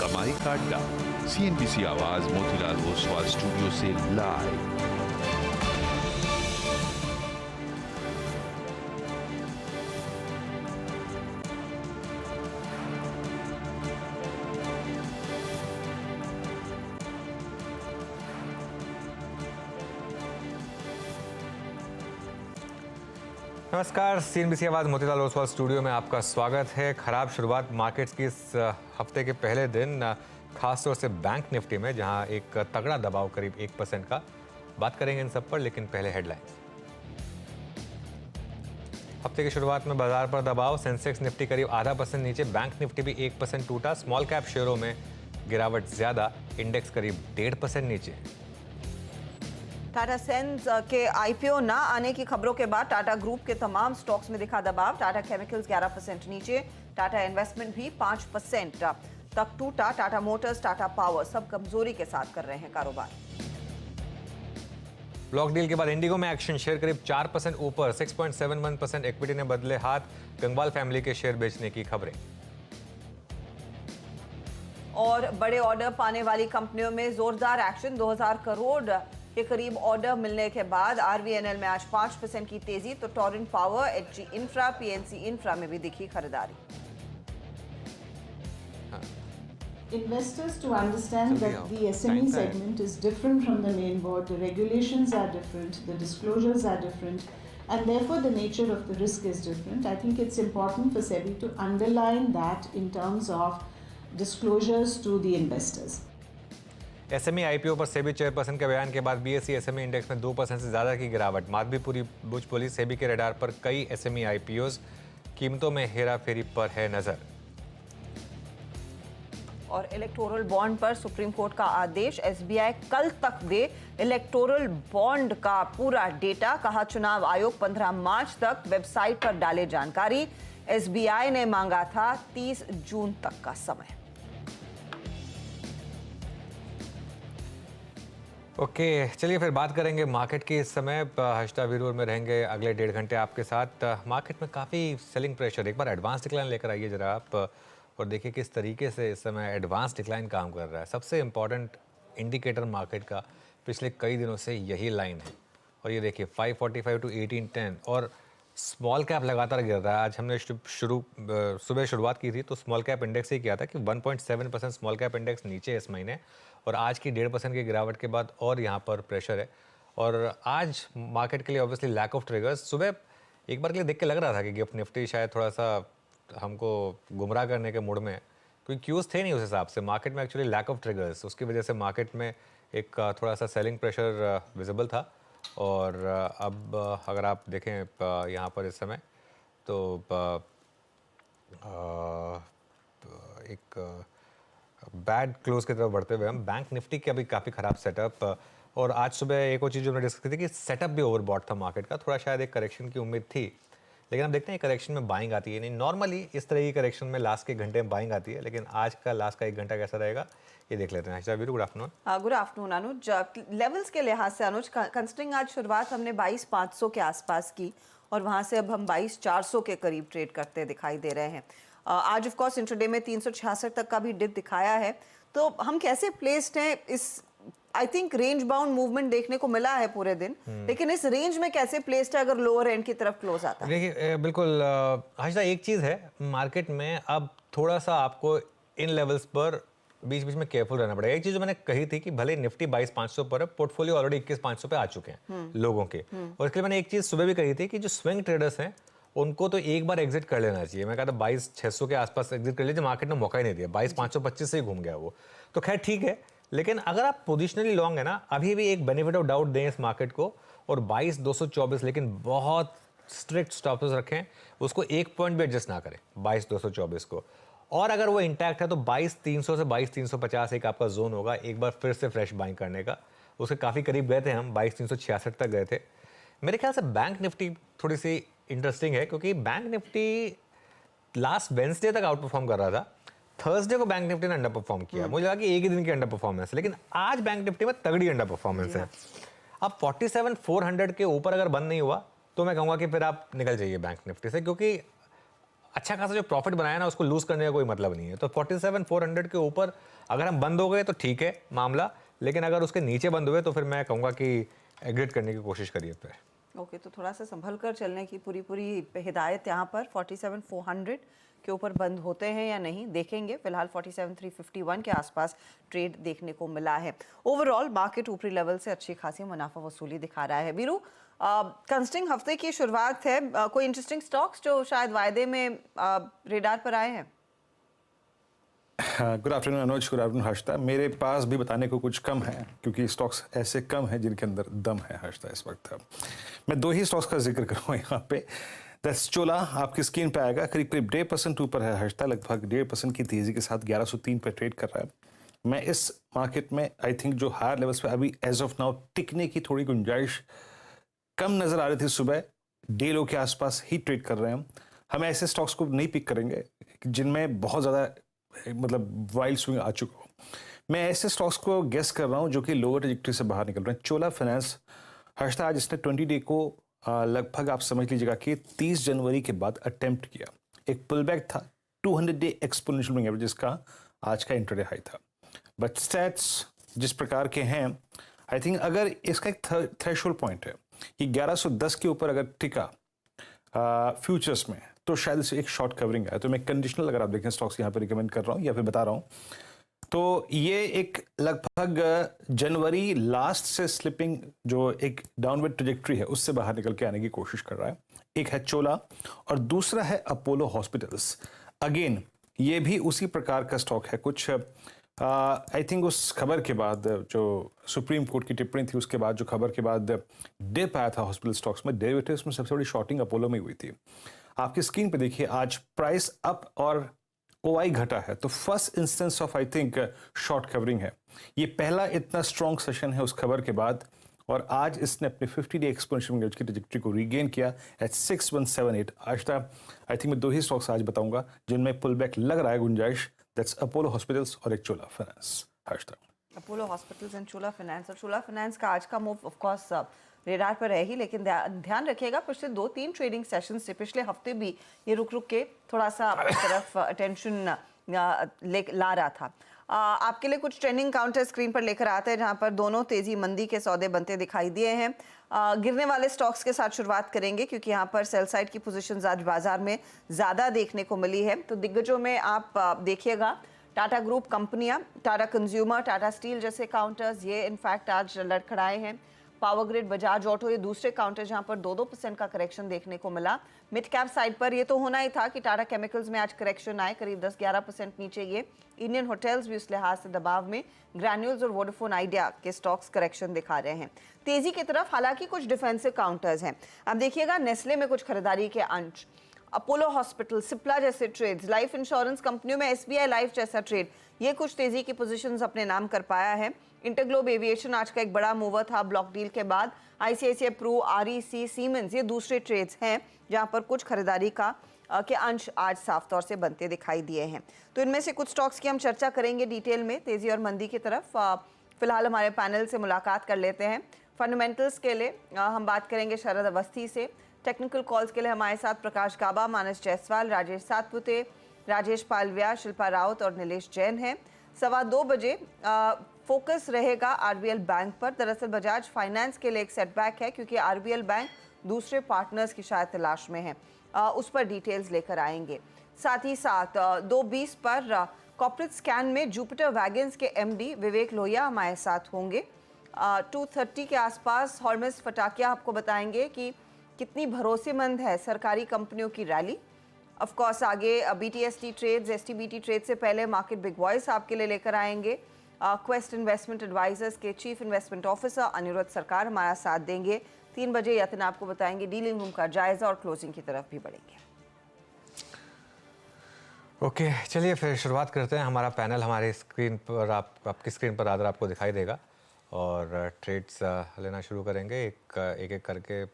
कमाई का अड्डा। CNBC आवाज मोतीलाल ओसवाल स्टूडियो से लाइव। नमस्कार, CNBC आवाज़ मोतीलाल ओसवाल स्टूडियो में आपका स्वागत है। खराब शुरुआत मार्केट्स की इस हफ्ते के पहले दिन, खासतौर से बैंक निफ्टी में, जहां एक तगड़ा दबाव करीब 1% का। बात करेंगे इन सब पर, लेकिन पहले हेडलाइंस। हफ्ते की शुरुआत में बाजार पर दबाव, सेंसेक्स निफ्टी करीब ½ % नीचे, बैंक निफ्टी भी 1% टूटा। स्मॉल कैप शेयरों में गिरावट ज्यादा, इंडेक्स करीब 1.5% नीचे। टाटा सेंस के IPO ना आने की खबरों के बाद टाटा ग्रुप के तमाम स्टॉक्स में दिखा दबाव। टाटा केमिकल्स 11% नीचे, टाटा इन्वेस्टमेंट भी 5% तक टूटा। टाटा मोटर्स, टाटा पावर सब कमजोरी के साथ कर रहे हैं कारोबार। ब्लॉक डील के बाद इंडिगो में एक्शन, शेयर करीब 4% ऊपर, 6.71% इक्विटी ने बदले हाथ। गंगवाल फैमिली के शेयर बेचने की खबरें। और बड़े ऑर्डर पाने वाली कंपनियों में जोरदार एक्शन। 2000 करोड़ के करीब ऑर्डर मिलने के बाद RVNL में आज 5% की तेजी, तो Torrent power, HG infra, PNC infra में भी दिखी खरीदारी। Investors to understand that the SME segment is different from the main board. The regulations are different, the disclosures are different, and therefore the nature of the risk is different. I think it's important for SEBI to underline that in terms of disclosures to the investors. SME IPO पर SEBI chairperson के बयान के बाद BSE SME index में 2% से ज्यादा की गिरावट। माधवीपुरी बुच बोली, सेबी के रडार पर कई SME IPOs, कीमतों में हेराफेरी पर है नजर। और इलेक्टोरल बॉन्ड पर सुप्रीम कोर्ट का आदेश, SBI कल तक दे इलेक्टोरल बॉन्ड का पूरा डेटा। कहा चुनाव आयोग 15 मार्च तक वेबसाइट पर डाले जानकारी। SBI ने मांगा था 30 जून तक का समय। ओके, चलिए फिर बात करेंगे मार्केट की। इस समय हर्षदा वीरवर में रहेंगे अगले 1.5 घंटे आपके साथ। मार्केट में काफ़ी सेलिंग प्रेशर, एक बार एडवांस डिक्लाइन लेकर आइए जरा आप, और देखिए किस तरीके से इस समय एडवांस डिक्लाइन काम कर रहा है। सबसे इम्पॉर्टेंट इंडिकेटर मार्केट का पिछले कई दिनों से यही लाइन है, और ये देखिए 545 to 1810, और स्मॉल कैप लगातार गिर रहा है। आज हमने सुबह शुरुआत की थी तो स्मॉल कैप इंडेक्स से किया था कि 1.7% स्मॉल कैप इंडेक्स नीचे इस महीने, और आज की 1.5% की गिरावट के बाद और यहाँ पर प्रेशर है। और आज मार्केट के लिए ऑब्वियसली लैक ऑफ ट्रिगर्स। सुबह एक बार के लिए देख के लग रहा था कि गिफ्ट निफ्टी शायद थोड़ा सा हमको गुमराह करने के मूड में है, क्योंकि क्यूज़ थे नहीं उस हिसाब से। मार्केट में एक्चुअली लैक ऑफ ट्रिगर्स, उसकी वजह से मार्केट में एक थोड़ा सा सेलिंग प्रेशर विजिबल था। और अब अगर आप देखें यहाँ पर इस समय तो एक बैड क्लोज की तरफ बढ़ते हुए हम बैंक निफ्टी के अभी काफ़ी ख़राब सेटअप। और आज सुबह एक और चीज़ जो हमने डिस्कस की थी कि सेटअप भी ओवरबॉट था मार्केट का, थोड़ा शायद एक करेक्शन की उम्मीद थी, लेकिन हम देखते हैं करेक्शन में बाइंग आती है नहीं। नॉर्मली इस तरह की करेक्शन में लास्ट के घंटे में बाइंग आती है, लेकिन आज का लास्ट का 1 घंटा कैसा रहेगा ये देख लेते हैं। Good afternoon. गुड आफ्टरनून अनुज। लेवल्स के लिहाज से अनुज, कंसिडरिंग आज शुरुआत हमने 22,500 के आसपास की, और वहां से अब हम 22,400 के करीब ट्रेड करते दिखाई दे रहे हैं। आज ऑफ कोर्स इंट्राडे में 366 तक का भी डिप दिखाया है। तो हम कैसे प्लेस्ड हैं इस, I think range bound movement देखने को मिला है पूरे दिन, लेकिन इस रेंज में कैसे प्लेस्ड है अगर लोअर एंड की तरफ क्लोज आता है? देखिए बिल्कुल हर्षदा, एक चीज़ है मार्केट में, अब थोड़ा सा आपको इन लेवल्स पर बीच बीच में केयरफुल रहना पड़ेगा। एक चीज़ जो मैंने कही थी कि भले निफ्टी 22,500 पर है, पोर्टफोलियो ऑलरेडी 21,500 पे आ चुके हैं लोगों के। और इसके लिए मैंने एक चीज़ सुबह भी कही थी कि जो स्विंग ट्रेडर्स हैं उनको तो एक बार एग्जिट कर लेना चाहिए। मैं कहा था 22,600 के आसपास एग्जिट कर लीजिए, मार्केट ने मौका ही नहीं दिया, 22,525 से ही घूम गया वो। तो खैर ठीक है, लेकिन अगर आप पोजिशनली लॉन्ग है ना, अभी भी एक बेनिफिट ऑफ डाउट दें इस मार्केट को, और 22,224, लेकिन बहुत स्ट्रिक्ट स्टॉप लॉस रखें, उसको एक पॉइंट भी एडजस्ट ना करें 22,224 को। और अगर वो इंटैक्ट है तो 22,300 से 22,350 एक आपका जोन होगा एक बार फिर से फ्रेश बाइंग करने का। उसके काफ़ी करीब गए थे हम, 22,366 तक गए थे। मेरे ख्याल से बैंक निफ्टी थोड़ी सी इंटरेस्टिंग है, क्योंकि बैंक निफ्टी लास्ट वेडनेसडे तक आउट परफॉर्म कर रहा था। थर्सडे को बैंक निफ्टी ने अंडर परफॉर्म किया। मुझे लगा कि एक ही दिन की अंडर परफॉर्मेंस, लेकिन आज बैंक निफ्टी में तगड़ी अंडर परफॉर्मेंस है। अब 47,400 के ऊपर अगर बंद नहीं हुआ तो मैं कहूँगा कि फिर आप निकल जाइए बैंक निफ्टी से, क्योंकि अच्छा खासा जो प्रॉफिट बनाया ना उसको लूज करने का कोई मतलब नहीं है। तो 47,400 के ऊपर अगर हम बंद हो गए तो ठीक है मामला, लेकिन अगर उसके नीचे बंद हुए तो फिर मैं कहूँगा कि एग्जिट करने की कोशिश करिए पे। ओके, तो थोड़ा सा संभल कर चलने की पूरी हिदायत यहाँ पर। 47,400 के ऊपर बंद होते हैं या नहीं देखेंगे। फिलहाल 47,351 के आसपास ट्रेड देखने को मिला है। ओवरऑल मार्केट ऊपरी लेवल से अच्छी खासी मुनाफा वसूली दिखा रहा है। वीरू, कंस्टिंग हफ्ते की शुरुआत है, कोई इंटरेस्टिंग स्टॉक्स जो शायद वायदे में रेडार पर आए हैं? गुड आफ्टरनून अनुज, गुड आफ्टरनून हर्षिता। मेरे पास भी बताने को कुछ कम है क्योंकि स्टॉक्स ऐसे कम हैं जिनके अंदर दम है हर्षिता इस वक्त। मैं 2 ही स्टॉक्स का जिक्र करूँगा यहाँ पे। दैट्स चोला, आपकी स्क्रीन पे आएगा, करीब 1.5% ऊपर है हर्षिता, लगभग 1.5% की तेजी के साथ 1103 पे ट्रेड कर रहा है। मैं इस मार्केट में आई थिंक जो हायर लेवल्स पे अभी एज ऑफ नाउ टिकने की थोड़ी गुंजाइश कम नजर आ रही थी, सुबह 1.5 लो के आसपास ही ट्रेड कर रहे हैं। हम ऐसे स्टॉक्स को नहीं पिक करेंगे जिनमें बहुत ज़्यादा मतलब वाइल्ड स्विंग आ चुका हो। मैं ऐसे स्टॉक्स को गेस कर रहा हूं जो कि लोअर ट्रैजेक्टरी से बाहर निकल रहे हैं। चोला फाइनेंस हर्षिता, आज इसने 20 डे को लगभग आप समझ लीजिएगा कि 30 जनवरी के बाद अटेम्प्ट किया। एक पुल बैक था, 200 डे एक्सपोनेंशियल मूविंग एवरेज का आज का इंट्राडे हाई था। बट स्टैट्स जिस प्रकार के हैं, आई थिंक अगर इसका एक थ्रेशोल्ड पॉइंट है कि 1110 के ऊपर अगर टिका फ्यूचर्स में तो शायद इसे एक शॉर्ट कवरिंग है। तो मैं कंडीशनल अगर आप देखें स्टॉक्स यहाँ पे रिकमेंड कर रहा हूँ या फिर बता रहा हूँ, तो ये एक लगभग जनवरी लास्ट से स्लिपिंग जो एक डाउनवर्ड ट्रैजेक्टरी है उससे बाहर निकल के आने की कोशिश कर रहा है। एक है चोला और दूसरा है अपोलो हॉस्पिटल्स। अगेन ये भी उसी प्रकार का स्टॉक है। कुछ आई थिंक उस खबर के बाद जो सुप्रीम कोर्ट की टिप्पणी थी उसके बाद जो खबर के बाद डिप आया था हॉस्पिटल स्टॉक्स में, डेरिवेटिव्स में सबसे बड़ी शॉर्टिंग अपोलो में हुई थी। आपकी स्क्रीन पे देखिए आज प्राइस अप और ओआई घटा है, तो first instance of I think short covering है। ये पहला इतना स्ट्रॉन्ग सेशन है उस खबर के बाद और आज इसने अपने 50 डे एक्सपोनेंशियल मूविंग एवरेज की ट्रैजेक्टरी को रीगेन किया एट 6178। आज तक आई थिंक मैं 2 ही स्टॉक्स आज बताऊंगा जिनमें पुल बैक लग रहा है गुंजाइश। दैट्स अपोलो हॉस्पिटल्स और एक चोला फाइनेंस। आज तक Apollo hospitals and Chola finance. और चोला फाइनेंस का आज का मूव ऑफ कोर्स रेडार पर है ही, लेकिन ध्यान रखिएगा पिछले 2-3 ट्रेडिंग सेशन से पिछले हफ्ते भी ये रुक के थोड़ा सा अपनी तरफ अटेंशन ला रहा था। आपके लिए कुछ ट्रेंडिंग काउंटर स्क्रीन पर लेकर आते हैं जहां पर दोनों तेजी मंदी के सौदे बनते दिखाई दिए हैं। गिरने वाले स्टॉक्स के साथ शुरुआत करेंगे क्योंकि यहाँ पर सेल साइड की पोजीशंस आज बाजार में ज़्यादा देखने को मिली है। तो दिग्गजों में आप देखिएगा टाटा ग्रुप कंपनियां, टाटा कंज्यूमर, टाटा स्टील जैसे काउंटर्स ये इनफैक्ट आज लड़खड़ाए हैं। पावर ग्रिड, बजाज ऑटो ये दूसरे काउंटर जहां पर 2-2% का करेक्शन देखने को मिला। मिड कैप साइड पर ये तो होना ही था कि टाटा केमिकल्स में आज करेक्शन आए, करीब 10-11% नीचे ये। इंडियन होटल्स भी उस लिहाज से दबाव में। ग्रैन्यूल्स और वोडाफोन आइडिया के स्टॉक्स करेक्शन दिखा रहे हैं। तेजी की तरफ हालांकि कुछ डिफेंसिव काउंटर्स हैं। अब देखिएगा नेस्ले में कुछ खरीदारी के अंश, अपोलो हॉस्पिटल, सिप्ला जैसे ट्रेड्स, लाइफ इंश्योरेंस कंपनियों में एसबीआई लाइफ जैसा ट्रेड, ये कुछ तेजी की पोजीशंस अपने नाम कर पाया है। इंटरग्लोब एविएशन आज का एक बड़ा मूवर था ब्लॉक डील के बाद। आईसीआईसीआई प्रू, आरईसी, सीमेंस ये दूसरे ट्रेड्स हैं जहां पर कुछ खरीदारी का के अंश आज साफ तौर से बनते दिखाई दिए हैं। तो इनमें से कुछ स्टॉक्स की हम चर्चा करेंगे डिटेल में तेजी और मंदी की तरफ। फिलहाल हमारे पैनल से मुलाकात कर लेते हैं। फंडामेंटल्स के लिए हम बात करेंगे शरद अवस्थी से। टेक्निकल कॉल्स के लिए हमारे साथ प्रकाश गाबा, मानस जायसवाल, राजेश सातपुते, राजेश पालविया, शिल्पा राउत और नीलेश जैन हैं। 2:15 बजे फोकस रहेगा आरबीएल बैंक पर। दरअसल बजाज फाइनेंस के लिए एक सेटबैक है क्योंकि आरबीएल बैंक दूसरे पार्टनर्स की शायद तलाश में है, उस पर डिटेल्स लेकर आएंगे। साथ ही साथ 2:20 पर कॉर्पोरेट स्कैन में जुपिटर वैगन्स के एमडी विवेक लोहिया हमारे साथ होंगे। 2:30 के आसपास हॉर्मिस फटाकिया आपको बताएंगे कि कितनी भरोसेमंद है सरकारी कंपनियों की रैली। ऑफ कोर्स आगे बीटीएसटी ट्रेड्स, एसटीबीटी ट्रेड से पहले मार्केट बिग वॉइस आपके लिए लेकर आएंगे। क्वेस्ट इन्वेस्टमेंट एडवाइजर्स के चीफ इन्वेस्टमेंट ऑफिसर अनिरुद्ध सरकार हमारा साथ देंगे। 3 बजे यतन आपको बताएंगे डीलिंग रूम का जायजा और क्लोजिंग की तरफ भी बढ़ेंगे। ओके, चलिए फिर शुरुआत करते हैं। हमारा पैनल हमारे स्क्रीन पर आपकी स्क्रीन पर आदर आपको दिखाई देगा और ट्रेड्स लेना शुरू करेंगे। एक करके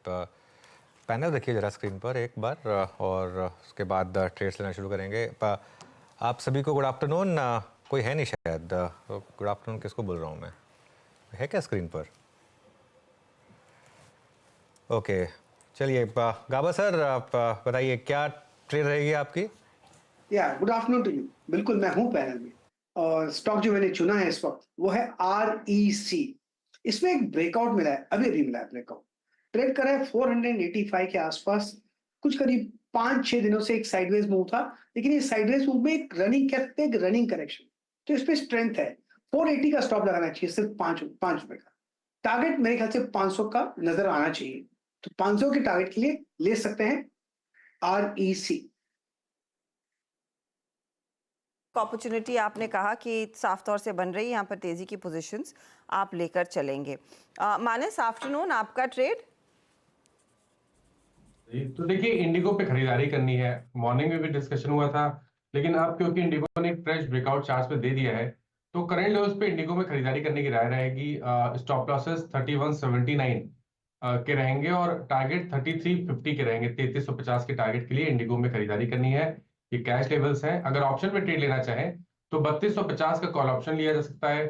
पैनल देखिए जरा स्क्रीन पर एक बार और उसके बाद ट्रेड्स लेना शुरू करेंगे। आप सभी को गुड आफ्टरनून। कोई है नहीं शायद, गुड आफ्टरनून किसको बोल रहा हूँ मैं, है क्या स्क्रीन पर? ओके, चलिए गाबा सर आप बताइए क्या ट्रेड रहेगी आपकी? या गुड आफ्टरनून टू यू। बिल्कुल मैं हूं पैनल में, और स्टॉक जो मैंने चुना है इस वक्त वो है REC। इसमें एक ब्रेकआउट मिला है, अभी अभी मिला है ब्रेकआउट। ट्रेड कर रहा है 485 के आसपास। कुछ करीब 5-6 दिनों से एक साइडवेज मूव था, लेकिन ये साइडवेज मूव में एक रनिंग कहते हैं, एक रनिंग करेक्शन, तो इस पे स्ट्रेंथ है। 480 का स्टॉप लगाना चाहिए, सिर्फ 5 रुपए का। टारगेट मेरे ख्याल से 500 का नजर आना चाहिए, तो 500 के टारगेट के लिए ले सकते हैं REC। अपॉर्चुनिटी आपने कहा कि साफ तौर से बन रही है, यहाँ पर तेजी की पोजीशंस आप लेकर चलेंगे। मानस, आफ्टरनून आपका ट्रेड? तो देखिए, इंडिगो पे खरीदारी करनी है। मॉर्निंग में भी डिस्कशन हुआ था, लेकिन अब क्योंकि इंडिगो ने एक फ्रेश ब्रेकआउट चार्ट पे दे दिया है, तो करंट लेवल्स पे इंडिगो में खरीदारी करने की राय रहेगी। स्टॉप लॉसेस 3179 के रहेंगे और टारगेट 3350 के रहेंगे। 3350 के टारगेट के लिए इंडिगो में खरीदारी करनी है। ये कैश लेवल्स हैं। अगर ऑप्शन में ट्रेड लेना चाहें तो 3250 का कॉल ऑप्शन लिया जा सकता है।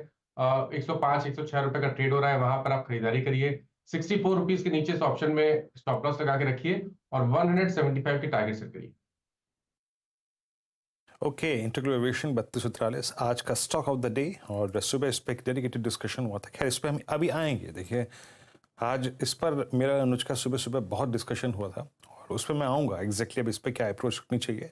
105-106 रुपए का ट्रेड हो रहा है, वहां पर आप खरीदारी करिए। 64 रुपीज के नीचे इस ऑप्शन में स्टॉप लॉस लगा के रखिए और 175 की टारगेट सेट करिए। ओके, इंटीग्रल एविएशन 3243 आज का स्टॉक ऑफ द डे, और सुबह इस पर एक डेडिकेटेड डिस्कशन हुआ था। खैर, इस पर हम अभी आएंगे। देखिए, आज इस पर मेरा अनुज का सुबह सुबह बहुत डिस्कशन हुआ था, और उस पर मैं आऊँगा एग्जैक्टली अब इस पर क्या अप्रोच रखनी चाहिए।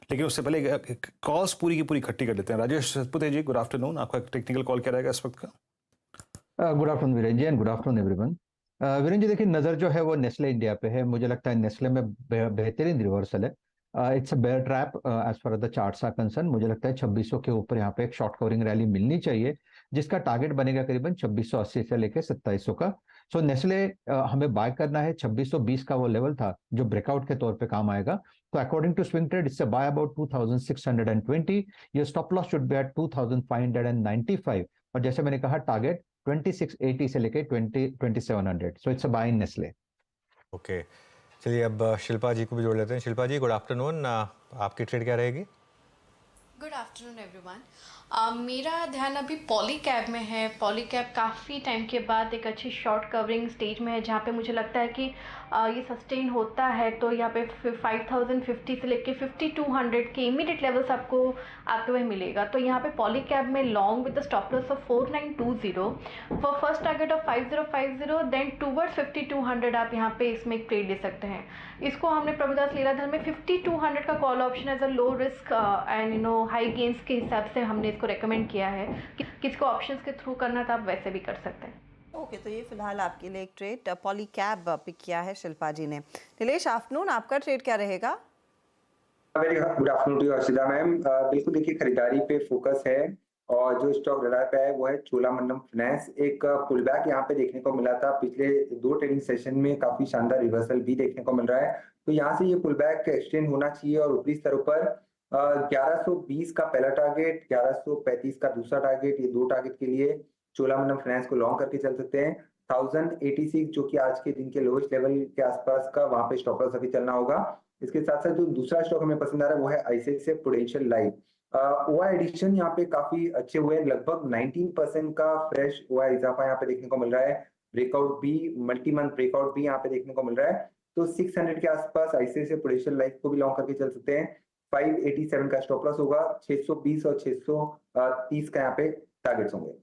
लेकिन उससे पहले एक कॉल्स पूरी की पूरी इकट्ठी कर लेते हैं। Rajesh Satpute ji, good afternoon. आपका टेक्निकल कॉल क्या रहेगा इस वक्त का? Good afternoon Viren ji, and good afternoon everyone. Viren ji, देखिए, नज़र जो है वो नेस्ले इंडिया पे है। मुझे लगता है नेस्ले में बेहतरीन रिवर्सल है। It's a bear trap as far the charts are concern. मुझे लगता है 2600 के ऊपर यहाँ पे एक शॉर्ट कवरिंग रैली मिलनी चाहिए, जिसका टारगेट बनेगा करीबन 2680 से लेकर 2700 का। सो नेस्ले हमें बाय करना है। 2620 का वो लेवल था जो ब्रेकआउट के तौर पे काम आएगा। तो according to swing trade it's buy about 2620। ये stop loss should be at 2595, और जैसे मैंने कहा टारगेट 2680 से लेके 2700। So it's a buy in Nestle. Okay, चलिए अब शिल्पा जी को भी जोड़ लेते हैं। Shilpa ji, good afternoon. आपकी ट्रेड क्या रहेगी? Good afternoon everyone. मेरा ध्यान अभी पॉलीकैब में है। पॉलीकैब काफ़ी टाइम के बाद एक अच्छी शॉर्ट कवरिंग स्टेज में है, जहाँ पे मुझे लगता है कि ये सस्टेन होता है। तो यहाँ पे 5050 से लेके 5200 के इमीडिएट लेवल्स आपको आते हुए मिलेगा। तो यहाँ पे पॉलीकैब में long with the stop loss of 4920 for first target of 5050, then towards 5200 आप यहाँ पे इसमें एक ट्रेड ले सकते हैं। इसको हमने प्रभुदास लीलाधर में 5200 का call option as a low risk and high gains के हिसाब से हमने इसको रेकमेंड किया है। किसको ऑप्शंस के थ्रू करना था, आप वैसे भी कर सकते हैं। ओके, तो ये फिलहाल आपके लिए एक ट्रेड पॉलीकैब पिक किया है शिल्पा जी ने। नीलेश, आफ्टरनून आपका ट्रेड क्या रहेगा? Very good afternoon to Arshida ma'am. बिल्कुल, देखिए, खरीदारी पे फोकस है, और जो स्टॉक रडार पे है वो है चोलामंडलम फाइनेंस। एक पुल बैक यहाँ पे देखने को मिला था, पिछले 2 ट्रेडिंग सेशन में काफी शानदार रिवर्सल भी देखने को मिल रहा है। तो यहाँ से ये पुल बैक एक्सटेंड होना चाहिए, और ऊपरी स्तरों पर 1120 का पहला टारगेट, 1135 का दूसरा टारगेट, ये 2 टारगेट के लिए चोलामंडलम फाइनेंस को लॉन्ग करके चल सकते हैं। 1086 जो कि आज के दिन के लोएस्ट लेवल के आसपास का, वहां पे स्टॉप लॉस अभी चलना होगा। इसके साथ साथ जो दूसरा स्टॉक हमें पसंद आ रहा है वो है ICICI prudential life. OI addition यहाँ पे काफी अच्छे हुए हैं, लगभग 19% का फ्रेश ओआई इजाफा यहाँ पे देखने को मिल रहा है। ब्रेकआउट भी, मल्टी मंथ ब्रेकआउट भी यहाँ पे देखने को मिल रहा है। तो 600 के आसपास आईसीआईसीआई प्रूडेंशियल लाइफ को भी लॉन्ग करके चल सकते हैं। 587 का स्टॉप लॉस होगा, 620 और 630 का यहाँ पे टारगेट्स होंगे।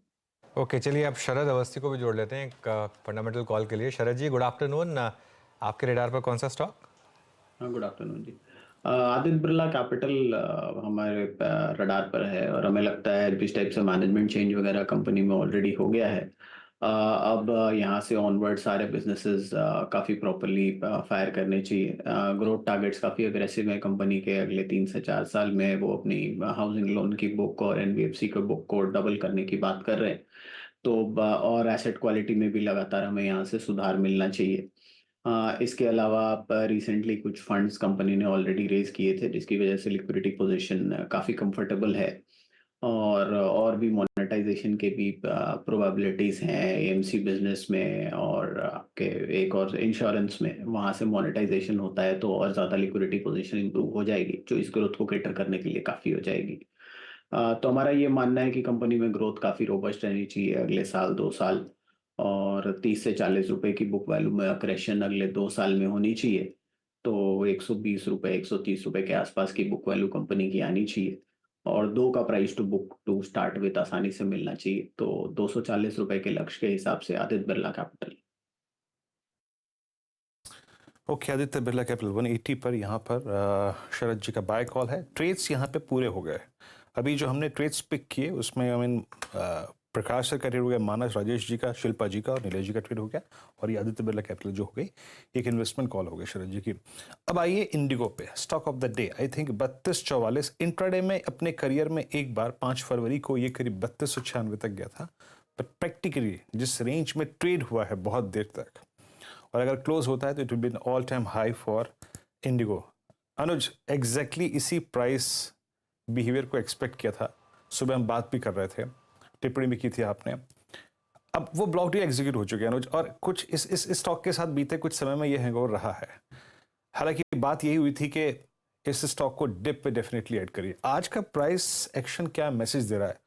ओके, चलिए अब शरद अवस्थी को भी जोड़ लेते हैं एक फंडामेंटल कॉल के लिए। शरद जी, गुड आफ्टरनून। आपके रेडार पर कौन सा स्टॉक? हाँ, गुड आफ्टरनून जी। आदित्य बिरला कैपिटल हमारे रडार पर है, और हमें लगता है जिस टाइप से मैनेजमेंट चेंज वगैरह कंपनी में ऑलरेडी हो गया है, अब यहाँ से ऑनवर्ड सारे बिजनेसेस काफ़ी प्रॉपरली फायर करने चाहिए। ग्रोथ टारगेट्स काफ़ी अग्रेसिव है कंपनी के। अगले 3 से 4 साल में वो अपनी हाउसिंग लोन की बुक और एनबीएफसी के बुक को डबल करने की बात कर रहे हैं। तो और एसेट क्वालिटी में भी लगातार हमें यहाँ से सुधार मिलना चाहिए। इसके अलावा रिसेंटली कुछ फंड्स कंपनी ने ऑलरेडी रेज किए थे, जिसकी वजह से लिक्विडिटी पोजीशन काफ़ी कंफर्टेबल है, और भी मोनेटाइजेशन के भी प्रोबेबिलिटीज़ हैं एएमसी बिजनेस में, और आपके एक और इंश्योरेंस में। वहाँ से मोनेटाइजेशन होता है तो और ज़्यादा लिक्विडिटी पोजीशन इंप्रूव हो जाएगी, जो इस ग्रोथ को कैटर करने के लिए काफ़ी हो जाएगी। तो हमारा ये मानना है कि कंपनी में ग्रोथ काफ़ी रोबस्ट रहनी चाहिए अगले साल 2 साल, और 30 से 40 रुपए की बुक वैल्यू में अक्रेशन अगले 2 साल में होनी चाहिए। तो 120 रुपए 130 रुपए के आसपास की बुक वैल्यू कंपनी की आनी चाहिए और 2 का price to book to start with आसानी से मिलना चाहिए। तो 240 रुपए के लक्ष्य के हिसाब से Aditya Birla capital. Okay, Aditya Birla capital 180 पर यहाँ पर शरद जी का बाय कॉल है। ट्रेड्स यहाँ पे पूरे हो गए। अभी जो हमने ट्रेड्स पिक किए उसमें आई मीन प्रकाश सर का ट्रेड हो गया, मानस राजेश जी का, शिल्पा जी का और नीलेश जी का ट्रेड हो गया, और ये आदित्य बिरला कैपिटल जो हो गई एक इन्वेस्टमेंट कॉल हो गई शरद जी की। अब आइए इंडिगो पे, stock of the day I think 3244। Intraday में अपने करियर में एक बार 5 फरवरी को ये करीब 3296 तक गया था, बट प्रैक्टिकली जिस रेंज में ट्रेड हुआ है बहुत देर तक, और अगर क्लोज होता है तो it will be an all time high for IndiGo. Anuj, exactly इसी प्राइस बिहेवियर को एक्सपेक्ट किया था, सुबह हम बात भी कर रहे थे, टिप्पणी भी की थी आपने। अब वो ब्लॉक डील एग्जीक्यूट हो चुके हैं अनुज, और कुछ इस स्टॉक के साथ बीते कुछ समय में ये हैंगओवर रहा है। हालांकि बात यही हुई थी कि इस स्टॉक को डिप पे डेफिनेटली ऐड करिए। आज का प्राइस एक्शन क्या मैसेज दे रहा है,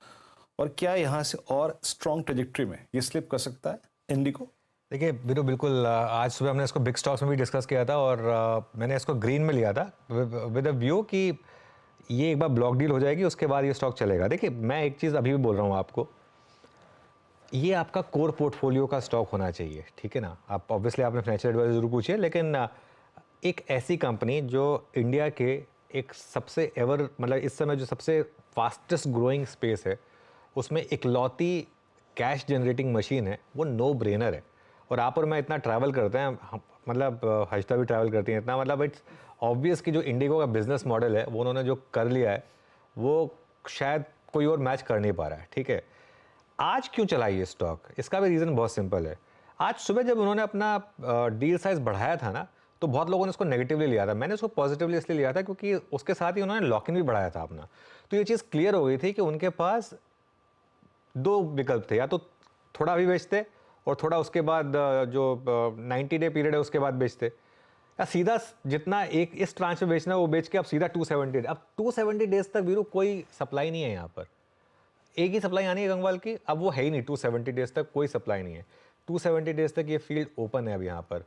और क्या यहाँ से और स्ट्रॉन्ग ट्रेजेक्ट्री में ये स्लिप कर सकता है इंडिगो? देखिए वीरू, बिल्कुल आज सुबह हमने इसको बिग स्टॉक्स में भी डिस्कस किया था, और मैंने इसको ग्रीन में लिया था विद अ व्यू कि ये एक बार ब्लॉक डील हो जाएगी, उसके बाद ये स्टॉक चलेगा। देखिए मैं एक चीज़ अभी भी बोल रहा हूँ आपको, ये आपका कोर पोर्टफोलियो का स्टॉक होना चाहिए, ठीक है ना। आप ऑब्वियसली आपने फाइनेंशियल एडवाइजर जरूर पूछिए, लेकिन एक ऐसी कंपनी जो इंडिया के एक सबसे एवर मतलब इस समय जो सबसे फास्टेस्ट ग्रोइंग स्पेस है, उसमें इकलौती कैश जनरेटिंग मशीन है, वो नो ब्रेनर है। और आप और मैं इतना ट्रैवल करते हैं, मतलब हर्षिता भी ट्रैवल करती हैं इतना, मतलब इट्स ऑब्वियस कि जो इंडिगो का बिजनेस मॉडल है वो उन्होंने जो कर लिया है वो शायद कोई और मैच कर नहीं पा रहा है, ठीक है। आज क्यों चला ये स्टॉक, इसका भी रीज़न बहुत सिंपल है। आज सुबह जब उन्होंने अपना डील साइज बढ़ाया था ना, तो बहुत लोगों ने उसको नेगेटिवली लिया था। मैंने उसको पॉजिटिवली इसलिए लिया था क्योंकि उसके साथ ही उन्होंने लॉक इन भी बढ़ाया था अपना। तो ये चीज़ क्लियर हो गई थी कि उनके पास 2 विकल्प थे, या तो थोड़ा अभी बेचते और थोड़ा उसके बाद जो 90 डे पीरियड है उसके बाद बेचते, या सीधा जितना एक इस ट्रांच में बेचना है वो बेच के अब सीधा 270। अब 270 डेज तक वीरू कोई सप्लाई नहीं है यहाँ पर, एक ही सप्लाई आनी है गंगवाल की, अब वो है ही नहीं। 270 डेज तक कोई सप्लाई नहीं है, 270 डेज तक ये फील्ड ओपन है अब यहाँ पर।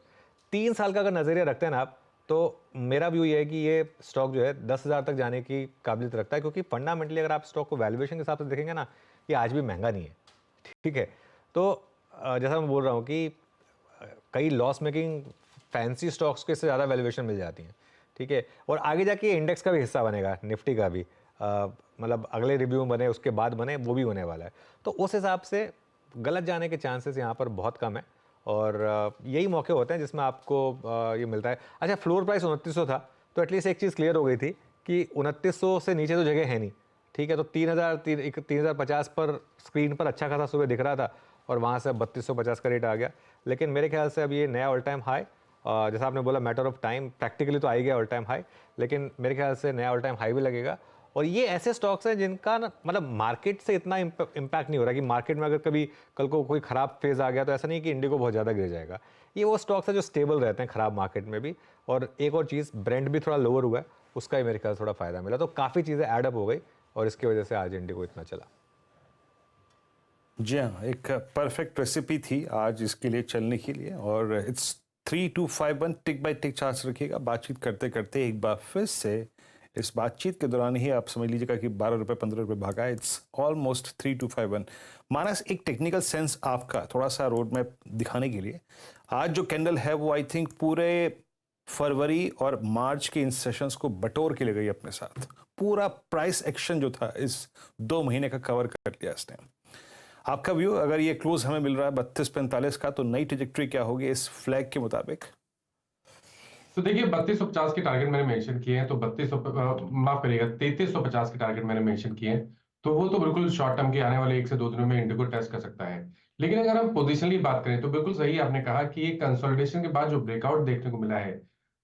3 साल का अगर नज़रिया रखते हैं ना आप, तो मेरा व्यू ये है कि ये स्टॉक जो है 10,000 तक जाने की काबिलियत रखता है, क्योंकि फंडामेंटली अगर आप स्टॉक को वैल्यूएशन के हिसाब से देखेंगे ना, ये आज भी महंगा नहीं है, ठीक है। तो जैसा मैं बोल रहा हूँ कि कई लॉस मेकिंग फैंसी स्टॉक्स को इससे ज़्यादा वैल्यूएशन मिल जाती हैं, ठीक है। और आगे जाके इंडेक्स का भी हिस्सा बनेगा, निफ्टी का भी, मतलब अगले रिव्यू बने उसके बाद बने, वो भी होने वाला है। तो उस हिसाब से गलत जाने के चांसेस यहाँ पर बहुत कम है, और यही मौके होते हैं जिसमें आपको ये मिलता है। अच्छा, फ्लोर प्राइस 2900 था, तो एटलीस्ट एक चीज़ क्लियर हो गई थी कि 2900 से नीचे तो जगह है नहीं, ठीक है। तो 3050 पर स्क्रीन पर अच्छा खासा सुबह दिख रहा था, और वहाँ से 3250 का रेट आ गया। लेकिन मेरे ख्याल से अब ये नया ऑल टाइम हाई, जैसा आपने बोला मैटर ऑफ टाइम, प्रैक्टिकली तो आ ही गया ऑल टाइम हाई, लेकिन मेरे ख्याल से नया ऑल टाइम हाई भी लगेगा। और ये ऐसे स्टॉक्स हैं जिनका ना मतलब मार्केट से इतना इम्पैक्ट नहीं हो रहा कि मार्केट में अगर कभी कल को कोई ख़राब फेज़ आ गया तो ऐसा नहीं कि इंडिगो बहुत ज़्यादा गिर जाएगा। ये वो स्टॉक्स है जो स्टेबल रहते हैं ख़राब मार्केट में भी। और एक और चीज़, ब्रेंड भी थोड़ा लोअर हुआ है, उसका ही मेरे ख्याल से थोड़ा फ़ायदा मिला। तो काफ़ी चीज़ें एडअप हो गई, और इसकी वजह से आज इंडिगो इतना चला। जी हाँ, एक परफेक्ट रेसिपी थी आज इसके लिए चलने के लिए, और it's 3251 tick by tick charge रखिएगा। बातचीत करते करते एक बार फिर से इस बातचीत के दौरान ही आप समझ लीजिएगा कि 12 रुपये 15 रुपये भागा। It's almost 3251। मानस, एक टेक्निकल सेंस आपका थोड़ा सा रोड मैप दिखाने के लिए, आज जो कैंडल है वो आई थिंक पूरे फरवरी और मार्च के इन सेशंस को बटोर के ले गई अपने साथ। पूरा प्राइस एक्शन जो था इस 2 महीने का कवर कर लिया इसने। आपका व्यू, अगर ये क्लोज हमें मिल रहा है 3245 का, तो नई ट्रेजेक्ट्री क्या होगी इस फ्लैग के मुताबिक? तो देखिए 3250 के टारगेट मैंने मेंशन किए हैं, तो 3350 के टारगेट मैंने मेंशन किए हैं, तो वो तो बिल्कुल शॉर्ट टर्म के आने वाले 1 से 2 दिनों में इंडिगो टेस्ट कर सकता है। लेकिन अगर हम पोजिशनली बात करें तो बिल्कुल सही आपने कहा कि ये कंसोलिडेशन के बाद जो ब्रेकआउट देखने को मिला है,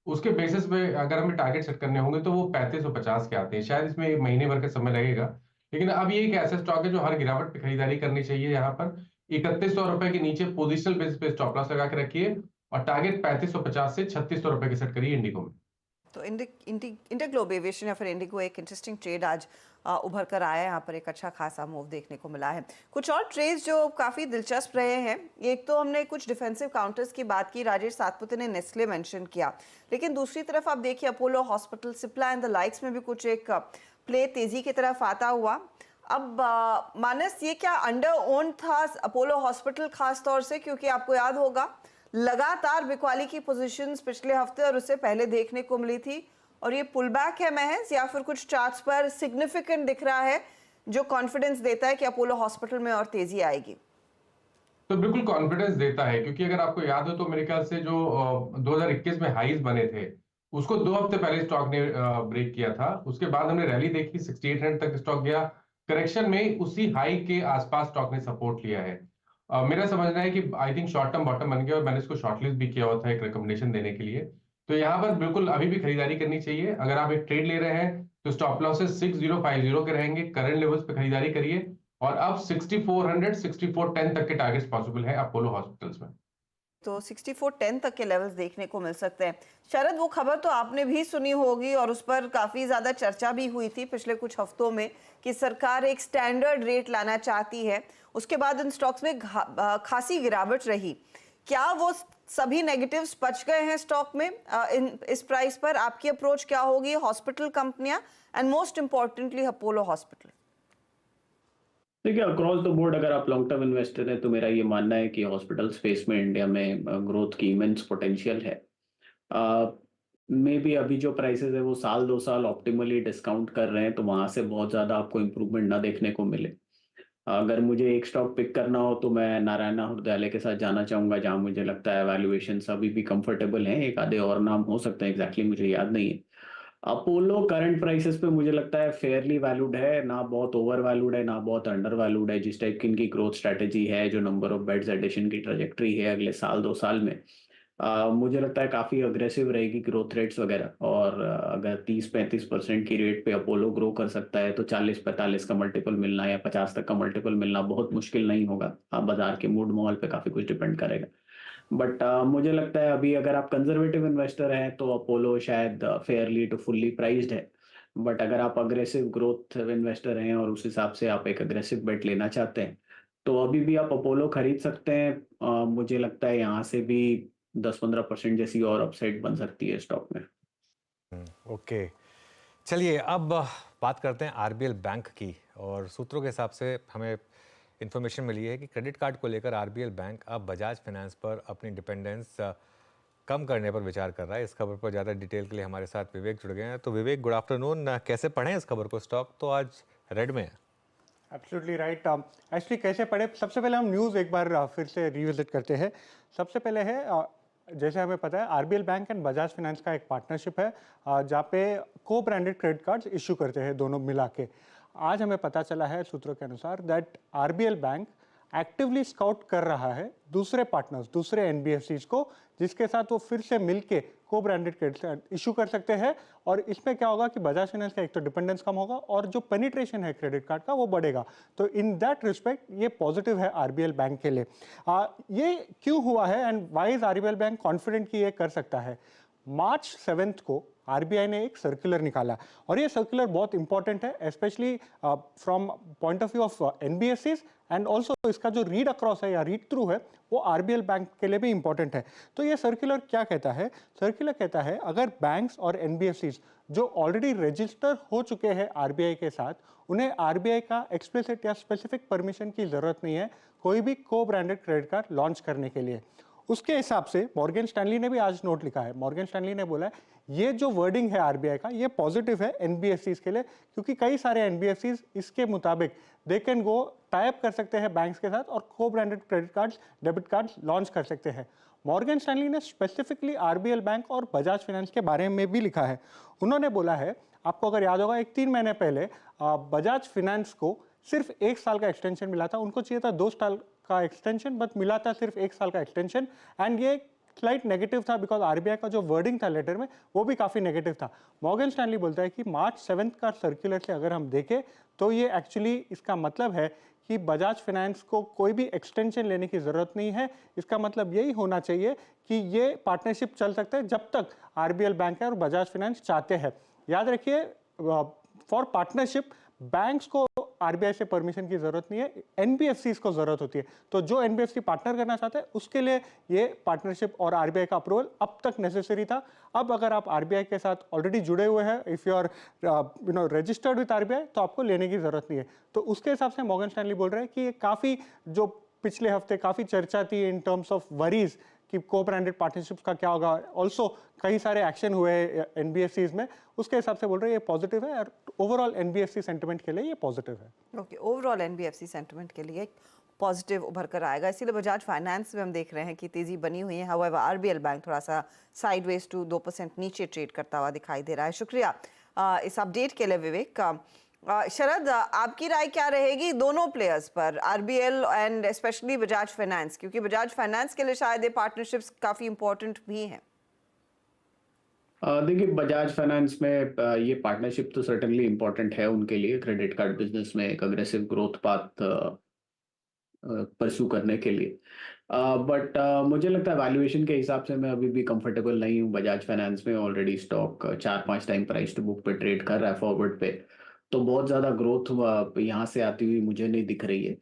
उसके बेसिस पे अगर हमें टारगेट सेट करने होंगे तो वो 3550 के आते हैं। शायद इसमें 1 महीने भर का समय लगेगा, लेकिन अब ये एक ऐसा स्टॉक है जो हर गिरावट पे खरीदारी करनी चाहिए। यहाँ पर 3100 रुपए के नीचे पोजिशनल बेसिस पे स्टॉप लॉस लगा के रखिए, और टारगेट 3550 से 3600 रुपए के सेट करिए इंडिगो में। तो इंडिगो एविएशन या फिर इंडिगो एक इंटरेस्टिंग ट्रेड आज उभर कर आया है। यहाँ पर एक अच्छा खासा मूव देखने को मिला है। कुछ और ट्रेड्स जो काफ़ी दिलचस्प रहे हैं, एक तो हमने कुछ डिफेंसिव काउंटर्स की बात की, राजेश सातपुते ने नेस्ले मेंशन किया, लेकिन दूसरी तरफ आप देखिए Apollo hospital, Cipla and the likes में भी कुछ एक प्ले तेजी की तरफ आता हुआ। अब मानस, ये क्या अंडर ओन था अपोलो हॉस्पिटल खास तौर से, क्योंकि आपको याद होगा लगातार बिकवाली की पोजीशंस पिछले हफ्ते और उससे पहले देखने को मिली थी, और ये पुल बैक है महज या फिर कुछ चार्ट्स पर सिग्निफिकेंट दिख रहा है जो कॉन्फिडेंस देता है कि अपोलो हॉस्पिटल में और तेजी आएगी? तो बिल्कुल कॉन्फिडेंस देता है, क्योंकि अगर आपको याद हो तो मेरे ख्याल से जो 2021 में हाईज बने थे उसको 2 हफ्ते पहले स्टॉक ने ब्रेक किया था। उसके बाद हमने रैली देखी, 6800 तक स्टॉक गया, करेक्शन में उसी हाई के आसपास स्टॉक ने सपोर्ट लिया है। मेरा समझना है कि I think short term bottom बन गया, और मैंने इसको शॉर्टलिस्ट भी किया हुआ था एक रिकमेंडेशन देने के लिए। तो यहाँ पर बिल्कुल अभी भी खरीदारी करनी चाहिए। अगर आप एक ट्रेड ले रहे हैं तो स्टॉप लॉसेस 6050 के रहेंगे, करंट लेवल्स पे खरीदारी करिए, और अब 6400 6410 तक के टारगेट्स पॉसिबल है अपोलो हॉस्पिटल्स में। तो 6410 तक के लेवल्स देखने को मिल सकते हैं। शरद, वो खबर तो आपने भी सुनी होगी और उस पर काफ़ी ज़्यादा चर्चा भी हुई थी पिछले कुछ हफ्तों में कि सरकार एक स्टैंडर्ड रेट लाना चाहती है। उसके बाद इन स्टॉक्स में खासी गिरावट रही। क्या वो सभी नेगेटिव्स बच गए हैं स्टॉक में इस प्राइस पर? आपकी अप्रोच क्या होगी हॉस्पिटल कंपनियां and most importantly Apollo hospital? देखिए, अक्रॉस द बोर्ड अगर आप लॉन्ग टर्म इन्वेस्टर हैं तो मेरा ये मानना है कि हॉस्पिटल स्पेस में इंडिया में ग्रोथ की इमेंस पोटेंशियल है। मे बी अभी जो प्राइसेस है वो साल 2 साल ऑप्टिमली डिस्काउंट कर रहे हैं, तो वहां से बहुत ज़्यादा आपको इम्प्रूवमेंट ना देखने को मिले। अगर मुझे एक स्टॉक पिक करना हो तो मैं नारायणा हृदयालय के साथ जाना चाहूँगा, जहाँ मुझे लगता है वैल्यूएशन अभी भी कंफर्टेबल हैं। एक आधे और नाम हो सकते हैं, एग्जैक्टली मुझे याद नहीं है। अपोलो करंट प्राइसेस पे मुझे लगता है फेयरली वैल्यूड है, ना बहुत ओवर वैल्यूड है ना बहुत अंडर वैल्यूड है। जिस टाइप की इनकी ग्रोथ स्ट्रैटेजी है, जो नंबर ऑफ बेड्स एडिशन की ट्रेजेक्ट्री है अगले साल 2 साल में, मुझे लगता है काफ़ी अग्रेसिव रहेगी ग्रोथ रेट्स वगैरह। और अगर 30-35% की रेट पे अपोलो ग्रो कर सकता है तो 40-45 का मल्टीपल मिलना या 50 तक का मल्टीपल मिलना बहुत मुश्किल नहीं होगा। बाजार के मूड माहौल पे काफ़ी कुछ डिपेंड करेगा। बट मुझे लगता है अभी अगर आप कंजर्वेटिव इन्वेस्टर हैं तो अपोलो शायद फेयरली टू फुल्ली प्राइस्ड है। बट अगर आप अग्रेसिव ग्रोथ इन्वेस्टर हैं और उस हिसाब से आप एक अग्रेसिव बेट लेना चाहते हैं तो अभी भी आप अपोलो खरीद सकते हैं। मुझे लगता है यहाँ से भी 10-15% जैसी और अपसाइड बन सकती है स्टॉक में। ओके, चलिए अब बात करते हैं आरबीएल बैंक की। और सूत्रों के हिसाब से हमें इन्फॉर्मेशन मिली है कि क्रेडिट कार्ड को लेकर आरबीएल बैंक अब बजाज फाइनेंस पर अपनी डिपेंडेंस कम करने पर विचार कर रहा है। इस खबर पर ज़्यादा डिटेल के लिए हमारे साथ विवेक जुड़ गए हैं। तो विवेक, गुड आफ्टरनून। कैसे पढ़ें इस खबर को? स्टॉक तो आज रेड में है। Absolutely right. एक्चुअली कैसे पढ़े, सबसे पहले हम न्यूज़ एक बार फिर से रिविजिट करते हैं। सबसे पहले है जैसे हमें पता है RBL bank and Bajaj finance का एक पार्टनरशिप है जहाँ पे को ब्रांडेड क्रेडिट कार्ड्स इशू करते हैं दोनों मिला के। आज हमें पता चला है सूत्रों के अनुसार that RBL bank actively scout कर रहा है दूसरे पार्टनर्स, दूसरे एनबीएफसीज को, जिसके साथ वो फिर से मिलके को ब्रांडेड क्रेडिट इशू कर सकते हैं। और इसमें क्या होगा कि बजाज फाइनेंस का एक तो डिपेंडेंस कम होगा और जो पेनिट्रेशन है क्रेडिट कार्ड का वो बढ़ेगा। तो इन दैट रिस्पेक्ट ये पॉजिटिव है आरबीएल बैंक के लिए। ये क्यों हुआ है and why is RBL bank confident कि ये कर सकता है? मार्च 7 को आरबीआई ने एक सर्कुलर निकाला और ये सर्कुलर बहुत इंपॉर्टेंट है, specially from point of view of NBFCs and also इसका जो रीड अक्रॉस है या रीड थ्रू है वो आरबीएल बैंक के लिए भी इंपॉर्टेंट है। तो ये सर्कुलर क्या कहता है? सर्कुलर कहता है अगर बैंक्स और एनबीएफसीज जो ऑलरेडी रजिस्टर हो चुके हैं आरबीआई के साथ, उन्हें आरबीआई का एक्सप्लिसिट या स्पेसिफिक परमिशन की जरूरत नहीं है कोई भी को ब्रांडेड क्रेडिट कार्ड लॉन्च करने के लिए। उसके हिसाब से मॉर्गन स्टैनली ने भी आज नोट लिखा है। मॉर्गन स्टैनली ने बोला है ये जो वर्डिंग है आरबीआई का ये पॉजिटिव है एनबीएफसीज के लिए, क्योंकि कई सारे एनबीएफसीज इसके मुताबिक दे कैन गो टाइप कर सकते हैं बैंक्स के साथ और को branded credit cards, debit cards launch कर सकते हैं। मॉर्गन स्टैनली ने स्पेसिफिकली आरबीएल बैंक और बजाज फाइनेंस के बारे में भी लिखा है। उन्होंने बोला है, आपको अगर याद होगा, 3 महीने पहले बजाज फाइनेंस को सिर्फ 1 साल का एक्सटेंशन मिला था। उनको चाहिए था 2 साल का एक्सटेंशन, बट मिला था सिर्फ 1 साल का एक्सटेंशन। एंड ये स्लाइट नेगेटिव था बिकॉज आरबीआई का जो वर्डिंग था लेटर में वो भी काफ़ी नेगेटिव था। मॉर्गन स्टैनली बोलता है कि मार्च 7 का सर्कुलर से अगर हम देखें तो ये एक्चुअली इसका मतलब है कि बजाज फाइनेंस को कोई भी एक्सटेंशन लेने की ज़रूरत नहीं है। इसका मतलब यही होना चाहिए कि ये पार्टनरशिप चल सकता है जब तक आरबीएल बैंक है और बजाज फाइनेंस चाहते हैं। याद रखिए, फॉर पार्टनरशिप बैंक्स को आरबीआई से परमिशन की जरूरत नहीं है, एनबीएफसीज को जरूरत होती है। तो जो एनबीएफसी पार्टनर करना चाहते हैं उसके लिए ये पार्टनरशिप और आरबीआई का अप्रूवल अब तक नेसेसरी था। अब अगर आप आरबीआई के साथ ऑलरेडी जुड़े हुए हैं, if you are registered with RBI, तो आपको लेने की जरूरत नहीं है। तो उसके हिसाब से मॉर्गन स्टैनली बोल रहे हैं कि ये काफी, जो पिछले हफ्ते काफी चर्चा थी इन टर्म्स ऑफ वरीज कि को ब्रांडेड पार्टनरशिप्स का क्या होगा, ऑल्सो कई सारे एक्शन हुए एनबीएफसीज में, उसके हिसाब से बोल रहे हैं ये पॉजिटिव है और ओवरऑल एनबीएफसी सेंटिमेंट के लिए ये पॉजिटिव है। ओके, ओवरऑल एनबीएफसी सेंटिमेंट के लिए पॉजिटिव उभर कर आएगा। इसीलिए बजाज फाइनेंस में हम देख रहे हैं कि तेजी बनी हुई है। हाउएवर आरबीएल बैंक थोड़ा सा साइडवेज टू 2% नीचे ट्रेड करता हुआ दिखाई दे रहा है। शुक्रिया इस अपडेट के लिए विवेक। शरद, आपकी राय क्या रहेगी दोनों प्लेयर्स पर, RBL and specially Bajaj finance, क्योंकि बजाज फाइनेंस के लिए शायद ये पार्टनरशिप्स काफी इंपॉर्टेंट भी हैं। देखिए, बजाज फाइनेंस में ये पार्टनरशिप तो सर्टेनली इम्पोर्टेंट है उनके लिए, क्रेडिट कार्ड बिजनेस में एक अग्रेसिव ग्रोथ पाथ परस्यू करने के लिए। बट मुझे लगता है वैल्यूएशन के हिसाब से मैं अभी भी कंफर्टेबल नहीं हूँ बजाज फाइनेंस में। Already stock 4-5 time price to book पे ट्रेड कर रहा है फॉरवर्ड पे, तो बहुत ज़्यादा ग्रोथ यहाँ से आती हुई मुझे नहीं दिख रही है।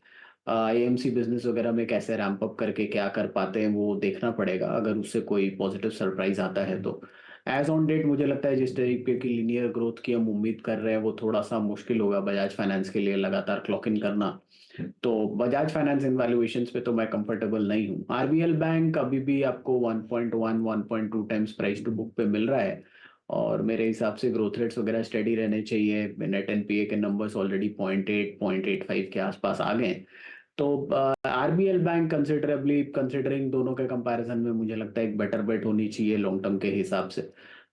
एएमसी बिजनेस वगैरह में कैसे रैंप अप करके क्या कर पाते हैं वो देखना पड़ेगा, अगर उससे कोई पॉजिटिव सरप्राइज आता है तो। एज ऑन डेट मुझे लगता है जिस तरीके की लीनियर ग्रोथ की हम उम्मीद कर रहे हैं वो थोड़ा सा मुश्किल होगा बजाज फाइनेंस के लिए लगातार क्लॉक इन करना। तो बजाज फाइनेंस इन वैल्यूएशंस पे तो मैं कंफर्टेबल नहीं हूँ। आरबीएल बैंक अभी भी आपको 1.1-1.2 टाइम्स प्राइस टू बुक पे मिल रहा है और मेरे हिसाब से ग्रोथ रेट्स वगैरह स्टेडी रहने चाहिए। नेट एनपीए के नंबर्स ऑलरेडी 0.8-0.85 के आसपास आ गए। तो आरबीएल बैंक कंसिडरेबली कंसिडरिंग दोनों के कंपैरिजन में मुझे लगता है एक बेटर बेट होनी चाहिए लॉन्ग टर्म के हिसाब से।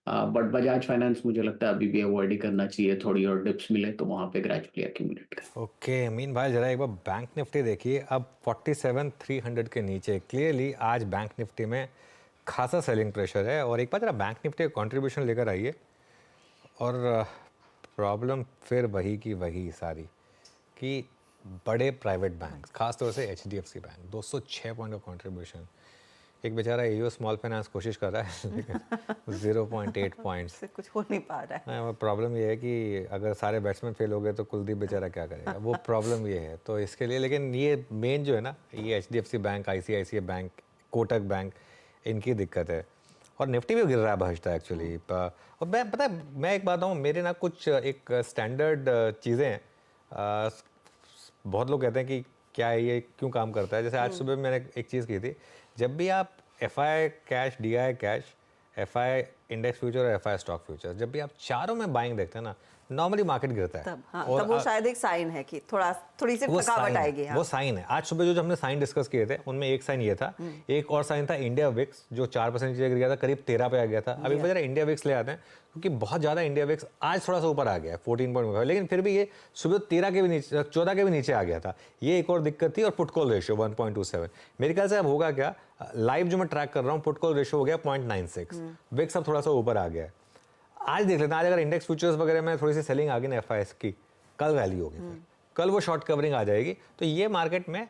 बट बजाज फाइनेंस मुझे लगता है अभी भी अवॉइड ही करना चाहिए, थोड़ी और डिप्स मिले तो वहाँ पे ग्रेजुअली एक्यूमुलेट करें। ओके अमीन भाई, जरा एक बार बैंक निफ्टी देखिए, अब 47,300 के नीचे क्लियरली आज बैंक निफ्टी में खासा सेलिंग प्रेशर है। और एक बार जरा बैंक निफ्टी का कॉन्ट्रीब्यूशन लेकर आइए, और प्रॉब्लम फिर वही की वही सारी कि बड़े प्राइवेट बैंक, खासतौर से एचडीएफसी बैंक 206 पॉइंट का कॉन्ट्रीब्यूशन। एक बेचारा एओ स्मॉल फाइनेंस कोशिश कर रहा है लेकिन 0.8 पॉइंट्स से कुछ हो नहीं पा रहा है। वो प्रॉब्लम ये है कि अगर सारे बैट्समैन फेल हो गए तो कुलदीप बेचारा क्या करेगा, वो प्रॉब्लम ये है। तो इसके लिए, लेकिन ये मेन जो है ना, ये HDFC bank, ICICI bank, Kotak bank, इनकी दिक्कत है। और निफ्टी भी गिर रहा है भजता है एक्चुअली। और मैं पता है, मैं एक बात बताऊँ, मेरे ना कुछ एक स्टैंडर्ड चीज़ें हैं। बहुत लोग कहते हैं कि क्या ये क्यों काम करता है। जैसे आज सुबह मैंने एक चीज़ की थी, जब भी आप FI cash, DI cash, FI index future और एफआई स्टॉक फ्यूचर, जब भी आप चारों में बाइंग देखते हैं ना, नॉर्मली मार्केट गिरता है। तब वो शायद एक साइन है कि थोड़ी सी थकावट आएगी। वो साइन है। आज सुबह जो हमने साइन डिस्कस किए थे उनमें एक साइन ये था, एक और साइन था इंडिया विक्स जो 4% नीचे गिर गया था, करीब 13 पे आ गया था। अभी जरा इंडिया विक्स ले आते हैं, क्योंकि बहुत ज़्यादा इंडिया विक्स आज थोड़ा सा ऊपर आ गया है 14.5, लेकिन फिर भी ये सुबह 13 के भी नीचे, 14 के भी नीचे आ गया था। ये एक और दिक्कत थी। और पुट कॉल रेशियो 1.27, मेरे ख्याल से अब होगा क्या, लाइव जो मैं ट्रैक कर रहा हूँ, पुट कॉल रेशियो हो गया 0.96, विक्स अब थोड़ा सा ऊपर आ गया है। आज देख लेते हैं, आज अगर इंडेक्स फ्यूचर्स वगैरह में थोड़ी सी सेलिंग आ गई ना एफआईएस की, कल वैल्यू होगी, फिर कल वो शॉर्ट कवरिंग आ जाएगी। तो ये मार्केट में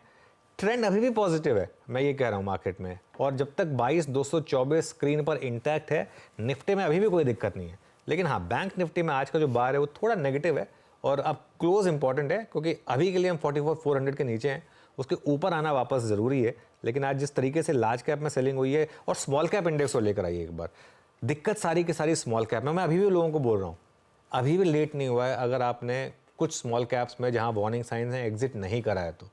ट्रेंड अभी भी पॉजिटिव है, मैं ये कह रहा हूँ मार्केट में। और जब तक 22,224 स्क्रीन पर इंटैक्ट है, निफ्टी में अभी भी कोई दिक्कत नहीं है। लेकिन हाँ, बैंक निफ्टी में आज का जो बार है वो थोड़ा नेगेटिव है, और अब क्लोज इंपॉर्टेंट है, क्योंकि अभी के लिए हम 44,400 के नीचे हैं, उसके ऊपर आना वापस ज़रूरी है। लेकिन आज जिस तरीके से लार्ज कैप में सेलिंग हुई है, और स्मॉल कैप इंडेक्स को लेकर आइए एक बार, दिक्कत सारी की सारी स्मॉल कैप में। मैं अभी भी लोगों को बोल रहा हूँ, अभी भी लेट नहीं हुआ है अगर आपने कुछ स्मॉल कैप्स में जहाँ वार्निंग साइंस हैं एग्जिट नहीं करा है तो,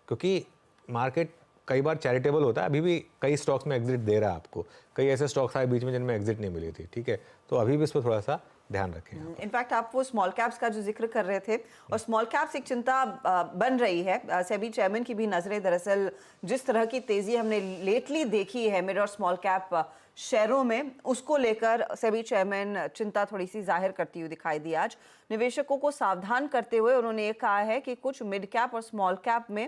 क्योंकि मार्केट कई बार चैरिटेबल होता है। अभी भी कई स्टॉक्स में एग्जिट दे रहा है आपको, कई ऐसे स्टॉक्स आए बीच में जिनमें एग्जिट नहीं मिली थी, ठीक है। तो अभी भी इस पर थोड़ा सा ध्यान रखें। इनफैक्ट आप वो स्मॉल कैप्स का जो जिक्र कर रहे थे, और स्मॉल कैप्स एक चिंता बन रही है। सेबी चेयरमैन की भी नजरें, दरअसल जिस तरह की तेजी हमने लेटली देखी है मिड और स्मॉल कैप शेयरों में, उसको लेकर सेबी चेयरमैन चिंता थोड़ी सी जाहिर करती हुई दिखाई दी। आज निवेशकों को सावधान करते हुए उन्होंने ये कहा है कि कुछ मिड कैप और स्मॉल कैप में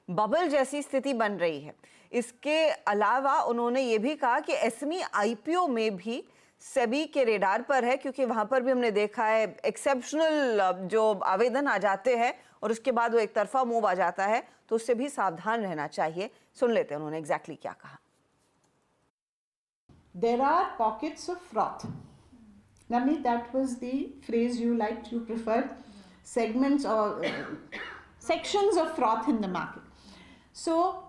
बबल जैसी स्थिति बन रही है। इसके अलावा उन्होंने ये भी कहा कि एसएमई आईपीओ में भी सेबी के रेडार पर है, क्योंकि वहां पर भी हमने देखा है एक्सेप्शनल जो आवेदन आ जाते हैं और उसके बाद वो एक तरफा मूव आ जाता है, तो उससे भी सावधान रहना चाहिए। सुन लेते हैं उन्होंने एग्जैक्टली क्या कहा। There are pockets of froth. Navneet, that was the phrase you liked, you preferred. segments or sections of froth in the market. So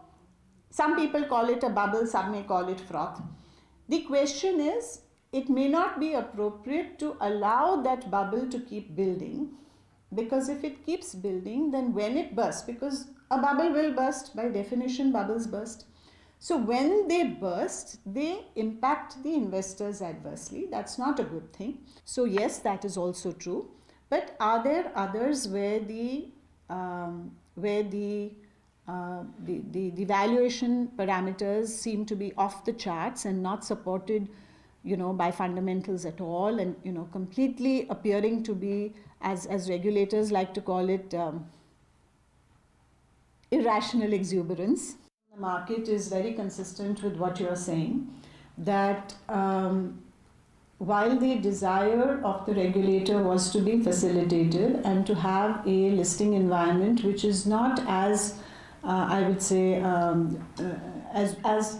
some people call it a bubble, some may call it froth. The question is, it may not be appropriate to allow that bubble to keep building, because if it keeps building, then when it bursts, because a bubble will burst, by definition bubbles burst. So when they burst, they impact the investors adversely. That's not a good thing. So yes, that is also true. But are there others where the valuation parameters seem to be off the charts and not supported, by fundamentals at all, and completely appearing to be, as regulators like to call it, irrational exuberance? The market is very consistent with what you're saying, that while the desire of the regulator was to be facilitated and to have a listing environment which is not as, I would say, as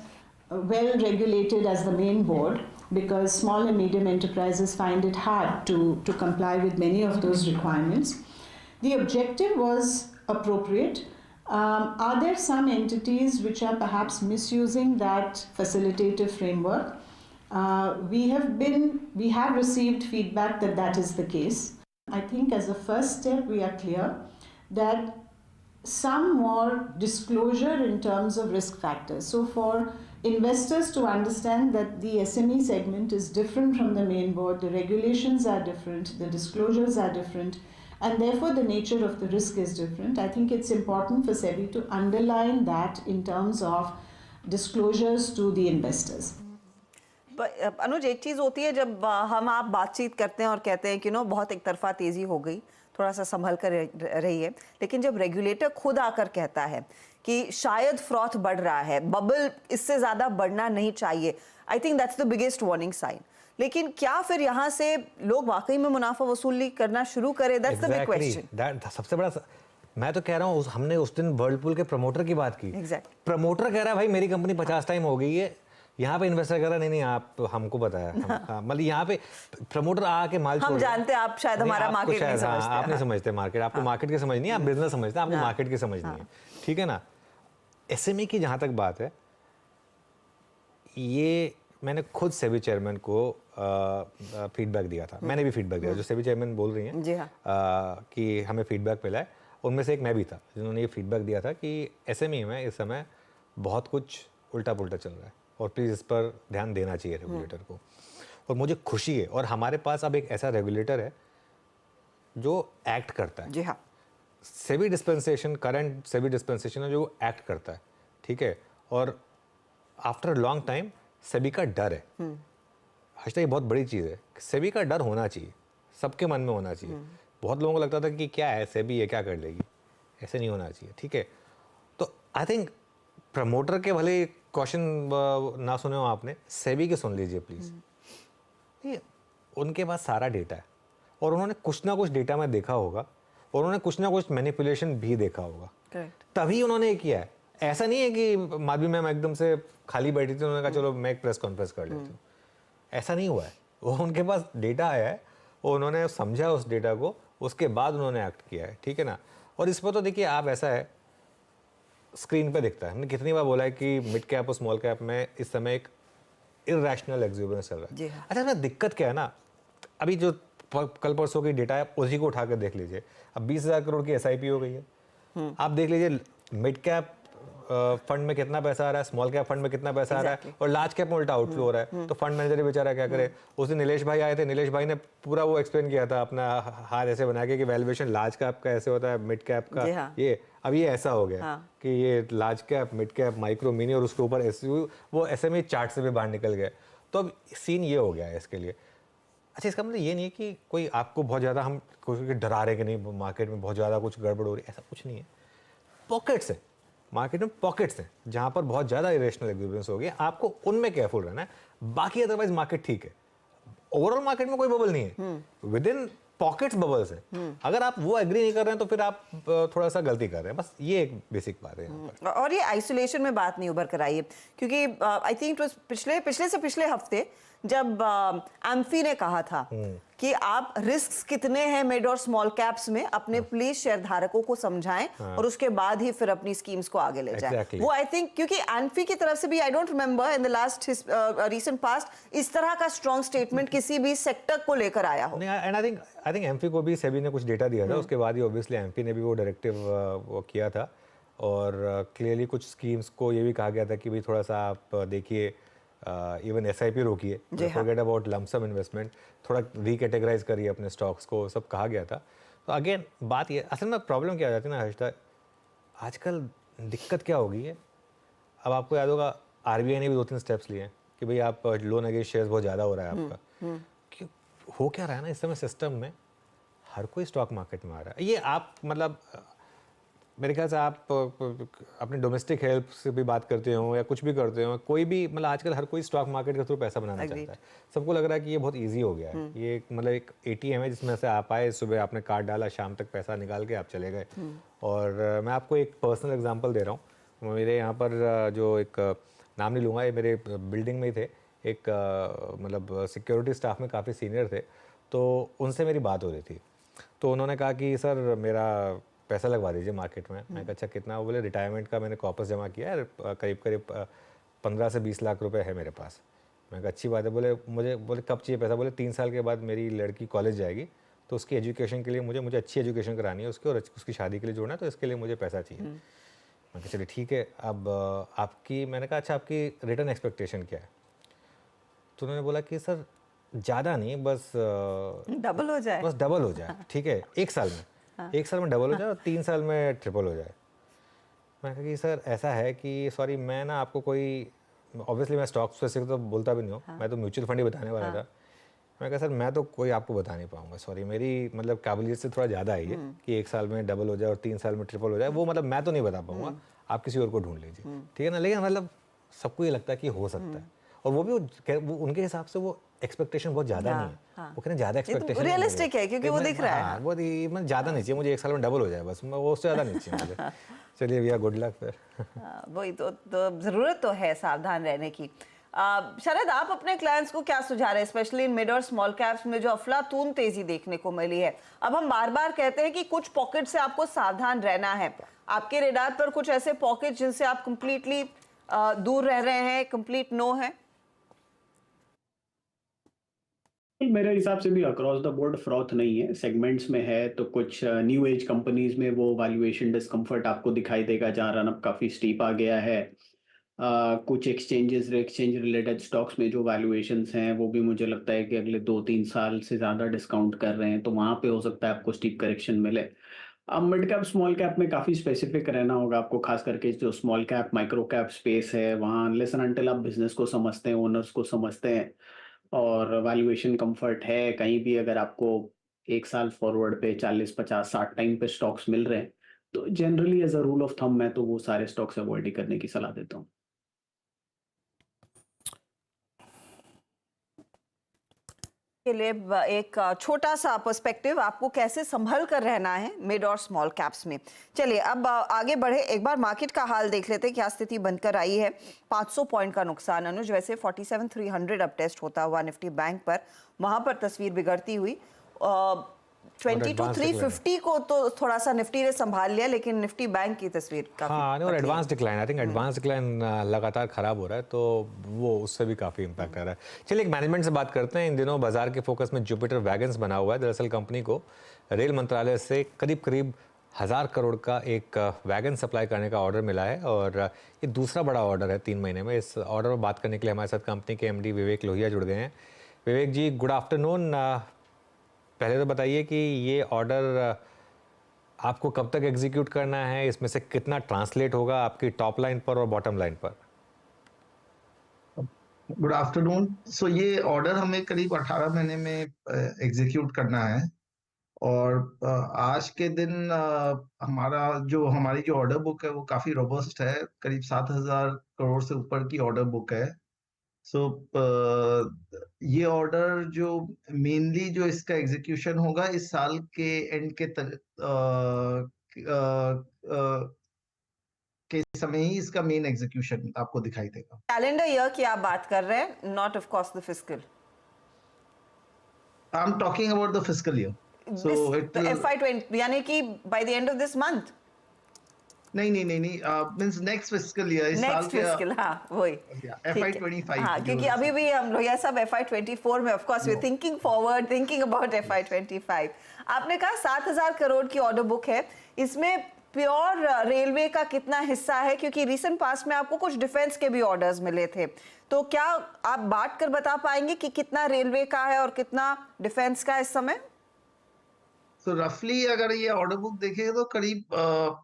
well regulated as the main board, because small and medium enterprises find it hard to comply with many of those requirements. The objective was appropriate. Are there some entities which are perhaps misusing that facilitative framework? We have received feedback that that is the case. I think as a first step, we are clear that some more disclosure in terms of risk factors. So for investors to understand that the SME segment is different from the main board, the regulations are different, the disclosures are different, and therefore the nature of the risk is different. I think it's important for SEBI to underline that in terms of disclosures to the investors. अनुज, एक चीज़ होती है जब हम आप बातचीत करते हैं और कहते हैं कि बहुत एक तरफा तेज़ी हो गई, थोड़ा सा संभल कर रही है, लेकिन जब रेगुलेटर खुद आकर कहता है कि शायद फ्रॉथ बढ़ रहा है, बबल इससे ज़्यादा बढ़ना नहीं चाहिए, I think that's the biggest warning sign. लेकिन क्या फिर यहाँ से लोग वाकई में मुनाफा वसूली करना शुरू करें? That's the big question. सबसे बड़ा, मैं तो कह रहा हूँ, हमने उस दिन वर्लपूल के प्रमोटर की बात की. प्रमोटर कह रहा है भाई मेरी कंपनी 50 टाइम हो गई है, यहाँ पे इन्वेस्टर कह रहा नहीं आप हमको बताया, मतलब यहाँ पे प्रमोटर आके माल हम जानते हैं, आप शायद हमारा मार्केट नहीं समझते. आप नहीं समझते मार्केट, आपको मार्केट की समझ नहीं है, आप बिजनेस समझते हैं, आपको मार्केट की समझ नहीं है, ठीक है ना. एसएमई की जहाँ तक बात है, ये मैंने खुद सेबी चेयरमैन को फीडबैक दिया था. मैंने भी फीडबैक दिया, जो सेबी चेयरमैन बोल रही हैं कि हमें फीडबैक मिला है, उनमें से एक मैं भी था जिन्होंने ये फीडबैक दिया था कि एसएमई में इस समय बहुत कुछ उल्टा पुल्टा चल रहा है और प्लीज़ इस पर ध्यान देना चाहिए रेगुलेटर को. और मुझे खुशी है, और हमारे पास अब एक ऐसा रेगुलेटर है जो एक्ट करता है. जी हाँ, SEBI dispensation, current SEBI dispensation है जो एक्ट करता है, ठीक है. और आफ्टर लॉन्ग टाइम सेबी का डर है. हर्षिता, ये बहुत बड़ी चीज़ है. सेबी का डर होना चाहिए, सबके मन में होना चाहिए. बहुत लोगों को लगता था कि क्या है सेबी, ये क्या कर लेगी, ऐसे नहीं होना चाहिए, ठीक है. तो आई थिंक प्रमोटर के भले क्वेश्चन ना सुने हो आपने, सेबी के सुन लीजिए प्लीज़. ये उनके पास सारा डेटा है और उन्होंने कुछ ना कुछ डेटा में देखा होगा और उन्होंने कुछ ना कुछ मैनिपुलेशन भी देखा होगा. तभी उन्होंने ये किया है. ऐसा नहीं है कि माधवी मैम एकदम से खाली बैठी थी, उन्होंने कहा चलो मैं एक प्रेस कॉन्फ्रेंस कर लेती हूँ. ऐसा नहीं हुआ है. वो उनके पास डेटा आया है, वो उन्होंने समझा उस डेटा को, उसके बाद उन्होंने एक्ट किया है, ठीक है ना. और इस पर तो देखिए आप, ऐसा है स्क्रीन पे दिखता है, हमने कितनी बार बोला है कि मिड कैप और स्मॉल कैप में इस समय एक इरैशनल एक्सुबरेंस चल रहा है. अच्छा, मैं दिक्कत क्या है ना, अभी जो कल परसों की डेटा है उसी को उठा कर देख लीजिए. अब 20,000 करोड़ की एसआईपी हो गई है. आप देख लीजिए मिड कैप फंड में कितना पैसा आ रहा है, स्मॉल कैप फंड में कितना पैसा आ रहा है, और लार्ज कैप में उल्टा आउटफ्लो हो रहा है. तो फंड मैनेजर बेचारा क्या करे. उस दिन नीलेश भाई आए थे, नीलेश भाई ने पूरा वो एक्सप्लेन किया था, अपना हाथ ऐसे बना के कि वैल्यूएशन लार्ज कैप का ऐसे होता है, मिड कैप का ये. अब ये ऐसा हो गया कि ये large cap, mid cap, micro, mini, और उसके ऊपर वो एसएमई चार्ट से भी बाहर निकल गए. तो अब सीन ये हो गया है इसके लिए. अच्छा, इसका मतलब ये नहीं है कि कोई आपको बहुत ज़्यादा हम डरा रहे कि नहीं मार्केट में बहुत ज़्यादा कुछ गड़बड़ हो रही है, ऐसा कुछ नहीं है. पॉकेट्स है मार्केट में, पॉकेट्स हैं जहाँ पर बहुत ज़्यादा इरेशनल एक्सुबरेंस हो गई, आपको उनमें केयरफुल रहना है. बाकी अदरवाइज मार्केट ठीक है. ओवरऑल मार्केट में कोई बबल नहीं है, विद इन पॉकेट्स बबल्स है. अगर आप वो एग्री नहीं कर रहे हैं तो फिर आप थोड़ा सा गलती कर रहे हैं. बस ये एक बेसिक बात है यहाँ पर. और ये आइसोलेशन में बात नहीं उभर कर आई है, क्योंकि आई थिंक पिछले से पिछले हफ्ते जब एम्फी ने कहा था कि आप रिस्क्स कितने हैं मिड और स्मॉल कैप्स में अपने प्लीज शेयर धारकों को समझाएं और उसके बाद ही फिर अपनी स्कीम्स को आगे ले जाएं। Exactly. वो आई थिंक क्योंकि एम्फी की तरफ से भी I don't remember in the last recent past इस तरह का स्ट्रॉन्ग स्टेटमेंट किसी भी सेक्टर को लेकर आया हो। एंड आई थिंक एमपी को भी सेबी ने कुछ डेटा दिया था, उसके बाद ही ऑब्वियसली एमपी ने भी वो डायरेक्टिव वो किया था और क्लियरली कुछ स्कीम्स को ये भी कहा गया था कि भाई थोड़ा सा आप देखिए, इवन एसआईपी रोकिए, फॉरगेट अबाउट लमसम इन्वेस्टमेंट, थोड़ा रीकैटेगराइज करिए अपने स्टॉक्स को, सब कहा गया था। तो अगेन बात ये असल में प्रॉब्लम क्या हो जाती है ना हर्षदा, आजकल दिक्कत क्या हो गई है, अब आपको याद होगा आरबीआई ने भी 2-3 स्टेप्स लिए हैं कि भाई आप लोन अगेंस्ट शेयर्स बहुत ज़्यादा हो रहा है आपका। कि हो क्या रहा है ना इस समय सिस्टम में, हर कोई स्टॉक मार्केट में आ रहा है। ये आप मतलब मेरे ख्याल से आप अपने डोमेस्टिक हेल्प से भी बात करते हो या कुछ भी करते हो, कोई भी मतलब आजकल हर कोई स्टॉक मार्केट के थ्रू पैसा बनाना चाहता है। सबको लग रहा है कि ये बहुत इजी हो गया है, ये मतलब एक एटीएम है जिसमें से आप आए, सुबह आपने कार्ड डाला, शाम तक पैसा निकाल के आप चले गए। और मैं आपको एक पर्सनल एग्जांपल दे रहा हूँ। मेरे यहाँ पर जो एक नाम नहीं लूँगा, ये मेरे बिल्डिंग में ही थे, एक मतलब सिक्योरिटी स्टाफ में काफ़ी सीनियर थे, तो उनसे मेरी बात हो रही थी। तो उन्होंने कहा कि सर मेरा पैसा लगवा दीजिए मार्केट में। मैंने कहा अच्छा कितना? वो बोले रिटायरमेंट का मैंने कॉपस जमा किया है, करीब करीब 15 से 20 लाख रुपए है मेरे पास। मैंने कहा अच्छी बात है। बोले कब चाहिए पैसा? बोले 3 साल के बाद मेरी लड़की कॉलेज जाएगी, तो उसकी एजुकेशन के लिए मुझे अच्छी एजुकेशन करानी है उसकी, और उसकी शादी के लिए जोड़ना है, तो इसके लिए मुझे पैसा चाहिए। मैंने कहा चलिए ठीक है। अब आपकी, मैंने कहा अच्छा आपकी रिटर्न एक्सपेक्टेशन क्या है? तो उन्होंने बोला कि सर ज़्यादा नहीं, बस डबल हो जाए, बस डबल हो जाए, ठीक है, 1 साल में, 1 साल में डबल हो जाए और 3 साल में ट्रिपल हो जाए। मैंने कहा कि सर ऐसा है कि सॉरी मैं ना आपको कोई, ऑब्वियसली मैं स्टॉक स्पेसिफिक तो बोलता भी नहीं हूँ, मैं तो म्यूचुअल फंड ही बताने वाला था। मैंने कहा सर मैं तो कोई आपको बता नहीं पाऊंगा, सॉरी मेरी मतलब काबिलियत से थोड़ा ज़्यादा है ये कि 1 साल में डबल हो जाए और 3 साल में ट्रिपल हो जाए, वो मतलब मैं तो नहीं बता पाऊंगा, आप किसी और को ढूंढ लीजिए, ठीक है ना। लेकिन मतलब सबको ये लगता है कि हो सकता है, और वो भी वो उनके हिसाब से वो एक्सपेक्टेशन बहुत ज़्यादा नहीं है। वो कहते ज़्यादा एक्सपेक्टेशन रियलिस्टिक है क्योंकि वो दिख रहा है। वो मतलब ज़्यादा नहीं चाहिए मुझे, 1 साल में डबल हो जाए बस, वो उससे ज़्यादा नहीं चाहिए मुझे। चलिए भैया गुड लक फिर। वही तो ज़रूरत तो है सावधान रहने की। शरद, आप अपने क्लाइंट्स को क्या सुझा रहे हैं, स्पेशली इन मिड और स्मॉल कैप्स में जो अफलातून तेजी देखने को मिली है? अब हम बार बार कहते हैं कि कुछ पॉकेट से आपको सावधान रहना है, आपके रेडार पर कुछ ऐसे पॉकेट जिनसे आप कंप्लीटली दूर रह रहे हैं, कंप्लीट नो है? मेरे हिसाब से भी अक्रॉस द बोर्ड फ्रॉथ नहीं है, सेगमेंट्स में है तो कुछ न्यू एज कंपनीज में वो वैल्यूएशन डिस्कम्फर्ट आपको दिखाई देगा, जहाँ रन अप काफी स्टीप आ गया है। कुछ एक्सचेंज रिलेटेड स्टॉक्स में जो वैल्यूएशंस हैं वो भी मुझे लगता है कि अगले 2-3 साल से ज्यादा डिस्काउंट कर रहे हैं, तो वहां पे हो सकता है आपको स्टीप करेक्शन मिले। अब मिड कैप स्मॉल कैप में काफी स्पेसिफिक रहना होगा आपको, खास करके जो small cap micro cap space है वहाँ अनलेस एंड अनटिल आप बिजनेस को समझते हैं, ओनर्स को समझते हैं और वैल्यूएशन कंफर्ट है, कहीं भी अगर आपको 1 साल फॉरवर्ड पे 40, 50, 60 टाइम पे स्टॉक्स मिल रहे हैं, तो generally as a rule of thumb मैं तो वो सारे स्टॉक्स अवॉइड ही करने की सलाह देता हूँ। के लिए एक छोटा सा पर्सपेक्टिव, आपको कैसे संभल कर रहना है मिड और स्मॉल कैप्स में। चलिए अब आगे बढ़े, एक बार मार्केट का हाल देख लेते हैं, क्या स्थिति बनकर आई है। 500 पॉइंट का नुकसान अनुज, वैसे 47,300 अब टेस्ट होता हुआ निफ्टी बैंक पर, वहां पर तस्वीर बिगड़ती हुई। 22,350 को तो थोड़ा सा निफ्टी ने संभाल लिया, लेकिन निफ्टी बैंक की तस्वीर काफी और advance decline, I think advance decline लगातार खराब हो रहा है, तो वो उससे भी काफ़ी इम्पैक्ट कर रहा है। चलिए एक मैनेजमेंट से बात करते हैं। इन दिनों बाजार के फोकस में जुपिटर वैगन्स बना हुआ है। दरअसल कंपनी को रेल मंत्रालय से करीब 1000 करोड़ का एक वैगन सप्लाई करने का ऑर्डर मिला है, और ये दूसरा बड़ा ऑर्डर है 3 महीने में। इस ऑर्डर पर बात करने के लिए हमारे साथ कंपनी के एमडी विवेक लोहिया जुड़ गए हैं। विवेक जी गुड आफ्टरनून। पहले तो बताइए कि ये ऑर्डर आपको कब तक एग्जीक्यूट करना है, इसमें से कितना ट्रांसलेट होगा आपकी टॉप लाइन पर और बॉटम लाइन पर? Good afternoon. सो ये ऑर्डर हमें करीब 18 महीने में एग्जीक्यूट करना है, और आज के दिन हमारी जो ऑर्डर बुक है वो काफी रोबस्ट है, करीब 7,000 करोड़ से ऊपर की ऑर्डर बुक है। सो ये ऑर्डर जो मेनली जो इसका एग्जीक्यूशन होगा इस साल के एंड के समय ही इसका मेन एग्जीक्यूशन आपको दिखाई देगा। कैलेंडर ईयर की आप बात कर रहे हैं, not of course the fiscal. I'm talking about the fiscal year. So it will, FY20 यानी कि by the end of this month. नहीं, means next fiscal year, इस साल नेक्स्ट के फिस्कल, हाँ वही FY25 हाँ, क्योंकि अभी भी हम लोग ये सब FY24 में, of course we thinking forward, thinking about FY25। आपने कहा 7,000 करोड़ की ऑर्डर बुक है, इसमें प्योर रेलवे का कितना हिस्सा है? क्योंकि रिसेंट पास्ट में आपको कुछ डिफेंस के भी ऑर्डर्स मिले थे, तो क्या आप बांट कर बता पाएंगे कि कितना रेलवे का है और कितना डिफेंस का इस समय? तो रफली अगर ये ऑर्डर बुक देखें तो करीब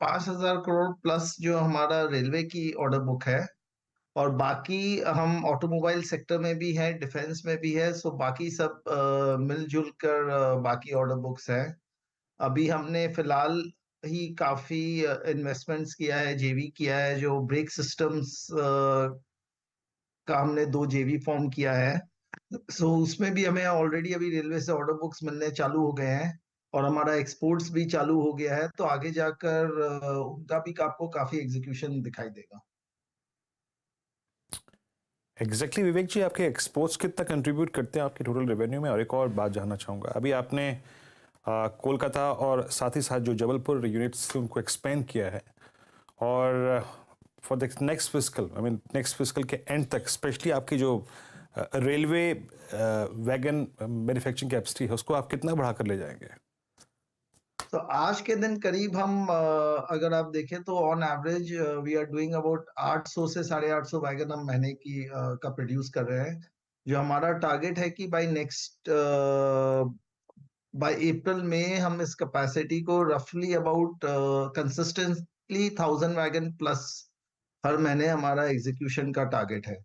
5,000 करोड़ प्लस जो हमारा रेलवे की ऑर्डर बुक है, और बाकी हम ऑटोमोबाइल सेक्टर में भी है, डिफेंस में भी है, सो बाकी सब मिलजुल कर बाकी ऑर्डर बुक्स हैं। अभी हमने फिलहाल ही काफी इन्वेस्टमेंट्स किया है, जेवी किया है, जो ब्रेक सिस्टम्स का हमने 2 जेवी फॉर्म किया है, सो उसमें भी हमें ऑलरेडी अभी रेलवे से ऑर्डर बुक्स मिलने चालू हो गए हैं, और हमारा एक्सपोर्ट्स भी चालू हो गया है, तो आगे जाकर उनका भी आपको काफी एग्जीक्यूशन दिखाई देगा। एग्जैक्टली विवेक जी, आपके एक्सपोर्ट्स कितना कंट्रीब्यूट करते हैं आपके टोटल रेवेन्यू में? और एक और बात जानना चाहूँगा, अभी आपने कोलकाता और साथ ही साथ जो जबलपुर यूनिट्स उनको एक्सपेंड किया है, और for the next fiscal, I mean next fiscal के एंड तक स्पेशली आपकी जो रेलवे वैगन मैन्युफैक्चरिंग कैपेसिटी है उसको आप कितना बढ़ा कर ले जाएंगे? तो आज के दिन करीब हम अगर आप देखें तो on average we are doing about 800 से 850 वैगन हम महीने की का प्रोड्यूस कर रहे हैं, जो हमारा टारगेट है कि बाय अप्रैल में हम इस कैपेसिटी को रफली अबाउट कंसिस्टेंटली 1000 वैगन प्लस हर महीने हमारा एग्जीक्यूशन का टारगेट है।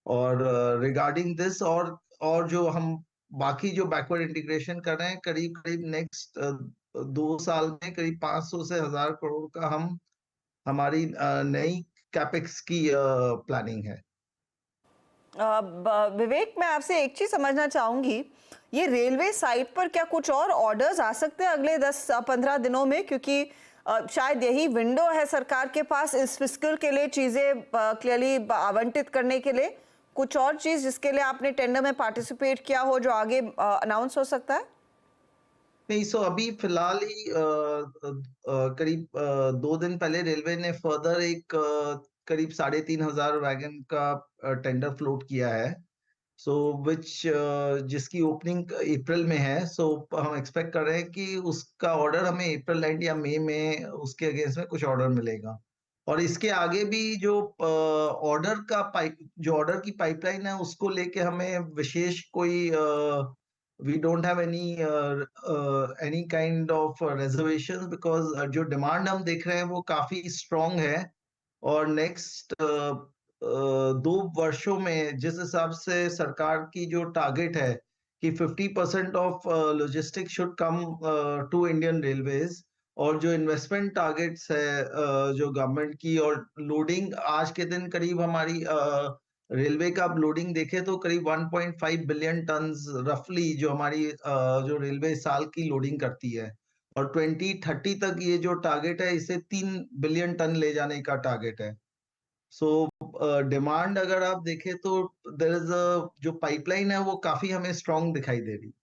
और रिगार्डिंग दिस और जो हम बाकी जो बैकवर्ड इंटीग्रेशन कर रहे हैं, करीब नेक्स्ट 2 साल में करीब 500 से 1000 करोड़ का हमारी नई कैपेक्स की प्लानिंग है। विवेक, मैं आपसे एक चीज समझना चाहूंगी, ये रेलवे साइड पर क्या कुछ और ऑर्डर्स आ सकते हैं अगले 10-15 दिनों में? क्योंकि शायद यही विंडो है सरकार के पास इस फिस्कल के लिए चीजें क्लियरली आवंटित करने के लिए। कुछ और चीज जिसके लिए आपने टेंडर में पार्टिसिपेट किया हो जो आगे अनाउंस हो सकता है? नहीं, सो अभी फिलहाल ही करीब 2 दिन पहले रेलवे ने फर्दर एक करीब 3,500 वैगन का टेंडर फ्लोट किया है, सो जिसकी ओपनिंग अप्रैल में है। सो हम एक्सपेक्ट कर रहे हैं कि उसका ऑर्डर हमें अप्रैल एंड या मई में उसके अगेंस्ट में कुछ ऑर्डर मिलेगा। और इसके आगे भी जो ऑर्डर की पाइपलाइन है उसको लेके हमें विशेष कोई we don't have any kind of reservations, because जो डिमांड हम देख रहे हैं वो काफी स्ट्रॉन्ग है, और नेक्स्ट 2 वर्षों में जिस हिसाब से सरकार की जो टारगेट है कि 50% of logistic should come to Indian railways, और जो इन्वेस्टमेंट टारगेट्स है जो गवर्नमेंट की, और लोडिंग आज के दिन करीब हमारी रेलवे का आप लोडिंग देखें तो करीब 1.5 बिलियन टन्स रफली जो हमारी जो रेलवे साल की लोडिंग करती है, और 2030 तक ये जो टारगेट है इसे 3 बिलियन टन ले जाने का टारगेट है। सो डिमांड अगर आप देखें तो देयर इज जो पाइपलाइन है वो काफी हमें स्ट्रांग दिखाई दे रही है।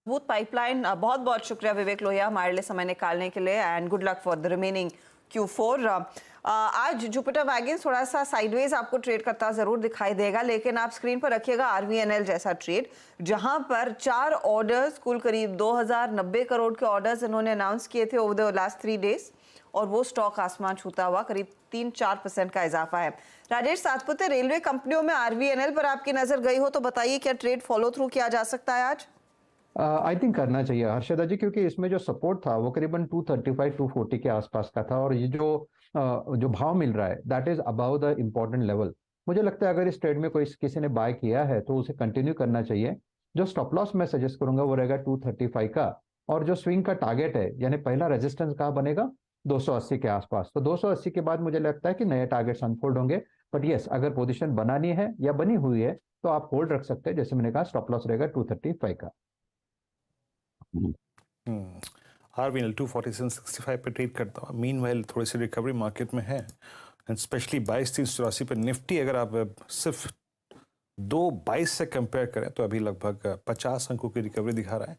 वो पाइपलाइन, बहुत बहुत शुक्रिया विवेक लोहिया हमारे लिए समय निकालने के लिए, and good luck for the remaining Q4। आज जुपिटर वैगन्स थोड़ा सा साइडवेज आपको ट्रेड करता जरूर दिखाई देगा, लेकिन आप स्क्रीन पर रखिएगा RVNL जैसा ट्रेड, जहां पर 4 ऑर्डर्स कुल करीब 2090 करोड़ के ऑर्डर्स इन्होंने अनाउंस किए थे ओवर द लास्ट 3 डेज, और वो स्टॉक आसमान छूता हुआ करीब 3-4% का इजाफा है। राजेश सातपुते, रेलवे कंपनियों में RVNL पर आपकी नजर गई हो तो बताइए, क्या ट्रेड फॉलो थ्रू किया जा सकता है आज? आई थिंक करना चाहिए हर्षदा जी, क्योंकि इसमें जो सपोर्ट था वो करीबन 235-240 के आसपास का था, और ये जो भाव मिल रहा है that is about the important level. मुझे लगता है अगर इस ट्रेड में किसी ने बाय किया है तो उसे कंटिन्यू करना चाहिए। जो स्टॉप लॉस मैं सजेस्ट करूंगा वो रहेगा 235 का, और जो स्विंग का टारगेट है यानी पहला रेजिस्टेंस कहाँ बनेगा 280 के आसपास, तो 280 के बाद मुझे लगता है कि नए टारगेट्स अनफोल्ड होंगे। बट यस, अगर पोजीशन बनानी है या बनी हुई है तो आप होल्ड रख सकते हैं, जैसे मैंने कहा स्टॉप लॉस रहेगा 235 का। RVNL 247.65 पे ट्रेड करता हूँ। मीनवाइल थोड़ी सी रिकवरी मार्केट में है, एंड स्पेशली 22,384 पे निफ्टी अगर आप सिर्फ 2.22 से कंपेयर करें तो अभी लगभग 50 अंकों की रिकवरी दिखा रहा है।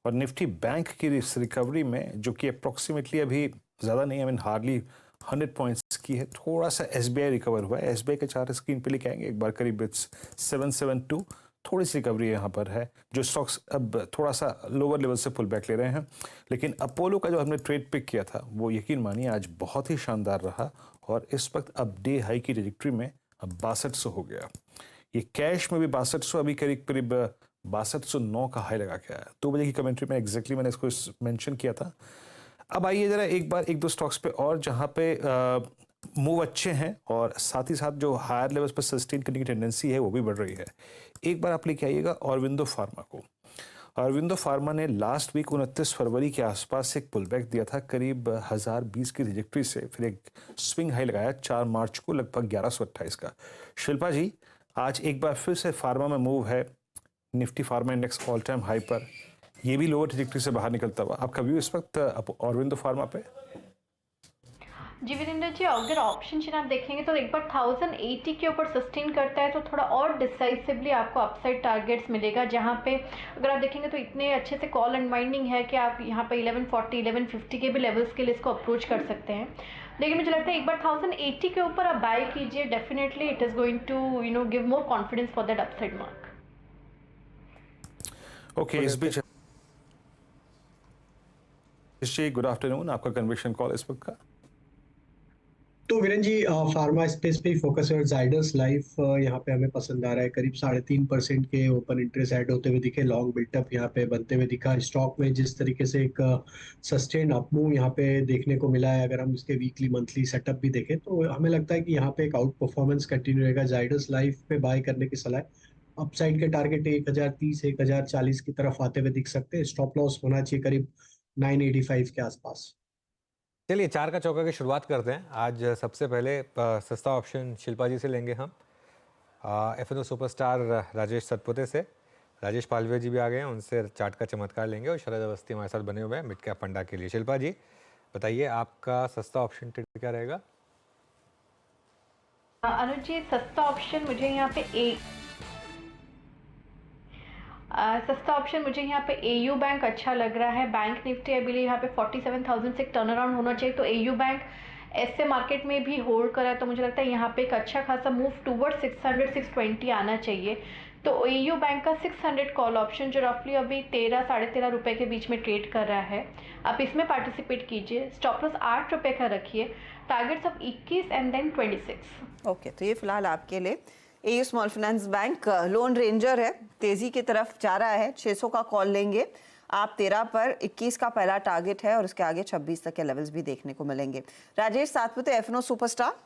और निफ्टी बैंक की इस रिकवरी में जो कि अप्रोक्सीमेटली अभी ज़्यादा नहीं, आई मीन हार्डली 100 पॉइंट्स की है। थोड़ा सा SBI रिकवर हुआ है। SBI के चार्ट स्क्रीन पे लेके आएंगे एक बार, करीब 772, थोड़ी सी रिकवरी यहाँ पर है। जो स्टॉक्स अब थोड़ा सा लोअर लेवल से पुल बैक ले रहे हैं, लेकिन अपोलो का जो हमने ट्रेड पिक किया था वो यकीन मानिए आज बहुत ही शानदार रहा और इस वक्त अब डे हाई की ट्रेजेक्टरी में अब 6200 हो गया। ये कैश में भी 6200, अभी करीब करीब 6209 का हाई लगा के आया। 2 बजे की कमेंट्री में एग्जैक्टली मैंने इसको मेंशन किया था। अब आइए जरा एक बार एक दो स्टॉक्स पे और जहाँ पे मूव अच्छे हैं और साथ ही साथ जो हायर लेवल्स पर सस्टेन करने की टेंडेंसी है वो भी बढ़ रही है। एक बार आप लेके आइएगा ऑरबिंदो फार्मा को। ऑरबिंदो फार्मा ने लास्ट वीक 29 फरवरी के आसपास एक पुल बैक दिया था करीब 1020 की ट्रैजेक्टरी से, फिर एक स्विंग हाई लगाया 4 मार्च को लगभग 1128 का। शिल्पा जी, आज एक बार फिर से फार्मा में मूव है, Nifty pharma index all time high पर, ये भी लोअर ट्रैजेक्टरी से बाहर निकलता हुआ। आपका व्यू इस वक्त ऑरबिंदो फार्मा पे? जी वीरेंद्र जी, अगर ऑप्शन चेन आप देखेंगे तो एक बार 1080 के ऊपर सस्टेन करता है तो थोड़ा और डिसाइसिवली आपको अपसाइड टारगेट्स मिलेगा, जहां पे अगर आप देखेंगे तो इतने अच्छे से कॉल अनवाइंडिंग है कि आप यहां पे 1140 1150 के भी लेवल्स के लिए इसको अप्रोच कर सकते हैं। लेकिन मुझे लगता है एक बार 1080 के ऊपर आप बाय कीजिए, definitely it is going to give more confidence for that upside mark. Okay, इस बीच गुड आफ्टरनून, आपका कन्विक्शन कॉल इस वक्त का? तो वीरेन जी, फार्मा स्पेस पे ही फोकस है और जाइडस लाइफ यहाँ पे हमें पसंद आ रहा है। करीब 3.5% के ओपन इंटरेस्ट ऐड होते हुए दिखे, लॉन्ग बिल्टअप यहाँ पे बनते हुए दिखा। स्टॉक में जिस तरीके से एक सस्टेन अपमूव यहाँ पे देखने को मिला है, अगर हम इसके वीकली मंथली सेटअप भी देखें तो हमें लगता है कि यहाँ पे एक आउट परफॉर्मेंस कंटिन्यू रहेगा। जाइडस लाइफ पे बाय करने की सलाह है। अपसाइड के टारगेट 1030 1040 की तरफ आते हुए दिख सकते हैं। स्टॉप लॉस होना चाहिए करीब 985 के आसपास। चलिए 4 का चौका की शुरुआत करते हैं। आज सबसे पहले सस्ता ऑप्शन शिल्पा जी से लेंगे हम। F&O सुपरस्टार राजेश सतपुते से राजेश पालवे जी भी आ गए हैं, उनसे चार्ट का चमत्कार लेंगे और शरद अवस्थी हमारे साथ बने हुए हैं मिड कैप फंडा के लिए। शिल्पा जी बताइए, आपका सस्ता ऑप्शन ट्रेड क्या रहेगा? अनुज जी, सस्ता ऑप्शन मुझे यहाँ पे सस्ता ऑप्शन मुझे यहाँ पे AU बैंक अच्छा लग रहा है। बैंक निफ्टी आई बिलीव यहाँ पे 47,000 से टर्न अराउंड होना चाहिए, तो AU बैंक ऐसे मार्केट में भी होल्ड करा है तो मुझे लगता है यहाँ पे एक अच्छा खासा मूव टूवर्ड 600 620 आना चाहिए। तो AU बैंक का 600 कॉल ऑप्शन जो रफली अभी 13 साढ़े 13 रुपये के बीच में ट्रेड कर रहा है, आप इसमें पार्टिसिपेट कीजिए। स्टॉप लॉस 8 रुपये का रखिए, टारगेट्स अब 21 एंड देन 26। ओके, तो ये फिलहाल आपके लिए AU small finance bank loan ranger है, तेजी की तरफ जा रहा है। 600 का कॉल लेंगे आप 13 पर, 21 का पहला टारगेट है और उसके आगे 26 तक के लेवल्स भी देखने को मिलेंगे। Rajesh Satpute, F&O superstar.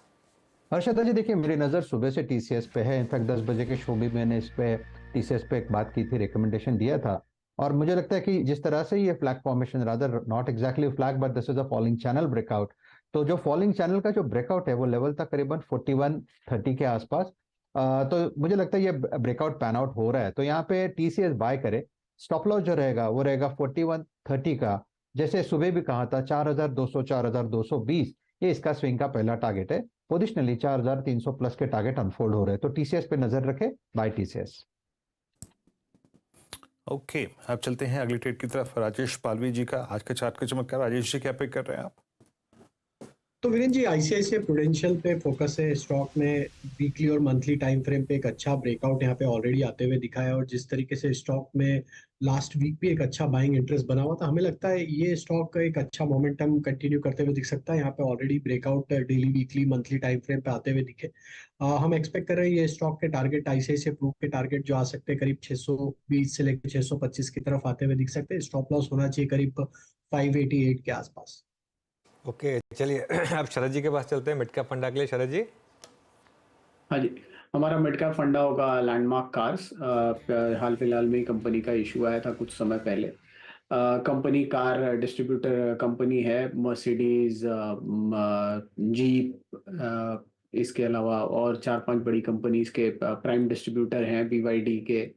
हर्षदा जी, देखिए मेरी नज़र सुबह से TCS पे है। इनफैक्ट 10 बजे के शो भी मैंने इस पे TCS पे एक बात की थी, रिकमेंडेशन दिया था। और मुझे लगता है कि जिस तरह से ये flag formation, rather not exactly flag but this is a falling channel breakout, तो जो फॉलिंग चैनल का जो ब्रेकआउट है वो लेवल था करीबन 4130 के आसपास। तो मुझे लगता है ये ब्रेकआउट पैन आउट हो रहा है, तो यहाँ पे TCS बाय करे। स्टॉप लॉस जो रहेगा वो रहेगा 4130 का, जैसे सुबह भी कहा था 4200 4220 ये इसका स्विंग का पहला टारगेट है। पोजिशनली 4300 प्लस के टारगेट अनफोल्ड हो रहे हैं, तो TCS पे नजर रखे, बाय TCS। ओके, अब चलते हैं अगली ट्रेड की तरफ। राजेश पालवी जी का आज का चार्ट का चमत्कार। राजेश जी क्या पिक कर रहे हैं आप? तो वीरेन जी, ICICI प्रूडेंशियल पे फोकस है। स्टॉक में वीकली और मंथली टाइम फ्रेम पे एक अच्छा ब्रेकआउट यहाँ पे ऑलरेडी आते हुए दिखा है और जिस तरीके से स्टॉक में लास्ट वीक भी एक अच्छा बाइंग इंटरेस्ट बना हुआ था, हमें लगता है ये स्टॉक का एक अच्छा मोमेंटम कंटिन्यू करते हुए दिख सकता है। यहाँ पे already breakout daily, weekly, monthly time frame पे आते हुए दिखे। हम एक्सपेक्ट कर रहे हैं ये स्टॉक के टारगेट, ICICI प्रूफ के टारगेट जो आ सकते हैं करीब 620 से लेकर 625 की तरफ आते हुए दिख सकते हैं। स्टॉप लॉस होना चाहिए करीब 588 के आसपास। ओके, चलिए अब शरद जी के पास चलते हैं मिड कैप फंडा के लिए। शरद जी। हाँ जी, हमारा मिड कैप फंडा होगा लैंडमार्क कार्स। हाल फिलहाल में कंपनी का इशू आया था कुछ समय पहले। कंपनी कार डिस्ट्रीब्यूटर कंपनी है, मर्सिडीज, जीप, इसके अलावा और 4-5 बड़ी कंपनीज के प्राइम डिस्ट्रीब्यूटर हैं BYD के,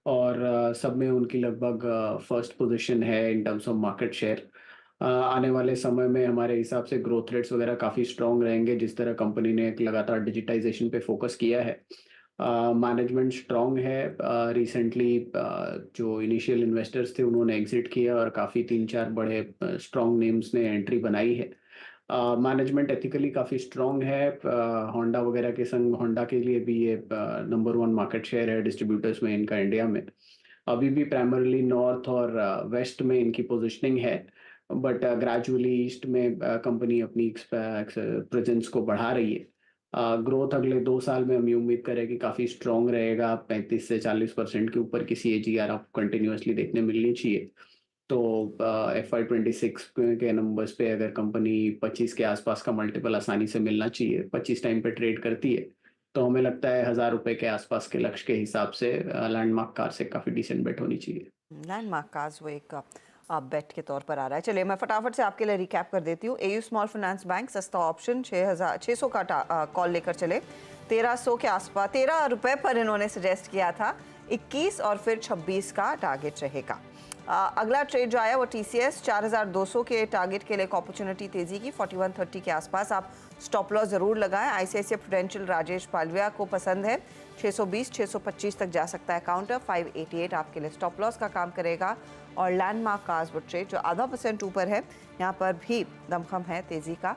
और सब में उनकी लगभग फर्स्ट पोजीशन है in terms of market share. आने वाले समय में हमारे हिसाब से ग्रोथ रेट्स वगैरह काफ़ी स्ट्रॉन्ग रहेंगे, जिस तरह कंपनी ने एक लगातार डिजिटाइजेशन पे फोकस किया है। मैनेजमेंट स्ट्रांग है। रिसेंटली जो इनिशियल इन्वेस्टर्स थे उन्होंने एग्जिट किया और काफ़ी 3-4 बड़े स्ट्रांग नेम्स ने एंट्री बनाई है। मैनेजमेंट एथिकली काफ़ी स्ट्रांग है। होंडा वगैरह के संग होंडा के लिए भी ये नंबर 1 मार्केट शेयर है डिस्ट्रीब्यूटर्स में इनका इंडिया में। अभी भी प्राइमरली नॉर्थ और वेस्ट में इनकी पोजीशनिंग है, बट ग्रेजुअली ईस्ट में कंपनी अपनी प्रेजेंस को बढ़ा रही है। ग्रोथ अगले 2 साल में हम ये उम्मीद करें कि काफ़ी स्ट्रांग रहेगा। 35 से 40% के ऊपर की CAGR आपको कंटिन्यूसली देखने मिलनी चाहिए। तो FY26 के नंबर्स पे अगर कंपनी 25 के आसपास का मल्टीपल आसानी से मिलना चाहिए, 25 टाइम पे ट्रेड करती है, तो हमें लगता है 1000 रुपए के आसपास के लक्ष्य के हिसाब से लैंडमार्क कार से काफ़ी डिसेंट बेट होनी चाहिए। लैंडमार्क कार्स वो एक बेट के तौर पर आ रहा है। चलिए मैं फटाफट से आपके लिए रिकैप कर देती हूँ। AU स्मॉल फाइनेंस बैंक सस्ता ऑप्शन 600 का कॉल लेकर चले, 1300 के आसपास 13 रुपए पर इन्होंने सजेस्ट किया था। 21 और फिर 26 का टारगेट रहेगा। अगला ट्रेड जो आया वो TCS 4200 के टारगेट के लिए एक अपॉर्चुनिटी तेजी की 4130 के आसपास आप स्टॉप लॉस जरूर लगाएं। ICICI प्रूडेंशियल राजेश पालविया को पसंद है, 620 625 तक जा सकता है काउंटर। 588 आपके लिए स्टॉप लॉस का काम करेगा। और लैंडमार्क कार्स वो ट्रेड जो आधा % ऊपर है, यहाँ पर भी दमखम है तेजी का,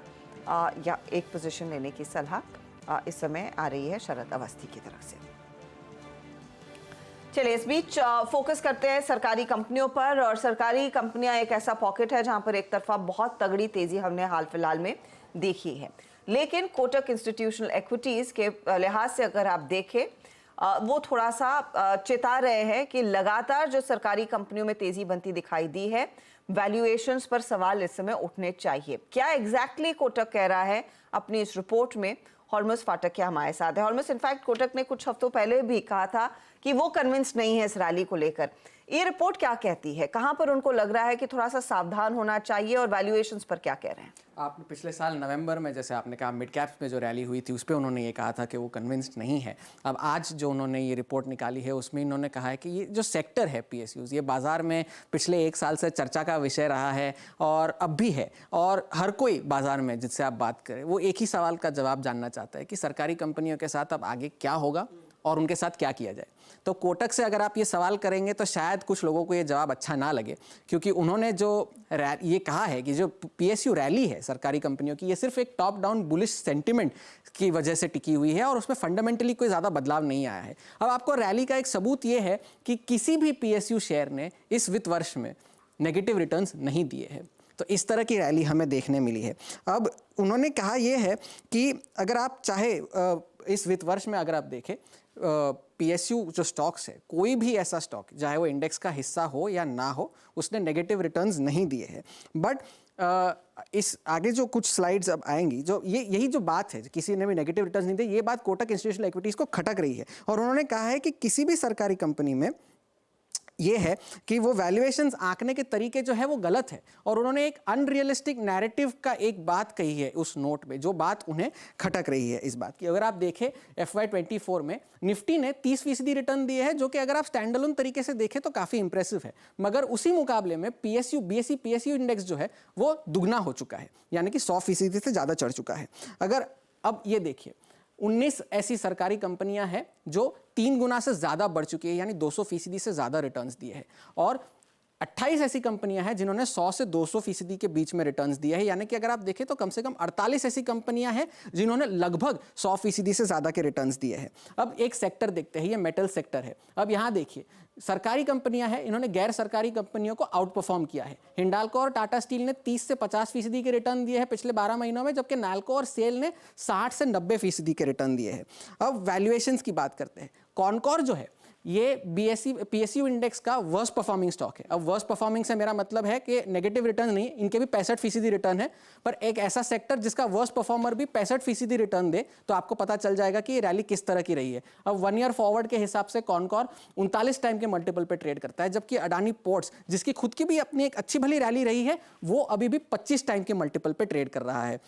या एक पोजीशन लेने की सलाह इस समय आ रही है शरद अवस्थी की तरफ से। चलिए इस बीच फोकस करते हैं सरकारी कंपनियों पर। और सरकारी कंपनियां एक ऐसा पॉकेट है जहां पर एक तरफा बहुत तगड़ी तेजी हमने हाल फिलहाल में देखी है, लेकिन कोटक इंस्टीट्यूशनल इक्विटीज के लिहाज से अगर आप देखें, वो थोड़ा सा चेता रहे हैं कि लगातार जो सरकारी कंपनियों में तेजी बनती दिखाई दी है, वैल्यूएशंस पर सवाल इस समय उठने चाहिए। क्या एग्जैक्टली कोटक कह रहा है अपनी इस रिपोर्ट में? हॉर्मस फाटक क्या हमारे साथ है। हॉर्मस, इनफैक्ट कोटक ने कुछ हफ्तों पहले भी कहा था कि वो कन्विंस नहीं है इस रैली को लेकर। ये रिपोर्ट क्या कहती है? कहां पर उनको लग रहा है कि थोड़ा सा सावधान होना चाहिए, और वैल्यूएशंस पर क्या कह रहे हैं? आपने पिछले साल नवंबर में, जैसे आपने कहा, मिड कैप्स में जो रैली हुई थी उस पर उन्होंने ये कहा था कि वो कन्विंस्ड नहीं है। अब आज जो उन्होंने ये रिपोर्ट निकाली है उसमें इन्होंने कहा है कि ये जो सेक्टर है PSUs, ये बाज़ार में पिछले 1 साल से चर्चा का विषय रहा है और अब भी है। और हर कोई बाज़ार में जिससे आप बात करें वो एक ही सवाल का जवाब जानना चाहता है कि सरकारी कंपनियों के साथ अब आगे क्या होगा और उनके साथ क्या किया जाए। तो कोटक से अगर आप ये सवाल करेंगे तो शायद कुछ लोगों को ये जवाब अच्छा ना लगे, क्योंकि उन्होंने जो ये कहा है कि जो PSU रैली है सरकारी कंपनियों की, ये सिर्फ एक टॉप डाउन बुलिश सेंटिमेंट की वजह से टिकी हुई है और उसमें फंडामेंटली कोई ज़्यादा बदलाव नहीं आया है। अब आपको रैली का एक सबूत ये है कि किसी भी PSU शेयर ने इस वित्त वर्ष में नेगेटिव रिटर्न्स नहीं दिए हैं। तो इस तरह की रैली हमें देखने मिली है। अब उन्होंने कहा यह है कि अगर आप चाहे इस वित्त वर्ष में अगर आप देखें PSU जो स्टॉक्स है, कोई भी ऐसा स्टॉक चाहे वो इंडेक्स का हिस्सा हो या ना हो, उसने नेगेटिव रिटर्न्स नहीं दिए हैं। बट इस आगे जो कुछ स्लाइड्स अब आएंगी, जो यही जो बात है, किसी ने भी नेगेटिव रिटर्न्स नहीं दिए, ये बात कोटक इंस्टीट्यूशनल इक्विटीज़ को खटक रही है। और उन्होंने कहा है कि किसी भी सरकारी कंपनी में ये है कि वो वैल्यूएशंस आंकने के तरीके जो है वो गलत है। और उन्होंने एक अनरियलिस्टिक नैरेटिव का एक बात कही है उस नोट में, जो बात उन्हें खटक रही है इस बात की। अगर आप देखें FY24 में निफ्टी ने 30% रिटर्न दिए हैं, जो कि अगर आप स्टैंड अलोन तरीके से देखें तो काफ़ी इंप्रेसिव है। मगर उसी मुकाबले में BSE PSU इंडेक्स जो है वो दुगना हो चुका है, यानी कि 100% से ज़्यादा चढ़ चुका है। अगर अब ये देखिए, 19 ऐसी सरकारी कंपनियां हैं जो 3 गुना से ज़्यादा बढ़ चुकी है, यानी 200% से ज़्यादा रिटर्न्स दिए हैं। और 28 ऐसी कंपनियां हैं जिन्होंने 100 से 200% के बीच में रिटर्न्स दिए हैं, यानी कि अगर आप देखें तो कम से कम 48 ऐसी कंपनियां हैं जिन्होंने लगभग 100% से ज़्यादा के रिटर्न्स दिए हैं। अब एक सेक्टर देखते हैं, ये मेटल सेक्टर है। अब यहाँ देखिए, सरकारी कंपनियां हैं, इन्होंने गैर सरकारी कंपनियों को आउट परफॉर्म किया है। हिंडाल्को और टाटा स्टील ने 30 से 50% के रिटर्न दिए हैं पिछले 12 महीनों में, जबकि नाल्को और सेल ने 60 से 90% के रिटर्न दिए हैं। अब वैल्यूएशंस की बात करते हैं। कॉनकॉर जो है ये PSU इंडेक्स का वर्स्ट परफॉर्मिंग स्टॉक है। अब वर्स्ट परफॉर्मिंग से मेरा मतलब है कि नेगेटिव रिटर्न नहीं, इनके भी 65% रिटर्न है। पर एक ऐसा सेक्टर जिसका वर्स्ट परफॉर्मर भी 65% रिटर्न दे, तो आपको पता चल जाएगा कि ये रैली किस तरह की रही है। अब 1 ईयर फॉरवर्ड के हिसाब से कॉनकॉर 39 टाइम के मल्टीपल पे ट्रेड करता है, जबकि अडानी पोर्ट्स, जिसकी खुद की भी अपनी एक अच्छी भली रैली रही है, वो अभी भी 25 टाइम के मल्टीपल पे ट्रेड कर रहा है।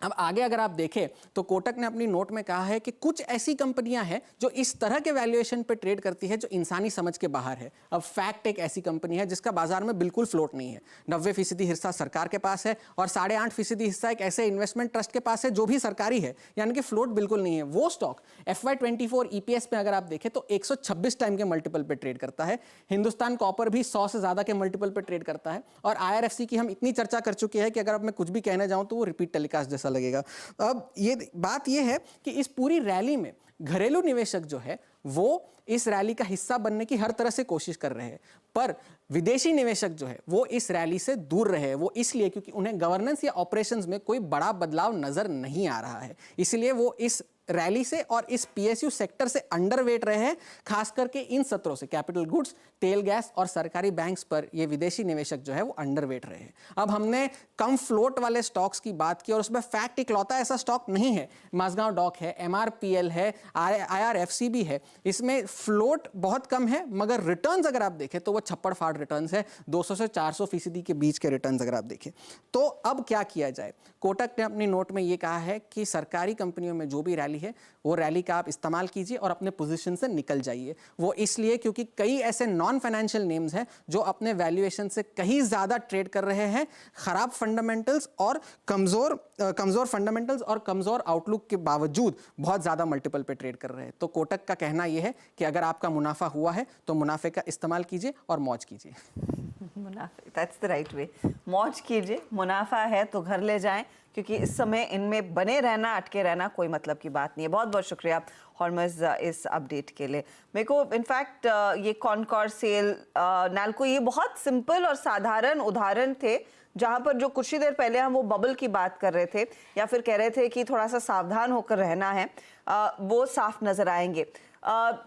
अब आगे अगर आप देखें तो कोटक ने अपनी नोट में कहा है कि कुछ ऐसी कंपनियां हैं जो इस तरह के वैल्यूएशन पे ट्रेड करती है जो इंसानी समझ के बाहर है। अब फैक्ट एक ऐसी कंपनी है जिसका बाजार में बिल्कुल फ्लोट नहीं है। 90% हिस्सा सरकार के पास है और 8.5% हिस्सा एक ऐसे इन्वेस्टमेंट ट्रस्ट के पास है जो भी सरकारी है, यानी कि फ्लोट बिल्कुल नहीं है। वो स्टॉक FY24 EPS में अगर आप देखें तो 126 टाइम के मल्टीपल पे ट्रेड करता है। हिंदुस्तान कॉपर भी 100 से ज्यादा के मल्टीपल पे ट्रेड करता है। और IRFC की हम इतनी चर्चा कर चुके हैं कि अगर अब मैं कुछ भी कहने जाऊं तो वो रिपीट टेलीकास्ट जैसा लगेगा। अब ये बात ये है कि इस पूरी रैली में घरेलू निवेशक जो है वो इस रैली का हिस्सा बनने की हर तरह से कोशिश कर रहे हैं, पर विदेशी निवेशक जो है वो इस रैली से दूर रहे। वो इसलिए क्योंकि उन्हें गवर्नेंस या ऑपरेशंस में कोई बड़ा बदलाव नजर नहीं आ रहा है, इसलिए वो इस रैली से और इस PSU सेक्टर से अंडरवेट रहे हैं। खास करके इन सत्रों से कैपिटल गुड्स, तेल गैस और सरकारी बैंक्स पर ये विदेशी निवेशक जो है वो अंडरवेट रहे हैं। अब हमने कम फ्लोट वाले स्टॉक्स की बात की और उसमें फैक्ट इकलौता ऐसा स्टॉक नहीं है। माझगांव डॉक है, MRPL है, IRFC भी है। इसमें फ्लोट बहुत कम है मगर रिटर्न्स अगर आप देखें तो वो छप्पड़ फाड़ रिटर्न्स है, 200 से 400% के बीच के रिटर्न्स अगर आप देखें। तो अब क्या किया जाए? कोटक ने अपनी नोट में ये कहा है कि सरकारी कंपनियों में जो भी रैली है वो रैली का आप इस्तेमाल कीजिए और अपने पोजीशन से निकल जाइए। वो इसलिए क्योंकि कई ऐसे नॉन फाइनेंशियल नेम्स हैं जो अपने वैल्यूएशन से कहीं ज्यादा ट्रेड कर रहे हैं। खराब फंडामेंटल्स और कमजोर फंडामेंटल्स और कमजोर आउटलुक के बावजूद बहुत ज्यादा मल्टीपल पे ट्रेड कर रहे हैं। तो कोटक का कहना यह है कि अगर आपका मुनाफा हुआ है तो मुनाफे का इस्तेमाल कीजिए और मौज कीजिए। मुनाफे, दैट्स द राइट वे। मौज कीजिए, मुनाफा है तो घर ले जाएं, क्योंकि इस समय इनमें बने रहना, अटके रहना कोई मतलब की बात नहीं है। बहुत बहुत शुक्रिया हॉर्मज इस अपडेट के लिए। मेरे को इनफैक्ट ये कॉनकॉर सेल, नाल्को, ये बहुत सिंपल और साधारण उदाहरण थे जहां पर जो कुछ ही देर पहले हम वो बबल की बात कर रहे थे या फिर कह रहे थे कि थोड़ा सा सावधान होकर रहना है, वो साफ नजर आएंगे।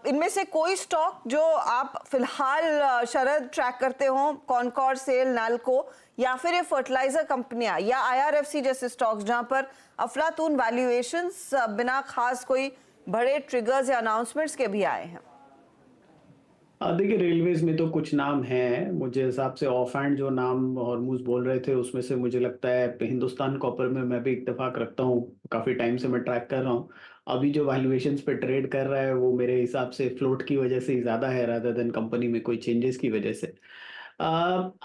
इनमें से कोई स्टॉक जो आप फिलहाल शरद ट्रैक करते हो, कॉनकॉर सेल, नाल्को, या फिर ये फर्टिलाइजर कंपनियां या IRFC जैसे स्टॉक्स जहां पर अफलातून वैल्यूएशंस बिना खास कोई बड़े ट्रिगर्स या अनाउंसमेंट्स के भी आए हैं? देखिए, रेलवेज में तो कुछ नाम हैं। मुझे हिसाब से ऑफ हैंड जो नाम हॉर्मूज बोल रहे थे उसमें से मुझे लगता है हिंदुस्तान कॉपर में मैं भी इत्तेफाक रखता हूँ। काफी टाइम से मैं ट्रैक कर रहा हूँ। अभी जो वैल्यूएशंस पे ट्रेड कर रहा है वो मेरे हिसाब से फ्लोट की वजह से ही ज्यादा है रादर देन कंपनी में कोई चेंजेस की वजह से।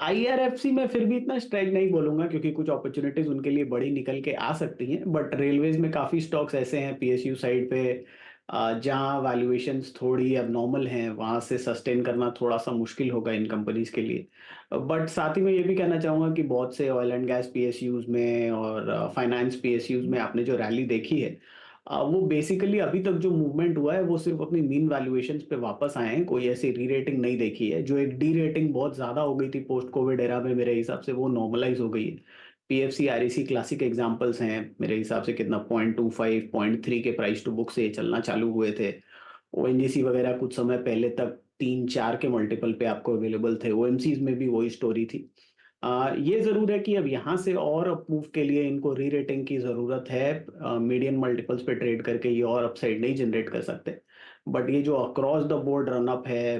IRFC में फिर भी इतना स्ट्राइक नहीं बोलूंगा क्योंकि कुछ अपॉर्चुनिटीज उनके लिए बड़ी निकल के आ सकती हैं, बट रेलवेज में काफी स्टॉक्स ऐसे हैं PSU साइड पे जहां वैल्यूएशंस थोड़ी अब नॉर्मल हैं, वहां से सस्टेन करना थोड़ा सा मुश्किल होगा इन कंपनीज के लिए। बट साथ ही में ये भी कहना चाहूंगा कि बहुत से ऑयल एंड गैस PSUs में और फाइनेंस PSUs में आपने जो रैली देखी है वो बेसिकली अभी तक जो मूवमेंट हुआ है वो सिर्फ अपनी मीन वैल्यूएशंस पे वापस आए हैं। कोई ऐसी री रेटिंग नहीं देखी है। जो एक डी रेटिंग बहुत ज्यादा हो गई थी पोस्ट कोविड एरा में, मेरे हिसाब से वो नॉर्मलाइज हो गई है। PFC, REC क्लासिक एग्जांपल्स हैं मेरे हिसाब से। कितना 0.25, 0.3 के प्राइस टू बुक से चलना चालू हुए थे। ONGC वगैरह कुछ समय पहले तक 3-4 के मल्टीपल पे आपको अवेलेबल थे। OMCs में भी वही स्टोरी थी। ये जरूर है कि अब यहाँ से और अप मूव के लिए इनको री रेटिंग की जरूरत है। मीडियन मल्टीपल्स पे ट्रेड करके ये और अपसाइड नहीं जनरेट कर सकते। बट ये जो across the board run up है,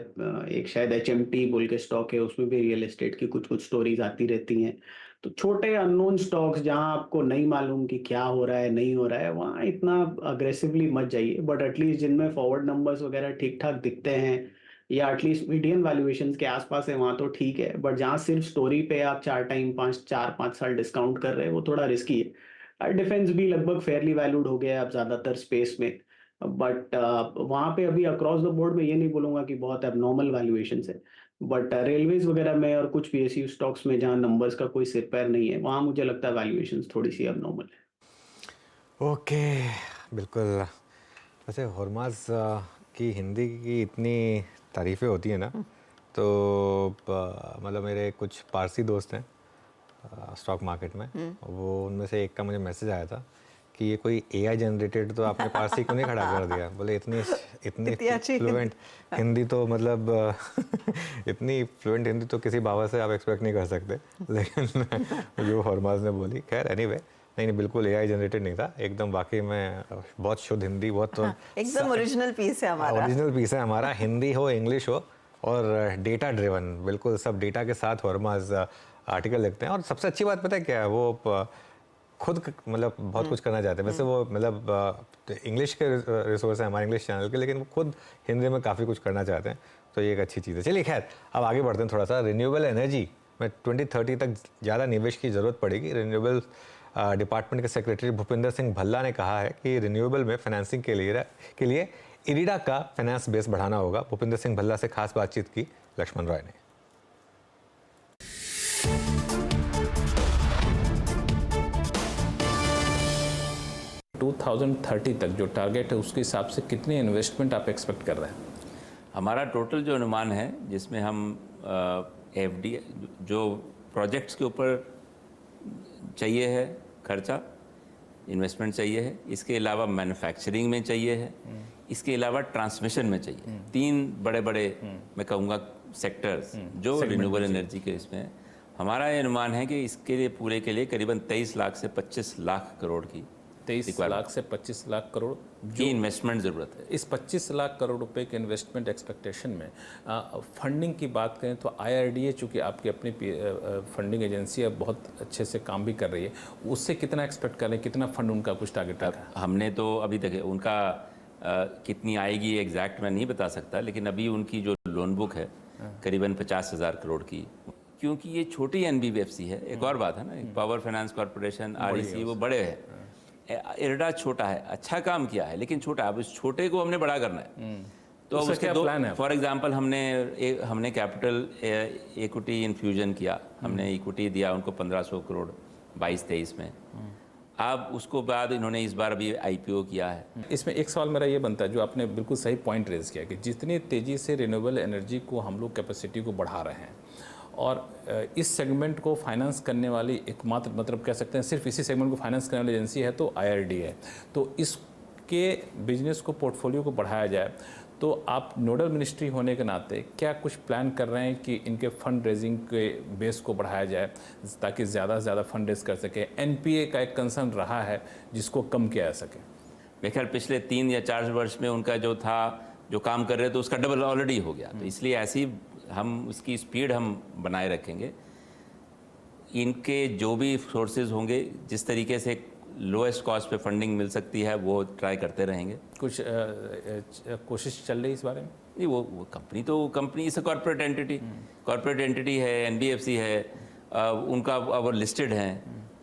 एक शायद HMT बोल के स्टॉक है, उसमें भी रियल एस्टेट की कुछ कुछ स्टोरीज आती रहती हैं। तो छोटे अननोन स्टॉक्स जहां आपको नहीं मालूम कि क्या हो रहा है नहीं हो रहा है, वहां इतना अग्रेसिवली मत जाइए। बट एटलीस्ट जिनमें फॉरवर्ड नंबर्स वगैरह ठीक ठाक दिखते हैं या एटलीस्ट मीडियम वैल्यूएशंस के आसपास है, वहां तो ठीक है। बट जहां सिर्फ स्टोरी पे आप 4 साल डिस्काउंट कर रहे हैं वो थोड़ा रिस्की है। डिफेंस भी लगभग फेयरली वैल्यूड हो गया है अब ज्यादातर स्पेस में, बट वहां पे अभी अक्रॉस द बोर्ड में ये नहीं बोलूंगा कि बहुत एबनॉर्मल वैल्यूएशंस है। बट रेलवेज वगैरह में और कुछ PSU स्टॉक्स में जहां नंबर्स का कोई सिर पैर नहीं है, वहां मुझे लगता है वैल्यूएशंस थोड़ी सी एबनॉर्मल है। ओके, बिल्कुल। वैसे हॉर्मज की हिंदी की इतनी तारीफ़ें होती हैं ना, तो मतलब मेरे कुछ पारसी दोस्त हैं स्टॉक मार्केट में, वो उनमें से एक का मुझे मैसेज आया था कि ये कोई AI जनरेटेड तो आपने पारसी को नहीं खड़ा कर दिया। बोले इतनी फ्लुएंट हिंदी तो मतलब इतनी फ्लुएंट हिंदी तो किसी बाबा से आप एक्सपेक्ट नहीं कर सकते। लेकिन जो हॉर्मज ने बोली, खैर एनीवे, नहीं बिल्कुल AI जनरेटेड नहीं था, एकदम वाकई में बहुत शुद्ध हिंदी, बहुत एकदम ओरिजिनल पीस है हमारा। ओरिजिनल पीस है हमारा, हिंदी हो इंग्लिश हो और डेटा ड्रिवन, बिल्कुल सब डेटा के साथ हॉर्मज आर्टिकल लिखते हैं। और सबसे अच्छी बात पता है क्या है, वो खुद मतलब बहुत कुछ करना चाहते हैं। वैसे वो मतलब इंग्लिश के रिसोर्स हैं हमारे इंग्लिश चैनल के, लेकिन वो खुद हिंदी में काफ़ी कुछ करना चाहते हैं, तो ये एक अच्छी चीज़ है। चलिए खैर, अब आगे बढ़ते हैं थोड़ा सा। रिन्यूएबल एनर्जी में 2030 तक ज़्यादा निवेश की ज़रूरत पड़ेगी। रिन्यूएबल डिपार्टमेंट के सेक्रेटरी भूपिंदर सिंह भल्ला ने कहा है कि रिन्यूएबल में फाइनेंसिंग के लिए इरिडा का फाइनेंस बेस बढ़ाना होगा। भूपिंदर सिंह भल्ला से खास बातचीत की लक्ष्मण रॉय ने। 2030 तक जो टारगेट है उसके हिसाब से कितनी इन्वेस्टमेंट आप एक्सपेक्ट कर रहे हैं? हमारा टोटल जो अनुमान है, जिसमें हम एफडी जो प्रोजेक्ट्स के ऊपर चाहिए है खर्चा, इन्वेस्टमेंट चाहिए है, इसके अलावा मैन्युफैक्चरिंग में चाहिए है, इसके अलावा ट्रांसमिशन में चाहिए। 3 बड़े बड़े मैं कहूँगा सेक्टर्स जो रिन्यूएबल एनर्जी के इसमें है। हमारा ये अनुमान है कि इसके लिए पूरे के लिए करीबन 23 लाख से 25 लाख करोड़ की 23 लाख से 25 लाख करोड़ की इन्वेस्टमेंट ज़रूरत है। इस 25 लाख करोड़ रुपए के इन्वेस्टमेंट एक्सपेक्टेशन में फंडिंग की बात करें तो IRDA, चूँकि आपकी अपनी फंडिंग एजेंसी है, बहुत अच्छे से काम भी कर रही है, उससे कितना एक्सपेक्ट करें, कितना फंड उनका कुछ टारगेट है? हमने तो अभी तक उनका कितनी आएगी एग्जैक्ट मैं नहीं बता सकता, लेकिन अभी उनकी जो लोन बुक है करीबन 50,000 करोड़ की, क्योंकि ये छोटी NBFC है। एक और बात है ना, पावर फाइनेंस कॉर्पोरेशन REC वो बड़े हैं, इरडा छोटा है, अच्छा काम किया है लेकिन छोटा है। अब इस छोटे को हमने बड़ा करना है, तो अब उसके दो प्लान है। फॉर एग्जांपल हमने कैपिटल इक्विटी इन्फ्यूजन किया, हमने इक्विटी दिया उनको 1500 करोड़ 22-23 में। अब उसको बाद इन्होंने इस बार अभी IPO किया है। इसमें एक सवाल मेरा ये बनता है, जो आपने बिल्कुल सही पॉइंट रेज किया कि जितनी तेज़ी से रिन्यूएबल एनर्जी को हम लोग कैपेसिटी को बढ़ा रहे हैं, और इस सेगमेंट को फाइनेंस करने वाली एकमात्र, मतलब कह सकते हैं सिर्फ इसी सेगमेंट को फाइनेंस करने वाली एजेंसी है तो IRDA है। तो इसके बिजनेस को, पोर्टफोलियो को बढ़ाया जाए, तो आप नोडल मिनिस्ट्री होने के नाते क्या कुछ प्लान कर रहे हैं कि इनके फंड रेजिंग के बेस को बढ़ाया जाए ताकि ज़्यादा से ज़्यादा फंड रेज कर सके? NPA का एक कंसर्न रहा है जिसको कम किया जा सके। मेरे ख्याल पिछले 3 या 4 वर्ष में उनका जो था, जो काम कर रहे थे उसका डबल ऑलरेडी हो गया, तो इसलिए ऐसी हम उसकी स्पीड हम बनाए रखेंगे। इनके जो भी सोर्सेज होंगे, जिस तरीके से लोएस्ट कॉस्ट पे फंडिंग मिल सकती है, वो ट्राई करते रहेंगे। कुछ कोशिश चल रही है इस बारे में? नहीं, वो कंपनी इस कॉर्पोरेट एंटिटी है, NBFC है, उनका और लिस्टेड हैं,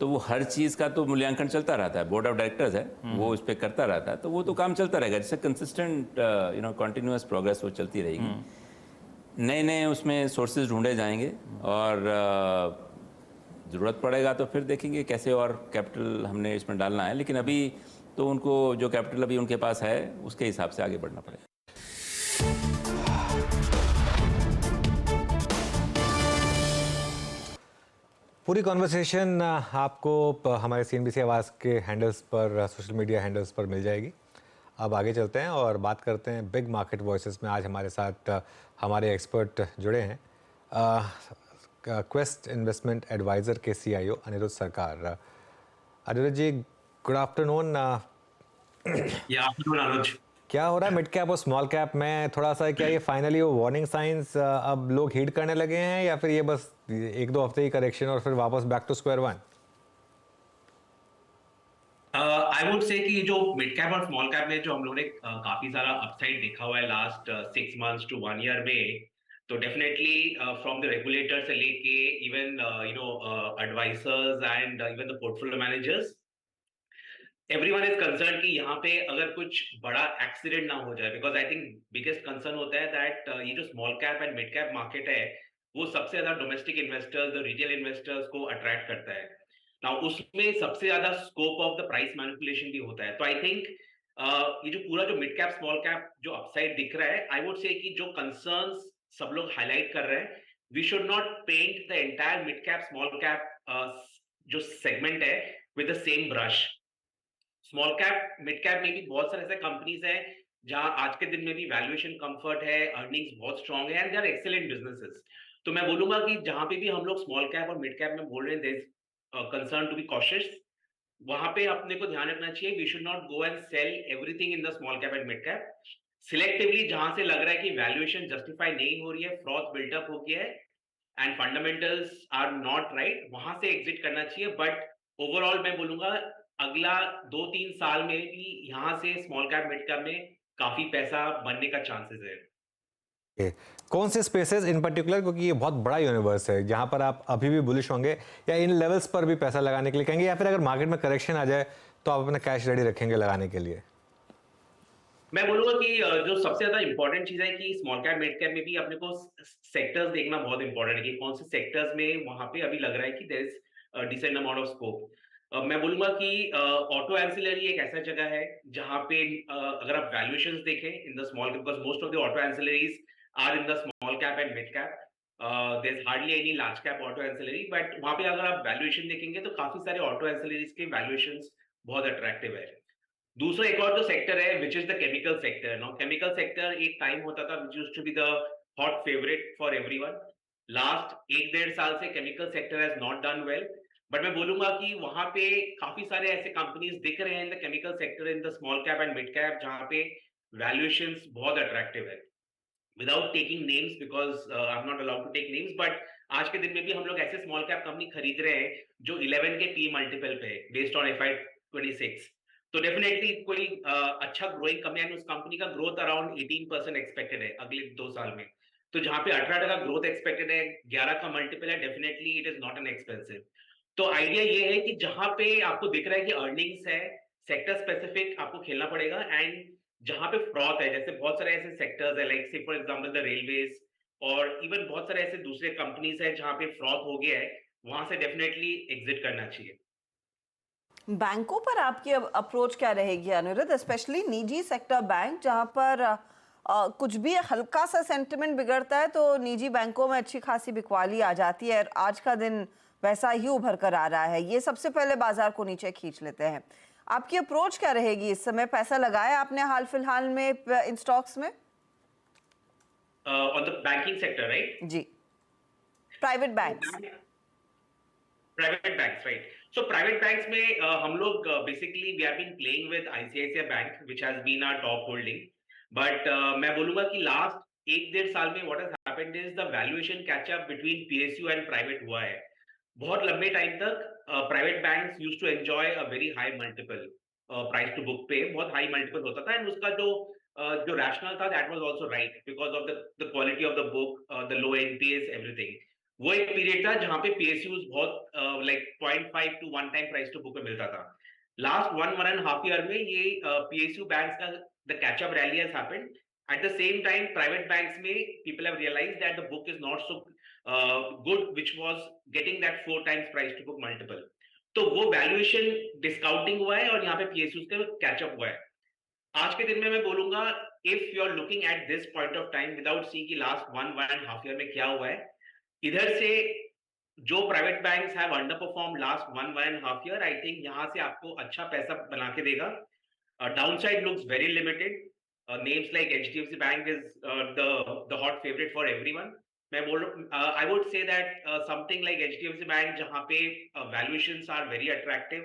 तो वो हर चीज़ का तो मूल्यांकन चलता रहता है। बोर्ड ऑफ डायरेक्टर्स है, वो उस पर करता रहता है, तो वो तो काम चलता रहेगा। जैसे कंसिस्टेंट कंटिन्यूअस प्रोग्रेस वो चलती रहेगी। नए उसमें सोर्सेज ढूंढे जाएंगे, और ज़रूरत पड़ेगा तो फिर देखेंगे कैसे और कैपिटल हमने इसमें डालना है। लेकिन अभी तो उनको जो कैपिटल अभी उनके पास है उसके हिसाब से आगे बढ़ना पड़ेगा। पूरी कॉन्वर्सेशन आपको हमारे CNBC आवाज़ के हैंडल्स पर, सोशल मीडिया हैंडल्स पर मिल जाएगी। अब आगे चलते हैं और बात करते हैं बिग मार्केट वॉइसेस में। आज हमारे साथ हमारे एक्सपर्ट जुड़े हैं, क्वेस्ट इन्वेस्टमेंट एडवाइज़र के CIO अनिरुद्ध सरकार। अनिरुद्ध जी, गुड आफ्टरनून। क्या हो रहा है मिड कैप और स्मॉल कैप में? थोड़ा सा क्या ये फाइनली वो वार्निंग साइंस अब लोग हीड करने लगे हैं, या फिर ये बस 1-2 हफ्ते ही करेक्शन और फिर वापस back to square one? I would say कि जो मिड कैप और स्मॉल कैप में जो हम लोगों ने काफी सारा अपसाइड देखा हुआ है लास्ट 6 months to 1 year में, तो डेफिनेटली फ्रॉम द रेगुलेटर से लेके even advisers and even the portfolio managers, everyone is concern कि यहाँ पे अगर कुछ बड़ा एक्सीडेंट ना हो जाए, because I think biggest concern होता है दैट ये जो small cap and mid cap market है वो सबसे ज्यादा डोमेस्टिक इन्वेस्टर्स, रिटेल इन्वेस्टर्स को अट्रैक्ट करता है। नाउ उसमें सबसे ज्यादा scope of the price manipulation भी होता है। तो आई थिंक ये जो पूरा जो मिड कैप स्मॉल कैप जो अपसाइड दिख रहा है, आई वुड से कि जो कंसर्न्स सब लोग हाईलाइट कर रहे हैं, we should not paint the entire mid cap small cap जो सेगमेंट है with the same brush. Small cap mid cap में भी बहुत सारे ऐसे कंपनीज हैं जहां आज के दिन में भी वैल्यूएशन कंफर्ट है, अर्निंग्स बहुत स्ट्रांग है, and they are excellent businesses. तो मैं बोलूंगा कि जहां पे भी हम लोग स्मॉल कैप और मिड कैप में बोल रहे हैं, कंसर्न टू बी कॉशियस, वहां पे अपने को ध्यान रखना चाहिए। We should not go and sell everything in the small cap and mid cap. Selectively जहां से लग रहा है कि वैल्यूएशन जस्टिफाई नहीं हो रही है, फ्रॉथ बिल्टअप हो गया है and fundamentals are not right, वहां से एग्जिट करना चाहिए। बट ओवरऑल मैं बोलूंगा अगला 2-3 साल में भी यहाँ से स्मॉल कैप मिड कैप में काफी पैसा बनने का चांसेस है। कौन से स्पेसेस इन पर्टिकुलर, क्योंकि ये बहुत बड़ा यूनिवर्स है, जहां पर आप अभी भी बुलिश होंगे या इन लेवल्स पर भी पैसा लगाने के लिए कहेंगे, या फिर अगर मार्केट में करेक्शन आ जाए तो आप अपना कैश रेडी रखेंगे लगाने के लिए? मैं बोलूंगा कि जो सबसे ज्यादा इंपॉर्टेंट चीज है कि स्मॉल कैप मिड कैप में भी अपने को सेक्टर्स देखना बहुत इंपॉर्टेंट है कि कौन से सेक्टर्स में वहां पे अभी लग रहा है कि there is decent amount of scope. मैं बोलूंगा कि ऑटो एंसिलरी एक ऐसा जगह है जहां पे अगर आप वैल्यूएशंस देखें in the small cap, because most of the auto ancillaries are in the small cap and mid cap, there is hardly any large cap auto ancillary, but वहां पे अगर आप वैल्यूएशन देखेंगे तो काफी सारे ऑटो एंसिलरीज के वैल्यूएशंस बहुत अट्रैक्टिव है। दूसरा एक और जो सेक्टर है which is the chemical sector. Now chemical sector एक टाइम होता था which used to be the hot favourite for everyone. Last 1-1.5 साल से chemical sector has not done well, but मैं बोलूंगा कि वहां पे काफी सारे ऐसे कंपनीज दिख रहे हैं in the chemical sector in the small cap and mid cap जहां पे वैल्यूएशंस बहुत अट्रैक्टिव है। Without taking names because I am not allowed to take names, but आज के दिन में भी हम लोग ऐसे स्मॉल कैप कंपनी खरीद रहे हैं जो 11 के पी मल्टीपल पे बेस्ड ऑन FY26। तो डेफिनेटली कोई अच्छा ग्रोइंग कंपनी है, उस कंपनी का ग्रोथ अराउंड 18% एक्सपेक्टेड है अगले 2 साल में। तो जहां पे 18% ग्रोथ एक्सपेक्टेड है, 11 का मल्टीपल है, definitely it is not an expensive. तो आइडिया ये है कि जहां पे आपको दिख रहा है कि अर्निंग्स है, सेक्टर स्पेसिफिक आपको खेलना पड़ेगा, एंड जहां पे फ्रॉथ है, जैसे बहुत सारे ऐसे सेक्टर्स है लाइक से फॉर एग्जांपल द रेलवेज और इवन बहुत सारे ऐसे दूसरे कंपनीज है जहां पे फ्रॉथ हो गया है, वहां से डेफिनेटली एग्जिट करना चाहिए। बैंकों पर आपकी अप्रोच क्या रहेगी अनिरुद्ध, स्पेशली निजी सेक्टर बैंक जहां पर कुछ भी हल्का सा सेंटिमेंट बिगड़ता है तो निजी बैंकों में अच्छी खासी बिकवाली आ जाती है, और आज का दिन वैसा ही उभर कर आ रहा है, ये सबसे पहले बाजार को नीचे खींच लेते हैं। आपकी अप्रोच क्या रहेगी इस समय? पैसा लगाया आपने हाल फिलहाल में इन स्टॉक्स में? On the banking sector right? जी, private banks. Private banks right. So private banks में हम लोग basically we have been playing with ICICI bank which has been our top holding, but मैं बोलूंगा कि लास्ट 1-1.5 साल में what has happened is the valuation catchup between PSU and private हुआ है। बहुत लंबे टाइम तक private banks used to enjoy a very high multiple, price to book पे बहुत हाई मल्टीपल होता था, एंड उसका जो रैशनल था that was also right because of the quality of the book, the low NPAs everything. वो एक period था जहां पे PSUs बहुत like 0.5 to 1 time price to book में मिलता था। लास्ट 1.5 ईयर में ये PSU बैंक्स का the catch up rally has happened. At the same time private banks में people have realised that the book is not so good which was getting that 4 times price to book multiple. तो वो valuation discounting हुआ है और यहाँ पे PSUs का catch up हुआ है। आज के दिन में मैं बोलूंगा if you are looking at this point of time without seeing कि लास्ट 1.5 ईयर में क्या हुआ है, इधर से जो private banks have under perform last 1.5 year, I think यहाँ से आपको अच्छा पैसा बना के देगा। Downside looks very limited. Names like HDFC bank is the hot favourite for everyone. मैं बोल I would say that something like HDFC bank जहाँ पे valuations are very attractive,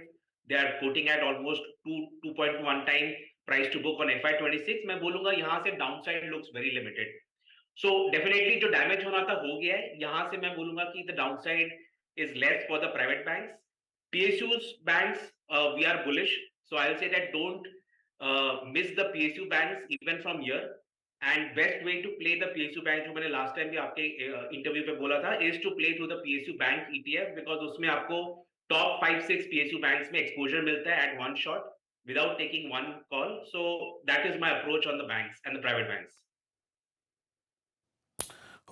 they are quoting at almost 2.1 time price to book on FY26, मैं बोलूंगा यहाँ से downside looks very limited. So definitely जो damage होना था हो गया है, यहाँ से मैं बोलूंगा कि the downside is less for the private banks. PSUs banks we are bullish, so I'll say that don't miss the PSU banks even from here, and best way to play the PSU bank जो मैंने last time भी आपके interview पे बोला था is to play through the PSU bank ETF, because उसमें आपको top 5-6 PSU banks में एक्सपोजर मिलता है at one shot without taking one call. So that is my approach on the banks and the private banks.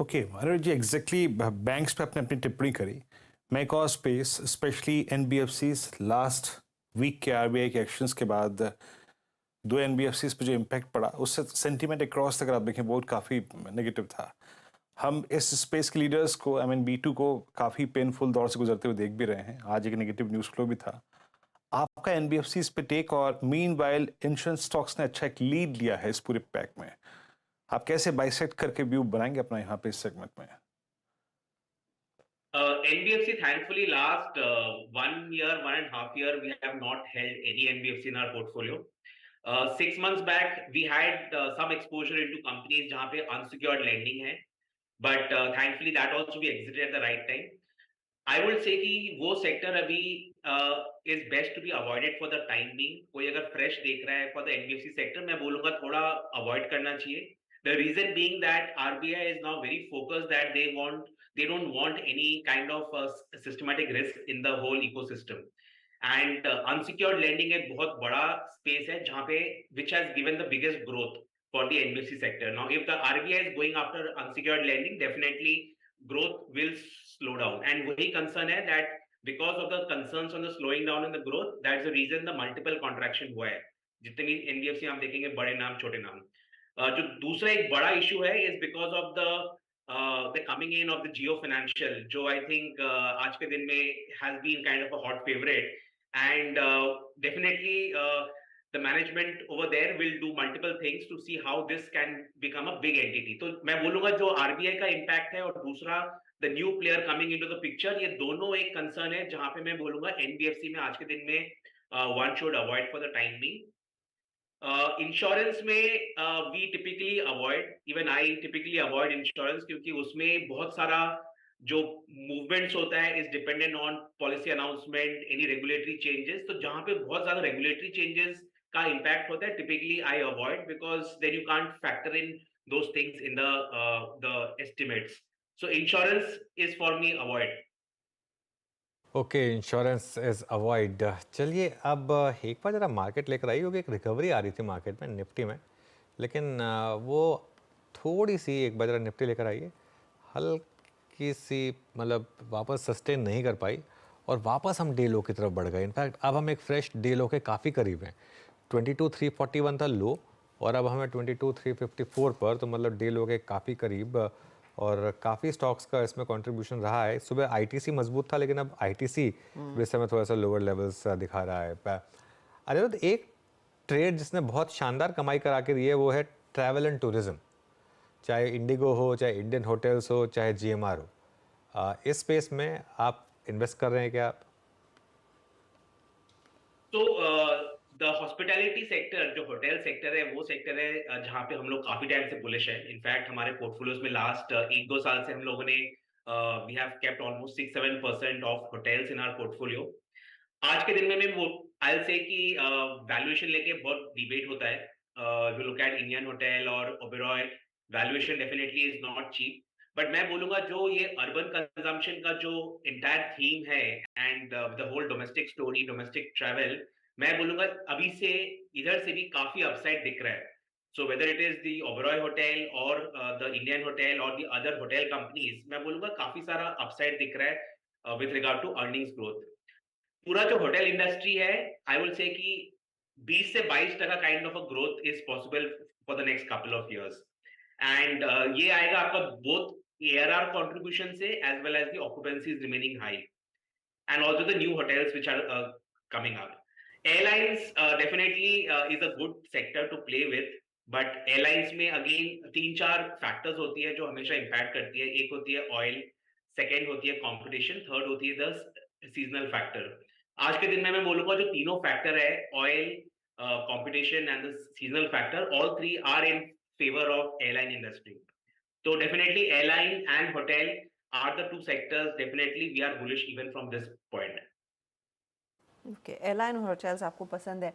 Okay Aniruddh ji, exactly banks पे आपने अपनी टिप्पणी करी। मैं एक और space specially NBFCs, last week के RBI के एक्शंस के बाद 2 NBFCs पे जो इम्पैक्ट पड़ा उससे सेंटीमेंट अक्रॉस अगर आप देखें बहुत काफ़ी नेगेटिव था। हम इस स्पेस के लीडर्स को B2 को काफ़ी पेनफुल दौर से गुजरते हुए देख भी रहे हैं। आज एक नेगेटिव न्यूज़ फ्लो भी था। आपका NBFCs पे टेक, और मीनवाइल इंश्योरेंस स्टॉक्स ने अच्छा एक लीड लिया है इस पूरे पैक में। आप कैसे बाइसेक्ट करके व्यू बनाएंगे अपना यहाँ पे इस सेगमेंट में? NBFC thankfully last 1.5 year we have not held any NBFC in our portfolio. 6 months back we had some exposure into companies जहाँ पे unsecured lending है, but thankfully that also we exited at the right time. I would say कि वो sector अभी is best to be avoided for the time being. कोई अगर fresh देख रहा है फॉर द एनबीएफसी सेक्टर, मैं बोलूंगा थोड़ा अवॉइड करना चाहिए। The reason being that RBI is now very focused that they don't want any kind of systematic risk in the whole ecosystem. And unsecured lending एक बहुत बड़ा space है जहाँ पे which has given the biggest growth for the NBFC sector. Now, if the RBI is going after unsecured lending, definitely growth will slow down. And वही concern है that because of the concerns on the slowing down in the growth, that's the reason the multiple contraction हुआ है। जितने भी NBFC आप देखेंगे, बड़े नाम छोटे नाम। जो दूसरा एक बड़ा issue है is because of the coming in of the Geo Financial, जो I think आज के दिन में has been kind of a hot favorite, and definitely the management over there will do multiple things to see how this can become a big entity. तो मैं बोलूंगा जो RBI का impact है और दूसरा the new player coming into the picture, ये दोनों एक concern है जहाँ पे मैं बोलूंगा NBFC में आज के दिन में one should avoid for the time being. Insurance में we typically avoid, even I typically avoid insurance, क्योंकि उसमें बहुत सारा जो मूवमेंट्स होता है is dependent on policy announcement, any regulatory changes. तो जहां पे बहुत ज्यादा रेगुलेटरी चेंजेस का इम्पैक्ट होता है, typically I avoid, because then you can't factor in those things in the estimates. So insurance is for me avoid. Okay, insurance is avoid. चलिए अब एक बार ज़रा मार्केट लेकर आई होगी, एक रिकवरी आ रही थी मार्केट में निफ्टी में, लेकिन वो थोड़ी सी एक बार ज़रा निफ्टी लेकर आइए, हल्की सी मतलब वापस सस्टेन नहीं कर पाई और वापस हम डे लो की तरफ बढ़ गए। इनफैक्ट अब हम एक फ्रेश डे लो के काफ़ी करीब हैं। 22,341 था लो और अब हमें 22,354 पर, तो मतलब डे लो के काफ़ी करीब, और काफ़ी स्टॉक्स का इसमें कंट्रीब्यूशन रहा है। सुबह आईटीसी मजबूत था, लेकिन अब आईटीसी इस समय थोड़ा सा लोअर लेवल्स दिखा रहा है। अरे तो एक ट्रेड जिसने बहुत शानदार कमाई करा के दी है वो है ट्रैवल एंड टूरिज्म, चाहे इंडिगो हो, चाहे इंडियन होटल्स हो, चाहे जीएमआर हो। इस स्पेस में आप इन्वेस्ट कर रहे हैं क्या आप? तो द हॉस्पिटैलिटी सेक्टर, जो होटल सेक्टर है, वो सेक्टर है जहाँ पे हम लोग काफी टाइम से बुलिश है। इनफैक्ट हमारे पोर्टफोलियोज में लास्ट 1-2 साल से हम लोगों ने we have kept almost 6-7% of hotels in our portfolio. आज के दिन में मैं वो आई विल से कि वैल्यूएशन लेके बहुत डिबेट होता है। You look at Indian hotel और Oberoi, valuation definitely is not cheap, but मैं बोलूंगा जो ये अर्बन कंजम्पशन का जो इंटायर थीम है and the whole domestic story, domestic travel, मैं बोलूंगा अभी से इधर से भी काफी अपसाइड दिख रहा है। So whether it is the Oberoi hotel और द इंडियन होटल और द अदर होटल कंपनीज, मैं बोलूंगा काफी सारा अपसाइड दिख रहा है with regard to earnings growth. पूरा जो होटल इंडस्ट्री है, आई विल से कि 20 से 22% kind of a growth is possible for the next couple of years, and ये आएगा आपका बोथ ARR contribution से as well as the occupancy is remaining high, and also the new hotels which are coming up. Airlines definitely is a good sector to play with, but airlines में again 3-4 factors होती है जो हमेशा impact करती है। एक होती है oil, second होती है competition, third होती है the seasonal factor। आज के दिन में मैं बोलूँगा जो तीनों factor है, oil, competition and the seasonal factor, all three are in favor of airline industry. So definitely airline and hotel are the two sectors, definitely we are bullish even from this point. Okay, airline और hotels आपको पसंद है।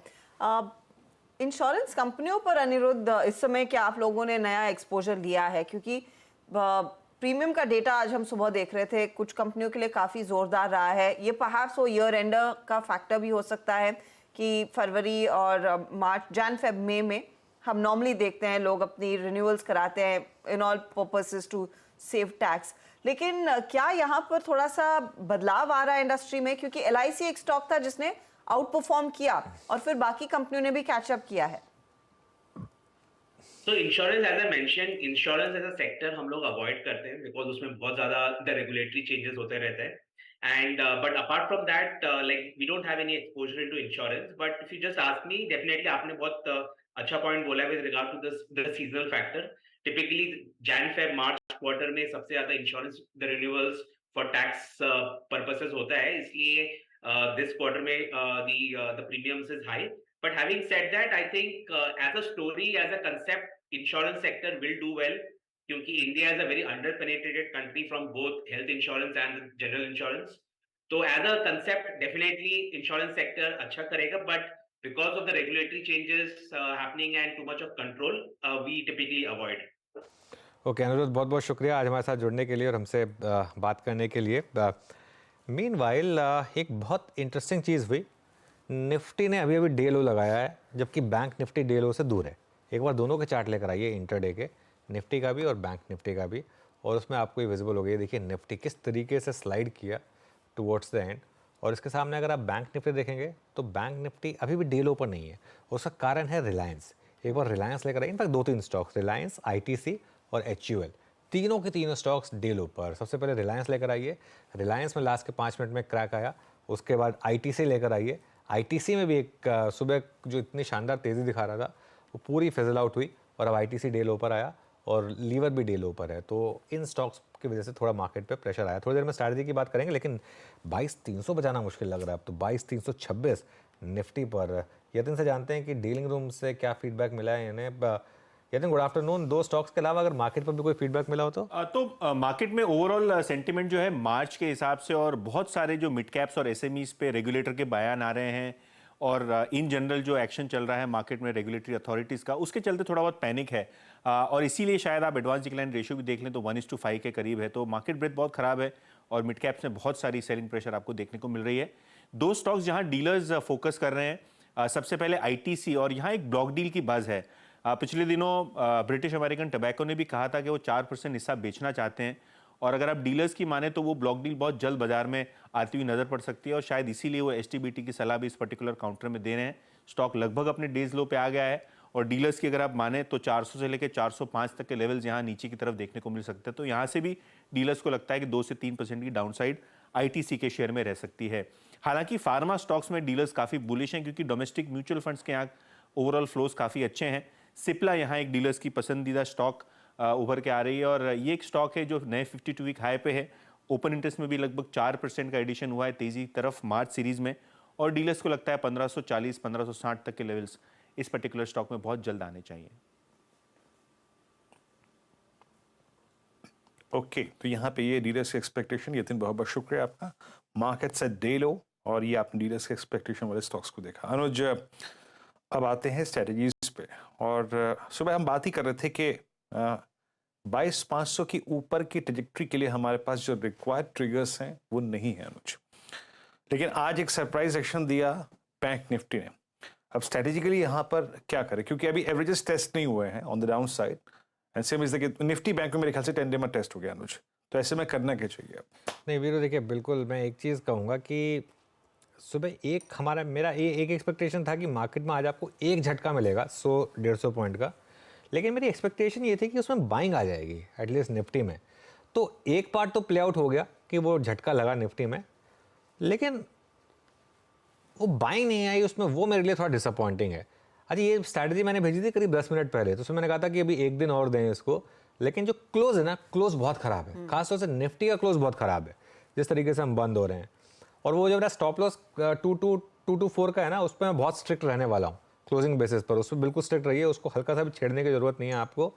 Insurance कंपनियों पर अनिरुद्ध, इस समय क्या आप लोगों ने नया एक्सपोजर लिया है? क्योंकि प्रीमियम का डेटा आज हम सुबह देख रहे थे, कुछ कंपनियों के लिए काफ़ी ज़ोरदार रहा है। ये परहैप्स वो ईयर एंडर का फैक्टर भी हो सकता है कि फरवरी और मार्च, जैन फेब मई में हम नॉर्मली देखते हैं लोग अपनी रिन्यूअल्स कराते हैं in all purposes to save tax, लेकिन क्या यहाँ पर थोड़ा सा बदलाव आ रहा है इंडस्ट्री में? क्योंकि LIC एक स्टॉक था जिसने आउट परफॉर्म किया और फिर बाकी कंपनियों ने भी कैचअप किया है। तो insurance, as I mention, insurance as a sector हम लोग अवॉइड करते हैं बिकॉज उसमें बहुत ज्यादा द रेगुलेटरी चेंजेस होते रहते हैं, and but apart from that like we don't have any exposure into insurance. But if you just ask me, definitely आपने बहुत अच्छा पॉइंट बोला है with regard to the seasonal factor. Typically Jan Feb March quarter में सबसे ज्यादा insurance the renewals for tax purposes होता है, इसलिए दिस क्वार्टर में the premiums is high. But having said that, I think as a story, as a concept, insurance sector will do well. क्योंकि India is a very under penetrated country from both health insurance and general insurance. तो as a concept definitely insurance sector अच्छा करेगा, but because of the regulatory changes happening and too much of control we typically avoid. Okay Aniruddh, बहुत बहुत शुक्रिया आज हमारे साथ जुड़ने के लिए और हमसे बात करने के लिए। मीनवाइल एक बहुत इंटरेस्टिंग चीज़ हुई, निफ्टी ने अभी अभी डे लो लगाया है जबकि बैंक निफ्टी डे लो से दूर है। एक बार दोनों के चार्ट लेकर आइए, इंटरडे के, निफ्टी का भी और बैंक निफ्टी का भी, और उसमें आपको ये विजिबल हो गई। देखिए निफ्टी किस तरीके से स्लाइड किया टुवर्ड्स द एंड, और इसके सामने अगर आप बैंक निफ्टी देखेंगे तो बैंक निफ्टी अभी भी डे लो पर नहीं है। उसका कारण है रिलायंस। एक बार रिलायंस लेकर आइए, इनफैक्ट 2-3 स्टॉक्स, रिलायंस, ITC और HUL, तीनों के तीनों स्टॉक्स डे लो पर। सबसे पहले रिलायंस लेकर आइए, रिलायंस में लास्ट के 5 मिनट में क्रैक आया। उसके बाद ITC लेकर आइए, ITC में भी एक सुबह जो इतनी शानदार तेज़ी दिखा रहा था वो पूरी फिजल आउट हुई और अब ITC डे लो पर आया और लीवर भी डे लो पर है। तो इन स्टॉक्स की वजह से थोड़ा मार्केट पे प्रेशर आया। थोड़ी देर में स्ट्रैटेजी की बात करेंगे, लेकिन 22,300 बचाना मुश्किल लग रहा है अब तो। 22,326 निफ्टी पर। यतिन से जानते हैं कि डीलिंग रूम से क्या फीडबैक मिला है इन्हें। Yatin, good afternoon. 2 स्टॉक्स के अलावा अगर मार्केट पर भी कोई फीडबैक मिला हो तो मार्केट में ओवरऑल सेंटिमेंट जो है मार्च के हिसाब से, और बहुत सारे जो मिड कैप्स और SMEs पे रेगुलेटर के बयान आ रहे हैं और इन जनरल जो एक्शन चल रहा है मार्केट में रेगुलेटरी अथॉरिटीज़ का, उसके चलते थोड़ा बहुत पैनिक है और इसीलिए शायद आप एडवांस डिक्लाइन रेशियो भी देख लें तो 1:5 के करीब है। तो मार्केट ब्रेथ बहुत ख़राब है और मिड कैप्स में बहुत सारी सेलिंग प्रेशर आपको देखने को मिल रही है। 2 स्टॉक्स जहाँ डीलर्स फोकस कर रहे हैं, सबसे पहले ITC, और यहाँ एक ब्लॉक डील की बज़ है। पिछले दिनों ब्रिटिश अमेरिकन टबैको ने भी कहा था कि वो 4% हिस्सा बेचना चाहते हैं, और अगर आप डीलर्स की माने तो वो ब्लॉक डील बहुत जल्द बाजार में आती हुई नजर पड़ सकती है और शायद इसीलिए वो HTBT की सलाह भी इस पर्टिकुलर काउंटर में दे रहे हैं। स्टॉक लगभग अपने डेज लो पे आ गया है और डीलर्स की अगर आप माने तो 400 से लेकर 405 तक के लेवल्स यहाँ नीचे की तरफ देखने को मिल सकते हैं। तो यहाँ से भी डीलर्स को लगता है कि 2 से 3% की डाउनसाइड ITC के शेयर में रह सकती है। हालांकि फार्मा स्टॉक्स में डीलर्स काफ़ी बुलिश हैं क्योंकि डोमेस्टिक म्यूचुअल फंड्स के यहाँ ओवरऑल फ्लोज काफ़ी अच्छे हैं। सिप्ला यहाँ एक डीलर्स की पसंदीदा स्टॉक उभर के आ रही है और ये एक स्टॉक है जो नए 52 वीक हाई पे है। ओपन इंटरेस्ट में भी लगभग 4% का एडिशन हुआ है तेजी तरफ मार्च सीरीज में, और डीलर्स को लगता है 1540-1560 तक के लेवल्स इस पर्टिकुलर स्टॉक में बहुत जल्द आने चाहिए। ओके, तो यहाँ पे ये डीलर्स की एक्सपेक्टेशन। यतिन, बहुत बहुत शुक्रिया आपका। मार्केट से डे लो और ये आपने डीलर्स के एक्सपेक्टेशन वाले स्टॉक्स को देखा। अनुज, अब आते हैं स्ट्रेटजीज पे, और सुबह हम बात ही कर रहे थे कि 22,500 की ऊपर की ट्रैजेक्टरी के लिए हमारे पास जो रिक्वायर्ड ट्रिगर्स हैं वो नहीं है अनुज, लेकिन आज एक सरप्राइज एक्शन दिया बैंक निफ्टी ने। अब स्ट्रेटेजिकली यहाँ पर क्या करें, क्योंकि अभी एवरेजेस टेस्ट नहीं हुए हैं on the down side, and same is the Nifty bank में मेरे ख्याल से 10 डे में टेस्ट हो गया अनुज, तो ऐसे में करना क्या चाहिए? नहीं वीरू, देखिए बिल्कुल मैं एक चीज़ कहूँगा कि सुबह मेरा एक एक्सपेक्टेशन था कि मार्केट में आज आपको एक झटका मिलेगा 100-150 पॉइंट का, लेकिन मेरी एक्सपेक्टेशन ये थी कि उसमें बाइंग आ जाएगी एटलीस्ट निफ्टी में। तो एक पार्ट तो प्ले आउट हो गया कि वो झटका लगा निफ्टी में, लेकिन वो बाइंग नहीं आई उसमें, वो मेरे लिए थोड़ा डिसअपॉइंटिंग है। अच्छा, ये स्ट्रैटेजी मैंने भेजी थी करीब 10 मिनट पहले, तो उसमें मैंने कहा था कि अभी एक दिन और दें इसको, लेकिन जो क्लोज है ना, क्लोज बहुत ख़राब है, खासतौर से निफ्टी का क्लोज बहुत ख़राब है जिस तरीके से हम बंद हो रहे हैं। और वो जो मेरा स्टॉप लॉस 224 का है ना, उस पर मैं बहुत स्ट्रिक्ट रहने वाला हूँ क्लोजिंग बेसिस पर, उस पर बिल्कुल स्ट्रिक्ट रहिए, उसको हल्का सा भी छेड़ने की ज़रूरत नहीं है आपको।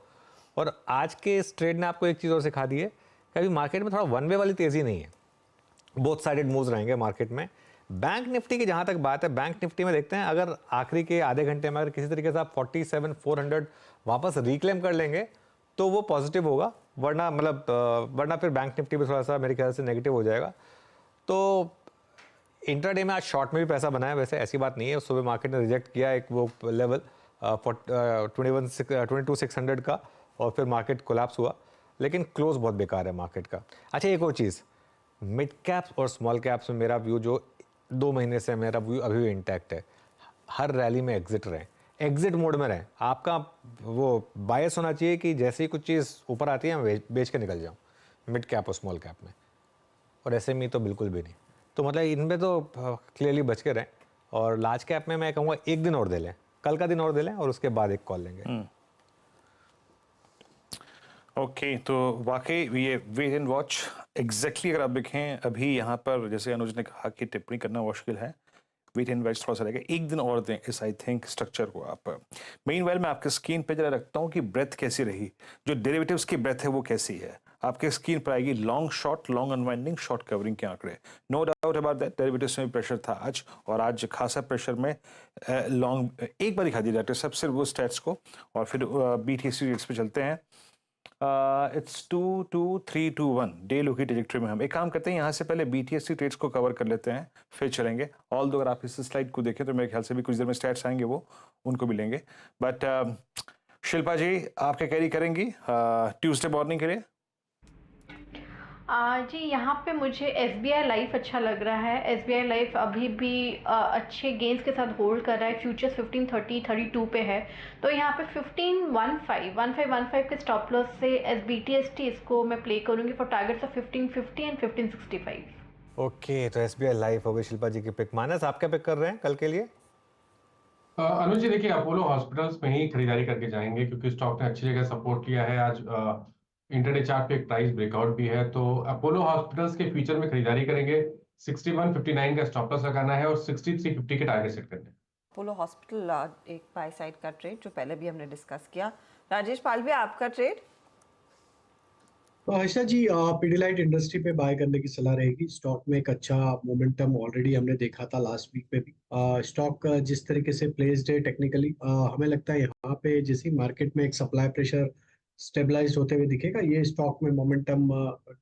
और आज के इस ट्रेड ने आपको एक चीज़ और सिखा दी है कि अभी मार्केट में थोड़ा वन वे वाली तेज़ी नहीं है, बोथ साइडेड मूव्स रहेंगे मार्केट में। बैंक निफ्टी की जहाँ तक बात है, बैंक निफ्टी में देखते हैं अगर आखिरी के आधे घंटे में अगर किसी तरीके से आप 47,400 वापस रिक्लेम कर लेंगे तो वो पॉजिटिव होगा, वरना फिर बैंक निफ्टी भी थोड़ा सा मेरे ख्याल से नेगेटिव हो जाएगा। तो इंट्राडे में आज शॉर्ट में भी पैसा बनाया, वैसे ऐसी बात नहीं है, सुबह मार्केट ने रिजेक्ट किया एक वो लेवल 22,600 का और फिर मार्केट कोलैप्स हुआ, लेकिन क्लोज बहुत बेकार है मार्केट का। अच्छा, एक और चीज़, मिड कैप्स और स्मॉल कैप्स में मेरा व्यू जो 2 महीने से मेरा व्यू अभी भी इंटैक्ट है। हर रैली में एग्जिट रहें, एग्जिट मोड में रहें। आपका वो बायस होना चाहिए कि जैसे ही कुछ चीज़ ऊपर आती है मैं बेच के निकल जाऊँ, मिड कैप और स्मॉल कैप में, और SME तो बिल्कुल भी नहीं। तो मतलब इनमें तो क्लियरली बच के रहें, और लार्ज कैप में मैं कहूँगा एक दिन और दे लें, कल का दिन और दे लें और उसके बाद एक कॉल लेंगे। ओके, तो वाकई ये वेट एंड वॉच एग्जैक्टली अगर आप देखें, अभी यहाँ पर जैसे अनुज ने कहा कि टिप्पणी करना मुश्किल है, वेट एंड वॉच थोड़ा सा रहेगा, एक दिन और दें इस आई थिंक स्ट्रक्चर को आप। मीनवाइल मैं आपके स्क्रीन पे जरा रखता हूँ कि ब्रेथ कैसी रही, जो डेरिवेटिव्स की ब्रेथ है वो कैसी है। आपके स्क्रीन पर आएगी long short, long unwinding, short covering के आंकड़े। No doubt about that, derivatives में भी प्रेशर था आज, और आज खासा प्रेशर में लॉन्ग। एक बार दिखा दीजिए डॉक्टर साहब सिर्फ वो स्टैट्स को, और फिर BTC रेट्स पे चलते हैं। इट्स 2 2 3 2 1 डे लो की ट्रेजेक्टरी में हम एक काम करते हैं, यहाँ से पहले BTC रेट्स को कवर कर लेते हैं, फिर चलेंगे। ऑल दो अगर आप इस स्लाइड को देखें तो मेरे ख्याल से भी कुछ देर में स्टैट्स आएंगे, वो उनको भी लेंगे। बट शिल्पा जी आप क्या कैरी करेंगी ट्यूसडे मॉर्निंग के लिए? जी यहाँ पे मुझे SBI लाइफ अच्छा लग रहा है। SBI लाइफ अभी भी अच्छे गेंस के साथ होल्ड कर रहा है। फ्यूचर्स 1530 32 पे है, तो यहाँ पे 1515 के स्टॉप लॉस से BTST इसको मैं प्ले करूँगी for targets of 1550 and 1565। Okay, तो SBI लाइफ हो गई शिल्पा जी की पिक। मानस आप क्या पिक कर रहे हैं कल के लिए? अनुज जी देखिए, अपोलो हॉस्पिटल्स में ही खरीदारी करके जाएंगे, क्योंकि स्टॉक ने अच्छी जगह सपोर्ट किया है। आज इंटरडे चार्ट पे एक प्राइस ब्रेकआउट भी है, तो अपोलो हॉस्पिटल्स के फ्यूचर में खरीदारी करेंगे। 6159 का स्टॉप लॉस लगाना है और 6350 के टारगेट सेट करने हैं। अपोलो हॉस्पिटल एक बाय साइड का ट्रेड जो पहले भी हमने डिस्कस किया। राजेश पालवे आपका ट्रेड? तो हर्षा जी पिडिलाइट इंडस्ट्री पे बाय करने की सलाह रहेगी। स्टॉक में एक अच्छा मोमेंटम ऑलरेडी हमने देखा था लास्ट वीक पे भी। स्टॉक जिस तरीके से प्लेस्ड है टेक्निकली, हमें लगता है यहाँ पे जैसी मार्केट में एक सप्लाई प्रेशर स्टेबलाइज होते हुए दिखेगा, ये स्टॉक में मोमेंटम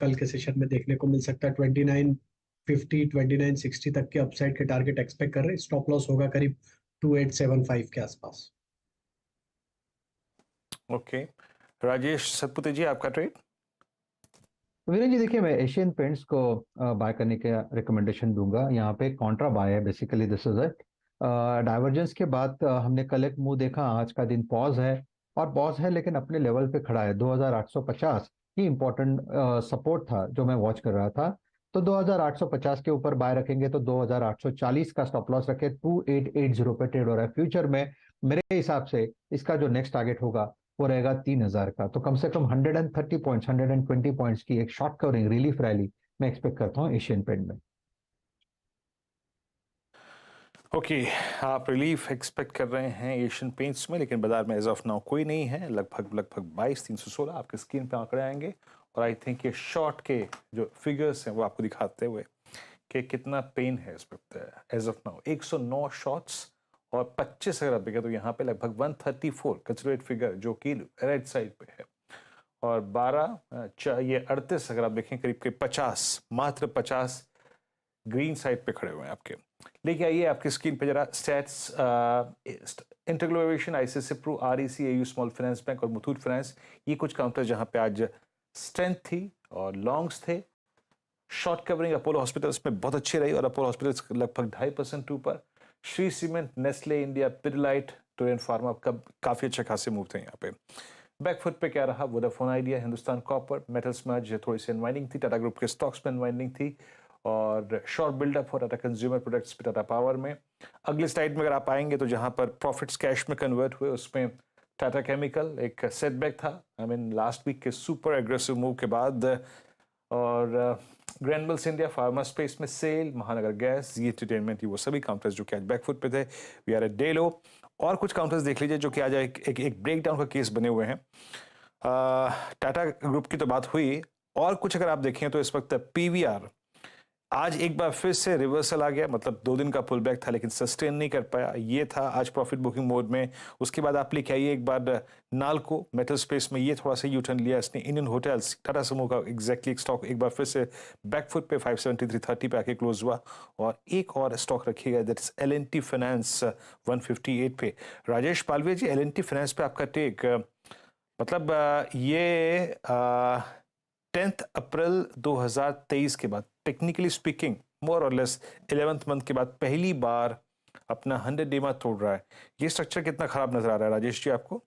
कल के सेशन में देखने को मिल सकता है। 2950 2960 तक के अपसाइड के टारगेट एक्सपेक्ट कर रहे हैं। स्टॉप लॉस होगा करीब 2875 के आसपास। ओके, राजेश सतपुते जी आपका ट्रेड? वीरेन जी देखिए, मैं एशियन पेंट्स को बाय करने का रिकमेंडेशन दूंगा। यहाँ पे कॉन्ट्रा बाय है basically, this is it. Divergence के बाद हमने कल एक मूव देखा, आज का दिन पॉज है, और पॉज है लेकिन अपने लेवल पे खड़ा है। 2850 ही इंपॉर्टेंट सपोर्ट था जो मैं वॉच कर रहा था, तो 2850 के ऊपर बाय रखेंगे तो 2840 का स्टॉप लॉस रखे। 2880 पे ट्रेड हो रहा है। फ्यूचर में मेरे हिसाब से इसका जो नेक्स्ट टारगेट होगा वो रहेगा 3000 का, तो कम से कम 130 पॉइंट्स 120 पॉइंट्स की एक शॉर्ट कवरिंग रिलीफ रैली मैं एक्सपेक्ट करता हूँ एशियन पेंट में। ओके, आप रिलीफ एक्सपेक्ट कर रहे हैं एशियन पेंट्स में, लेकिन बाजार में एज ऑफ नाउ कोई नहीं है। लगभग 22,316 आपके स्क्रीन पे आंकड़े आएंगे, और आई थिंक ये शॉर्ट के जो फिगर्स हैं वो आपको दिखाते हुए कि कितना पेन है इस वक्त एज ऑफ नाउ। 109 शॉट्स और 25 अगर आप देखें तो यहाँ पे लगभग 134 कंसिडरेट फिगर जो कि राइट साइड पे है, और 12 ये 38 अगर आप देखें करीब के 50, मात्र 50 ग्रीन साइड पे खड़े हुए हैं आपके। लेके आइए आपकी स्क्रीन पे जरा stats. Interglobal aviation, ICICI Pru, REC, AU small finance bank और मुथूट फाइनेंस, ये कुछ काउंटर जहां पे आज स्ट्रेंथ थी और लॉन्ग्स थे। शॉर्ट कवरिंग अपोलो हॉस्पिटल्स में बहुत अच्छी रही, और अपोलो हॉस्पिटल्स लगभग 2.5% ऊपर। Shri cement, Nestle India, Pidilite, Torrent pharma काफी अच्छे खासे मूव थे यहाँ पे। बैकफुट पे क्या रहा? Vodafone idea, Hindustan copper, metals में आज थोड़ी सी अनवाइंडिंग थी। टाटा ग्रुप के स्टॉक्स में अनवाइंडिंग थी, और शॉर्ट बिल्डअप हो टाटा कंज्यूमर प्रोडक्ट्स पे, टाटा पावर में। अगली स्लाइड में अगर आप आएंगे तो जहां पर प्रॉफिट्स कैश में कन्वर्ट हुए उसमें टाटा केमिकल एक सेटबैक था, आई मीन लास्ट वीक के सुपर एग्रेसिव मूव के बाद। और ग्रैनुल्स इंडिया, फार्मा स्पेस में sell, Mahanagar gas, Zee entertainment, वो सभी काउंटर्स जो कि आज बैकफुट पे थे। We are at day low. और कुछ काउंटर्स देख लीजिए जो कि आज एक ब्रेकडाउन का केस बने हुए हैं। टाटा ग्रुप की तो बात हुई, और कुछ अगर आप देखें तो इस वक्त PVR आज एक बार फिर से रिवर्सल आ गया, मतलब 2 दिन का पुल बैक था लेकिन सस्टेन नहीं कर पाया। ये था आज प्रॉफिट बुकिंग मोड में। उसके बाद आप लेके आइए एक बार नाल्को मेटल स्पेस में, ये थोड़ा सा यू टर्न लिया इसने। इंडियन होटल्स, टाटा समूह का एग्जैक्टली एक स्टॉक एक बार फिर से बैकफुट पे 573.30 पे आके क्लोज हुआ। और एक और स्टॉक रखिएगा, दैट इज L&T फाइनेंस 158 पे। राजेश पालवे जी, L&T फाइनेंस पे आपका टेक, मतलब ये 10 अप्रैल 2023 के बाद, टेक्निकली स्पीकिंग मोर और लेस 11th मंथ के बाद पहली बार अपना 100 डे तोड़ रहा है। ये स्ट्रक्चर कितना खराब नजर आ रहा है राजेश जी आपको?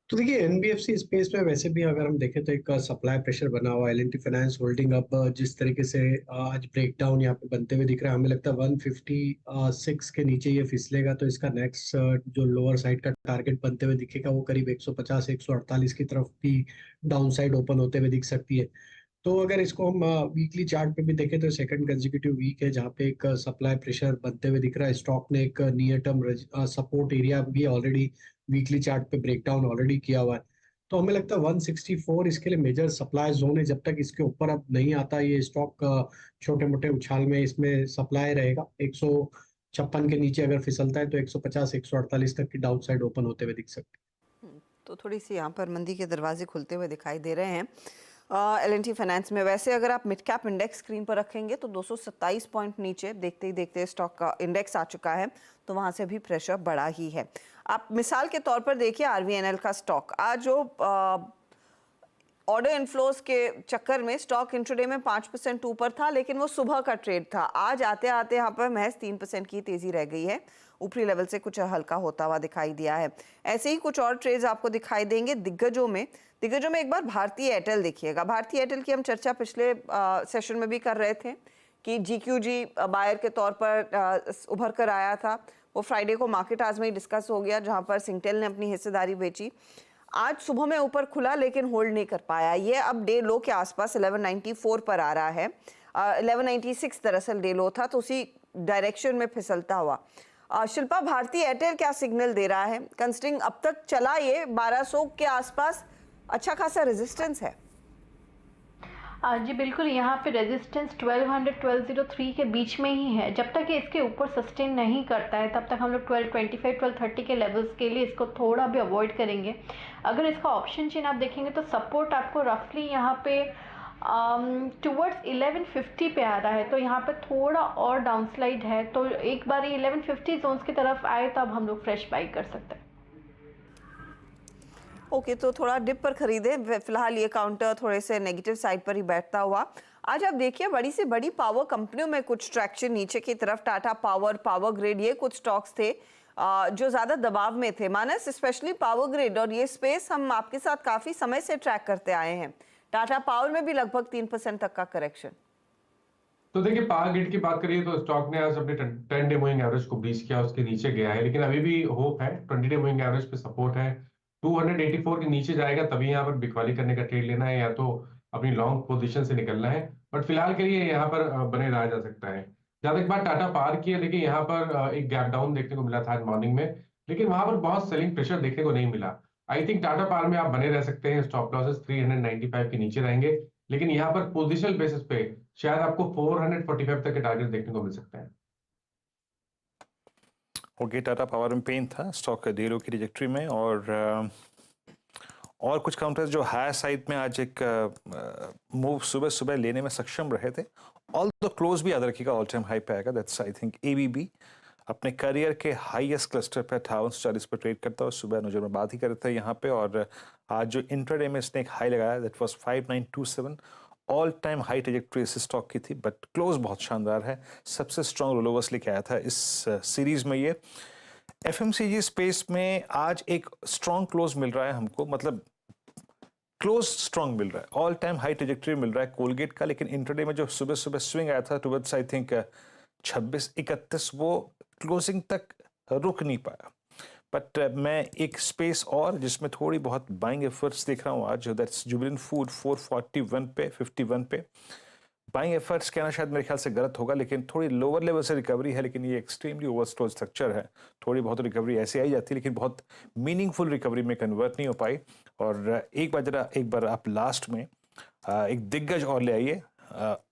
तो देखिए NBFC स्पेस में वैसे भी अगर हम देखें तो एक सप्लाई प्रेशर बना हुआ है। L&T फाइनेंस होल्डिंग अब जिस तरीके से आज ब्रेकडाउन यहाँ पे बनते हुए दिख रहा है, हमें लगता है 156 के नीचे ये फिसलेगा तो इसका नेक्स्ट जो लोअर साइड का टारगेट बनते हुए दिखेगा वो करीब 150 148 की तरफ भी डाउन साइड ओपन होते हुए दिख सकती है। तो अगर इसको हम वीकली चार्ट पे भी देखें तो सेकंड कंसेक्यूटिव वीक है जहाँ पे एक सप्लाई प्रेशर बनते हुए दिख रहा है। स्टॉक ने एक नियर टर्म सपोर्ट एरिया भी ऑलरेडी वीकली चार्ट पे ब्रेकडाउन ऑलरेडी किया हुआ है। तो हमें लगता है 164 इसके लिए मेजर सप्लाई जोन है। जब तक इसके ऊपर अब नहीं आता ये स्टॉक छोटे मोटे उछाल में इसमें सप्लाई रहेगा। 156 के नीचे अगर फिसलता है तो 150 148 तक की डाउन साइड ओपन होते हुए दिख सकते हैं। तो थोड़ी सी यहाँ पर मंदी के दरवाजे खुलते हुए दिखाई दे रहे हैं L&T फाइनेंस में। वैसे अगर आप मिड कैप इंडेक्स स्क्रीन पर रखेंगे तो 227 पॉइंट नीचे देखते ही देखते स्टॉक का इंडेक्स आ चुका है, तो वहाँ से भी प्रेशर बढ़ा ही है। आप मिसाल के तौर पर देखिए RVNL का स्टॉक आज जो ऑर्डर इनफ्लोज के चक्कर में स्टॉक इंट्राडे में 5% ऊपर था, लेकिन वो सुबह का ट्रेड था। आज आते आते यहाँ पर महज 3% की तेजी रह गई है, ऊपरी लेवल से कुछ हल्का होता हुआ दिखाई दिया है। ऐसे ही कुछ और ट्रेड्स आपको दिखाई देंगे दिग्गजों में एक बार भारतीय एयरटेल देखिएगा। भारतीय एयरटेल की हम चर्चा पिछले सेशन में भी कर रहे थे कि GQG बायर के तौर पर उभर कर आया था। वो फ्राइडे को मार्केट आज में ही डिस्कस हो गया, जहां पर सिंगटेल ने अपनी हिस्सेदारी बेची। आज सुबह में ऊपर खुला लेकिन होल्ड नहीं कर पाया। ये अब डे लो के आसपास 1194 पर आ रहा है। 1196 दरअसल डे लो था, तो उसी डायरेक्शन में फिसलता हुआ। शिल्पा, भारतीय एयरटेल क्या सिग्नल दे रहा है? कंसिडरिंग अब तक चला ये 1200 के आसपास, अच्छा खासा रेजिस्टेंस है। जी बिल्कुल, यहाँ पे रेजिस्टेंस 1200-1203 के बीच में ही है। जब तक ये इसके ऊपर सस्टेन नहीं करता है तब तक हम लोग 1225-1230 के लेवल्स के लिए इसको थोड़ा भी अवॉइड करेंगे। अगर इसका ऑप्शन चेन आप देखेंगे तो सपोर्ट आपको रफली यहाँ पे टुवर्ड्स 1150 पे आ रहा है, तो यहाँ पे थोड़ा और डाउनस्लाइड है। तो एक बार ये 1150 जोन्स की तरफ आए तो अब हम लोग फ्रेश बाई कर सकते हैं। ओके, तो थोड़ा डिप पर खरीदे। फिलहाल ये काउंटर थोड़े से नेगेटिव साइड पर ही बैठता हुआ। आज आप देखिए बड़ी से बड़ी पावर कंपनियों में कुछ ट्रैक्शन नीचे की तरफ। टाटा पावर, पावर ग्रिड, ये कुछ स्टॉक्स थे जो ज़्यादा दबाव में थे। मानस, स्पेशली पावर ग्रिड और ये स्पेस हम आपके साथ काफ़ी समय से ट्रैक करते आए हैं। टाटा पावर में भी लगभग 3% तक का करेक्शन। तो देखिए, पावर ग्रिड की बात करिए तो स्टॉक ने आज अपने 10 डे मूविंग एवरेज को ब्रीच किया, उसके नीचे गया है, लेकिन अभी भी होप है। 20 डे मूविंग एवरेज पे सपोर्ट है। 284 के नीचे जाएगा तभी यहाँ पर बिकवाली करने का ट्रेड लेना है, या तो अपनी लॉन्ग पोजीशन से निकलना है। बट फिलहाल के लिए यहाँ पर बने रहा जा सकता है। जहां तक बात टाटा पावर की है, देखिए यहाँ पर एक गैप डाउन देखने को मिला था आज मॉर्निंग में, लेकिन वहां पर बहुत सेलिंग प्रेशर देखने को नहीं मिला। आई थिंक टाटा पावर में आप बने रह सकते हैं। स्टॉप लॉसेस 395 के नीचे रहेंगे, लेकिन यहाँ पर पोजिशनल बेसिस पे शायद आपको 445 तक के टारगेट देखने को मिल सकते हैं। ओके, टाटा पावर में पेन था स्टॉक डे लो की ट्रैजेक्टरी में, और कुछ काउंटर्स जो हायर साइड में आज एक मूव सुबह सुबह लेने में सक्षम रहे थे। ऑल द क्लोज भी याद रखिएगा ऑल टाइम हाई पे आएगा। दैट्स आई थिंक ABB अपने करियर के हाईएस्ट क्लस्टर पे 5840 पर ट्रेड करता है। सुबह नजर में बात ही कर रहे थे यहाँ पे, और आज जो इंट्राडे में इसने एक हाई लगाया that was 5927। All time high trajectory इस स्टॉक की थी, बट क्लोज बहुत शानदार है। सबसे स्ट्रॉन्ग रोलोवर्स लेके आया था इस सीरीज में। ये FMCG स्पेस में आज एक स्ट्रॉन्ग क्लोज मिल रहा है हमको, मतलब क्लोज स्ट्रॉन्ग मिल रहा है। ऑल टाइम हाई ट्रैजेक्टरी मिल रहा है कोलगेट का, लेकिन इंट्राडे में जो सुबह सुबह स्विंग आया था टुवर्ड्स आई थिंक 26-31, वो क्लोजिंग तक रुक नहीं पाया। बट मैं एक स्पेस और जिसमें थोड़ी बहुत बाइंग एफर्ट्स देख रहा हूँ आज, दैट्स जुबिलेंट फूड 441 पे 51 पे। बाइंग एफर्ट्स कहना शायद मेरे ख्याल से गलत होगा, लेकिन थोड़ी लोअर लेवल से रिकवरी है, लेकिन ये एक्सट्रीमली ओवरस्टोल्ड स्ट्रक्चर है। थोड़ी बहुत रिकवरी ऐसे आई जाती है, लेकिन बहुत मीनिंगफुल रिकवरी में कन्वर्ट नहीं हो पाई। और एक बार आप लास्ट में एक दिग्गज और ले आइए।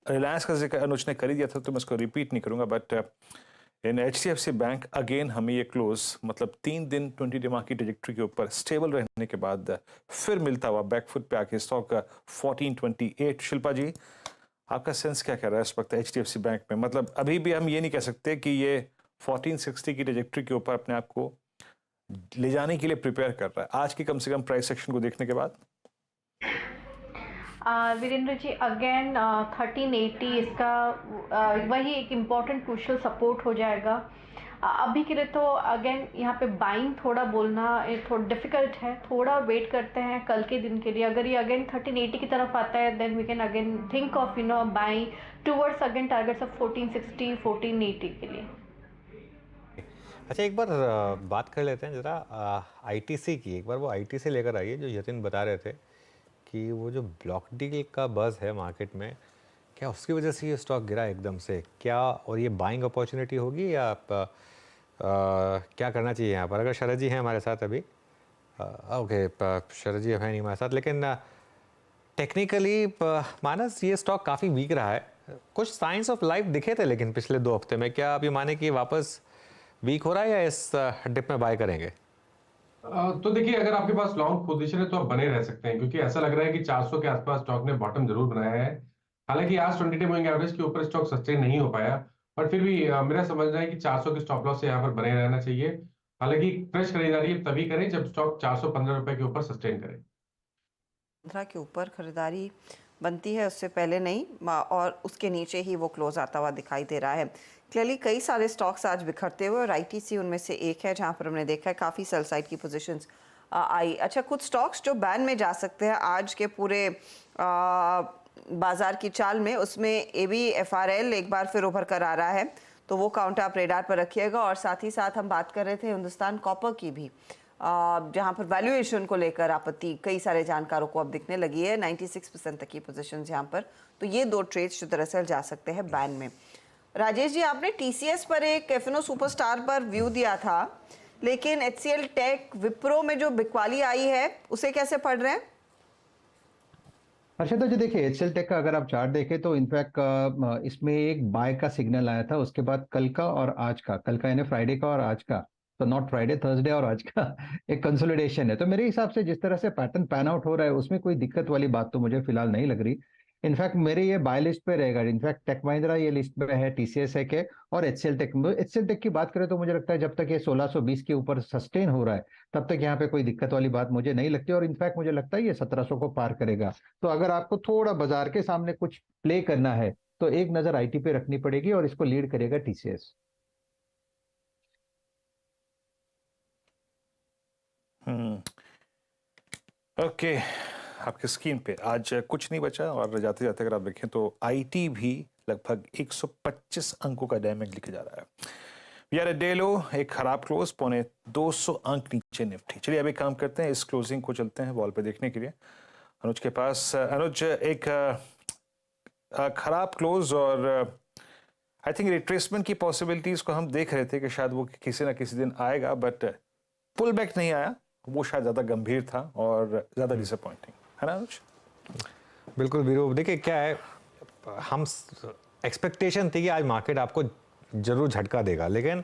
रिलायंस का जिक्र अनुज ने कर ही दिया था तो मैं इसको रिपीट नहीं करूँगा, but in HDFC bank again हमें ये क्लोज मतलब 3 दिन 20 डे की ट्रैजेक्टरी के ऊपर स्टेबल रहने के बाद फिर मिलता हुआ बैकफुट पे आके स्टॉक 1428। शिल्पा जी, आपका सेंस क्या कह रहा है इस वक्त HDFC बैंक में? मतलब अभी भी हम ये नहीं कह सकते कि ये 1460 की ट्रैजेक्टरी के ऊपर अपने आप को ले जाने के लिए प्रिपेयर कर रहा है आज की कम से कम प्राइस सेक्शन को देखने के बाद? वीरेंद्र जी, अगेन 1380 इसका वही एक इम्पॉर्टेंट क्रूशियल सपोर्ट हो जाएगा। अभी के लिए तो अगेन यहाँ पे बाइंग थोड़ा बोलना थोड़ा डिफिकल्ट है, थोड़ा वेट करते हैं कल के दिन के लिए। अगर ये अगेन 1380 की तरफ आता है then we can again think of buying towards again targets of 1460 1480 के लिए। अच्छा, एक बार बात कर लेते हैं जरा ITC की। एक बार वो ITC लेकर आइए जो यतिन बता रहे थे कि वो जो ब्लॉक डील का बज़ है मार्केट में, क्या उसकी वजह से ये स्टॉक गिरा एकदम से क्या, और ये बाइंग अपॉर्चुनिटी होगी या आप क्या करना चाहिए यहाँ पर? अगर शरद जी हैं हमारे साथ अभी, ओके शरद जी है नहीं हमारे साथ, लेकिन टेक्निकली मानस ये स्टॉक काफ़ी वीक रहा है, कुछ साइंस ऑफ लाइफ दिखे थे लेकिन पिछले 2 हफ्ते में, क्या आप ये माने कि वापस वीक हो रहा है या इस डिप में बाय करेंगे? तो देखिए, अगर आपके पास लॉन्ग पोजीशन है तो आप बने रह सकते हैं, क्योंकि ऐसा लग रहा है कि 400 के आसपास स्टॉक ने बॉटम जरूर बनाया है। हालांकि आज 20 डे मूविंग एवरेज के ऊपर स्टॉक सस्टेन नहीं हो पाया, पर फिर भी मेरा समझना है कि 400 के स्टॉप लॉस से यहाँ पर बने रहना चाहिए। हालांकि फ्रेश खरीदारी तभी करें जब स्टॉक 415 रुपए के ऊपर सस्टेन करे। 15 के ऊपर खरीदारी बनती है, उससे पहले नहीं, और उसके नीचे ही वो क्लोज आता हुआ दिखाई दे रहा है। क्लियरली कई सारे स्टॉक्स आज बिखरते हुए, और ITC उनमें से एक है जहां पर हमने देखा है काफ़ी सेल साइड की पोजीशंस आई। अच्छा, कुछ स्टॉक्स जो बैन में जा सकते हैं आज के पूरे बाजार की चाल में, उसमें ABFRL एक बार फिर उभर कर आ रहा है, तो वो काउंटर आप रेडार पर रखिएगा। और साथ ही साथ हम बात कर रहे थे हिंदुस्तान कॉपर की भी, जहां पर वैल्यूएशन को लेकर आपत्ति कई सारे जानकारों को अब दिखने लगी है, 96% तक की पोजीशंस यहां पर। तो ये 2 ट्रेड्स जो दरअसल जा सकते हैं बैन में। राजेश जी, आपने TCS पर एक FNO सुपरस्टार पर व्यू दिया था, लेकिन HCL टेक, विप्रो में जो बिकवाली आई है उसे कैसे पढ़ रहे हैं? हर्षिता जी देखिए, HCL टेक का अगर आप चार्ट देखें तो इनफैक्ट इसमें एक बाय का सिग्नल आया था, उसके बाद कल का और आज का, कल का यानी फ्राइडे का और आज का, तो नॉट फ्राइडे, थर्सडे और आज का एक कंसोलिडेशन है। तो मेरे हिसाब से जिस तरह से पैटर्न पैन आउट हो रहा है उसमें कोई दिक्कत वाली बात तो मुझे फिलहाल नहीं लग रही। इनफैक्ट मेरे ये बाय लिस्ट पे रहेगा। इनफैक्ट टेक महिंद्रा ये लिस्ट में है, TCS है के, और HCL टेक की बात करें तो मुझे लगता है जब तक ये 1620 के ऊपर सस्टेन हो रहा है तब तक यहाँ पे कोई दिक्कत वाली बात मुझे नहीं लगती, और इनफैक्ट मुझे लगता है ये 1700 को पार करेगा। तो अगर आपको थोड़ा बाजार के सामने कुछ प्ले करना है तो एक नजर IT पे रखनी पड़ेगी, और इसको लीड करेगा TCS। ओके, आपकी स्क्रीन पे आज कुछ नहीं बचा, और जाते जाते अगर आप देखें तो IT भी लगभग 125 अंकों का डैमेज लिखे जा रहा है। We are a day low, एक खराब क्लोज, 200 अंक नीचे निफ्टी। चलिए अब एक काम करते हैं, इस क्लोजिंग को चलते हैं वॉल पे देखने के लिए अनुज के पास। अनुज, एक खराब क्लोज, और आई थिंक रिट्रेसमेंट की पॉसिबिलिटीज को हम देख रहे थे कि शायद वो किसी ना किसी दिन आएगा, बट पुल बैक नहीं आया, वो शायद ज़्यादा गंभीर था और ज़्यादा डिसअपॉइंटिंग है ना अनुज? बिल्कुल वीरू, देखिए क्या है, हम एक्सपेक्टेशन थी कि आज मार्केट आपको जरूर झटका देगा, लेकिन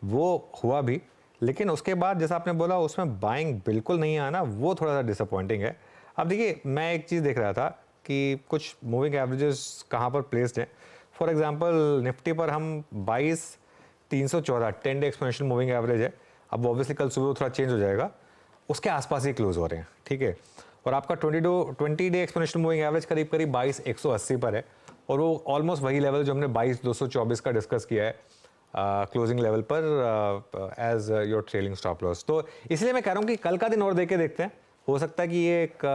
वो हुआ भी, लेकिन उसके बाद जैसा आपने बोला उसमें बाइंग बिल्कुल नहीं आना, वो थोड़ा सा डिसअपॉइंटिंग है। अब देखिए, मैं एक चीज़ देख रहा था कि कुछ मूविंग एवरेजेस कहाँ पर प्लेस्ड हैं। फॉर एग्जांपल निफ्टी पर हम 22,314 10 डे एक्सपोनेंशियल मूविंग एवरेज है। अब ऑब्वियसली कल सुबह थोड़ा चेंज हो जाएगा, उसके आसपास ही क्लोज हो रहे हैं, ठीक है। और आपका 20 डे एक्सपोनेंशियल मूविंग एवरेज करीब 22,180 पर है, और वो ऑलमोस्ट वही लेवल जो हमने 22,224 का डिस्कस किया है क्लोजिंग लेवल पर as your trailing stop loss. तो इसलिए मैं कह रहा हूँ कि कल का दिन और देख के देखते हैं, हो सकता है कि ये एक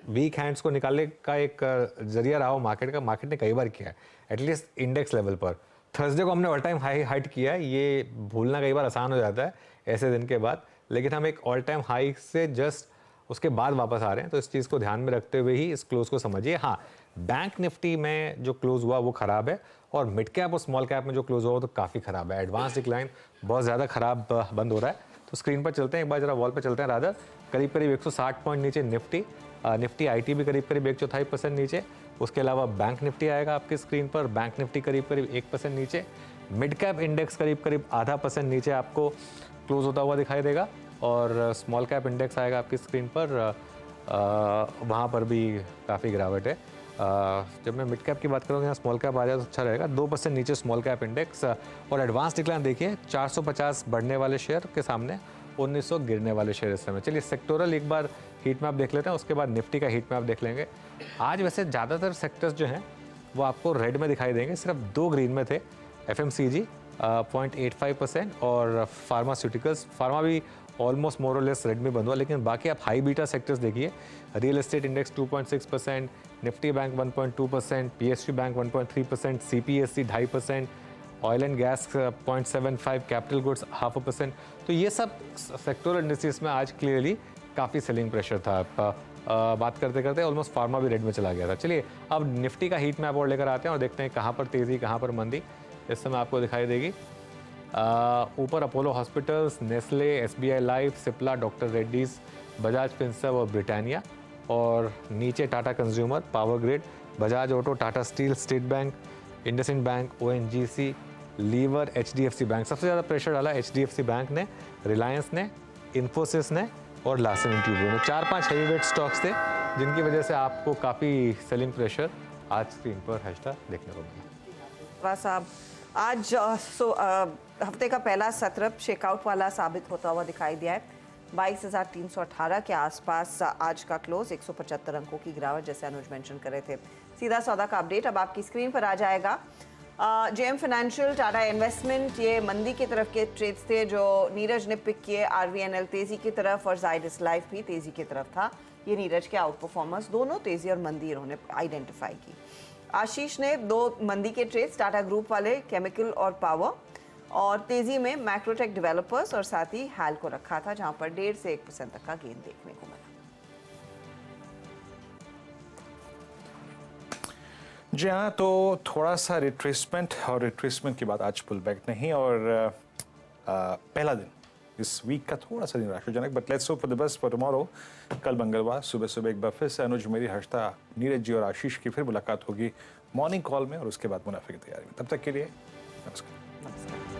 वीक हैंड्स को निकालने का एक जरिया रहा हो मार्केट का। मार्केट ने कई बार किया है, एटलीस्ट इंडेक्स लेवल पर। थर्सडे को हमने ऑल टाइम हाई हाइट किया है, ये भूलना कई बार आसान हो जाता है ऐसे दिन के बाद, लेकिन हम एक ऑल टाइम हाई से जस्ट उसके बाद वापस आ रहे हैं, तो इस चीज़ को ध्यान में रखते हुए ही इस क्लोज को समझिए। हाँ, बैंक निफ्टी में जो क्लोज हुआ वो खराब है, और मिड कैप और स्मॉल कैप में जो क्लोज हुआ वो तो काफ़ी खराब है। एडवांस डिक्लाइन बहुत ज़्यादा खराब बंद हो रहा है। तो स्क्रीन पर चलते हैं, एक बार जरा वॉल पर चलते हैं रादर। करीब 160 पॉइंट नीचे निफ्टी IT भी करीब 1/4% नीचे। उसके अलावा बैंक निफ्टी आएगा आपकी स्क्रीन पर, बैंक निफ्टी करीब 1% नीचे। मिड कैप इंडेक्स करीब 0.5% नीचे आपको क्लोज होता हुआ दिखाई देगा, और स्मॉल कैप इंडेक्स आएगा आपकी स्क्रीन पर, वहाँ पर भी काफ़ी गिरावट है। जब मैं मिड कैप की बात करूँगा, यहाँ स्मॉल कैप आ जाए तो अच्छा रहेगा। 2% नीचे स्मॉल कैप इंडेक्स, और एडवांस डिक्लाइन देखिए 450 बढ़ने वाले शेयर के सामने 1900 गिरने वाले शेयर इस समय। चलिए सेक्टोरल एक बार हीट मैप देख लेते हैं, उसके बाद निफ्टी का हीट मैप देख लेंगे। आज वैसे ज़्यादातर सेक्टर्स जो हैं वो आपको रेड में दिखाई देंगे, सिर्फ 2 ग्रीन में थे। FMCG 0.85% और फार्मास्यूटिकल्स, फार्मा भी ऑलमोस्ट मोर और लेस रेड में बंद हुआ, लेकिन बाकी आप हाई बीटा सेक्टर्स देखिए। Real estate index 2.6%, Nifty bank 1.2%, PSU bank 1.3%, CPSE 2.5%, oil and gas 0.75, capital goods 0.5%। तो ये सब सेक्टोरल इंडिसेस में आज क्लियरली काफ़ी सेलिंग प्रेशर था। बात करते करते ऑलमोस्ट फार्मा भी रेड में चला गया था। चलिए अब निफ्टी का हीट मैप और लेकर आते हैं और देखते हैं कहाँ पर तेज़ी कहाँ पर मंदी इस समय आपको दिखाई देगी। ऊपर Apollo hospitals, Nestle, SBI life, Cipla, doctor Reddy's, Bajaj Finserv और ब्रिटानिया, और नीचे Tata consumer, power grid, Bajaj auto, Tata steel, state bank, IndusInd bank, ONGC, Lever, HDFC bank. सबसे ज़्यादा प्रेशर डाला HDFC बैंक ने, रिलायंस ने, इन्फोसिस ने और लार्सन एंड टुब्रो ने। 4-5 हैवीवेट स्टॉक्स थे जिनकी वजह से आपको काफ़ी सेलिंग प्रेशर आज स्क्रीन पर हैशटैग देखने को मिला। साहब आज हफ्ते का पहला सत्र शेकआउट वाला साबित होता हुआ दिखाई दिया है। 22,318 के आसपास आज का क्लोज, 175 अंकों की गिरावट जैसे अनुज मेंशन कर रहे थे। सीधा सौदा का अपडेट अब आपकी स्क्रीन पर आ जाएगा। JM फाइनेंशियल, टाटा इन्वेस्टमेंट, ये मंदी की तरफ के ट्रेड्स थे जो नीरज ने पिक किए। RVNL तेजी की तरफ और जायडस लाइफ भी तेजी की तरफ था। ये नीरज के आउट परफॉर्मर्स, दोनों तेजी और मंदी इन्होंने आइडेंटिफाई की। आशीष ने 2 मंदी के ट्रेड्स, टाटा ग्रुप वाले, केमिकल और पावर, और तेजी में मैक्रोटेक डेवलपर्स और साथ ही हैल को रखा था जहां पर 1.5 से 1% तक का गेन देखने को मिला। जी हाँ, तो थोड़ा सा रिट्रेसमेंट, और रिट्रेसमेंट के बाद आज पुल बैक नहीं, और पहला दिन इस वीक का थोड़ा सा दिन निराशाजनक, but let's hope for the best for tomorrow. कल मंगलवार सुबह एक बार फिर से अनुज, मेरी, हर्षता, नीरज जी और आशीष की फिर मुलाकात होगी मॉर्निंग कॉल में और उसके बाद मुनाफे की तैयारी में। तब तक के लिए नमस्कार।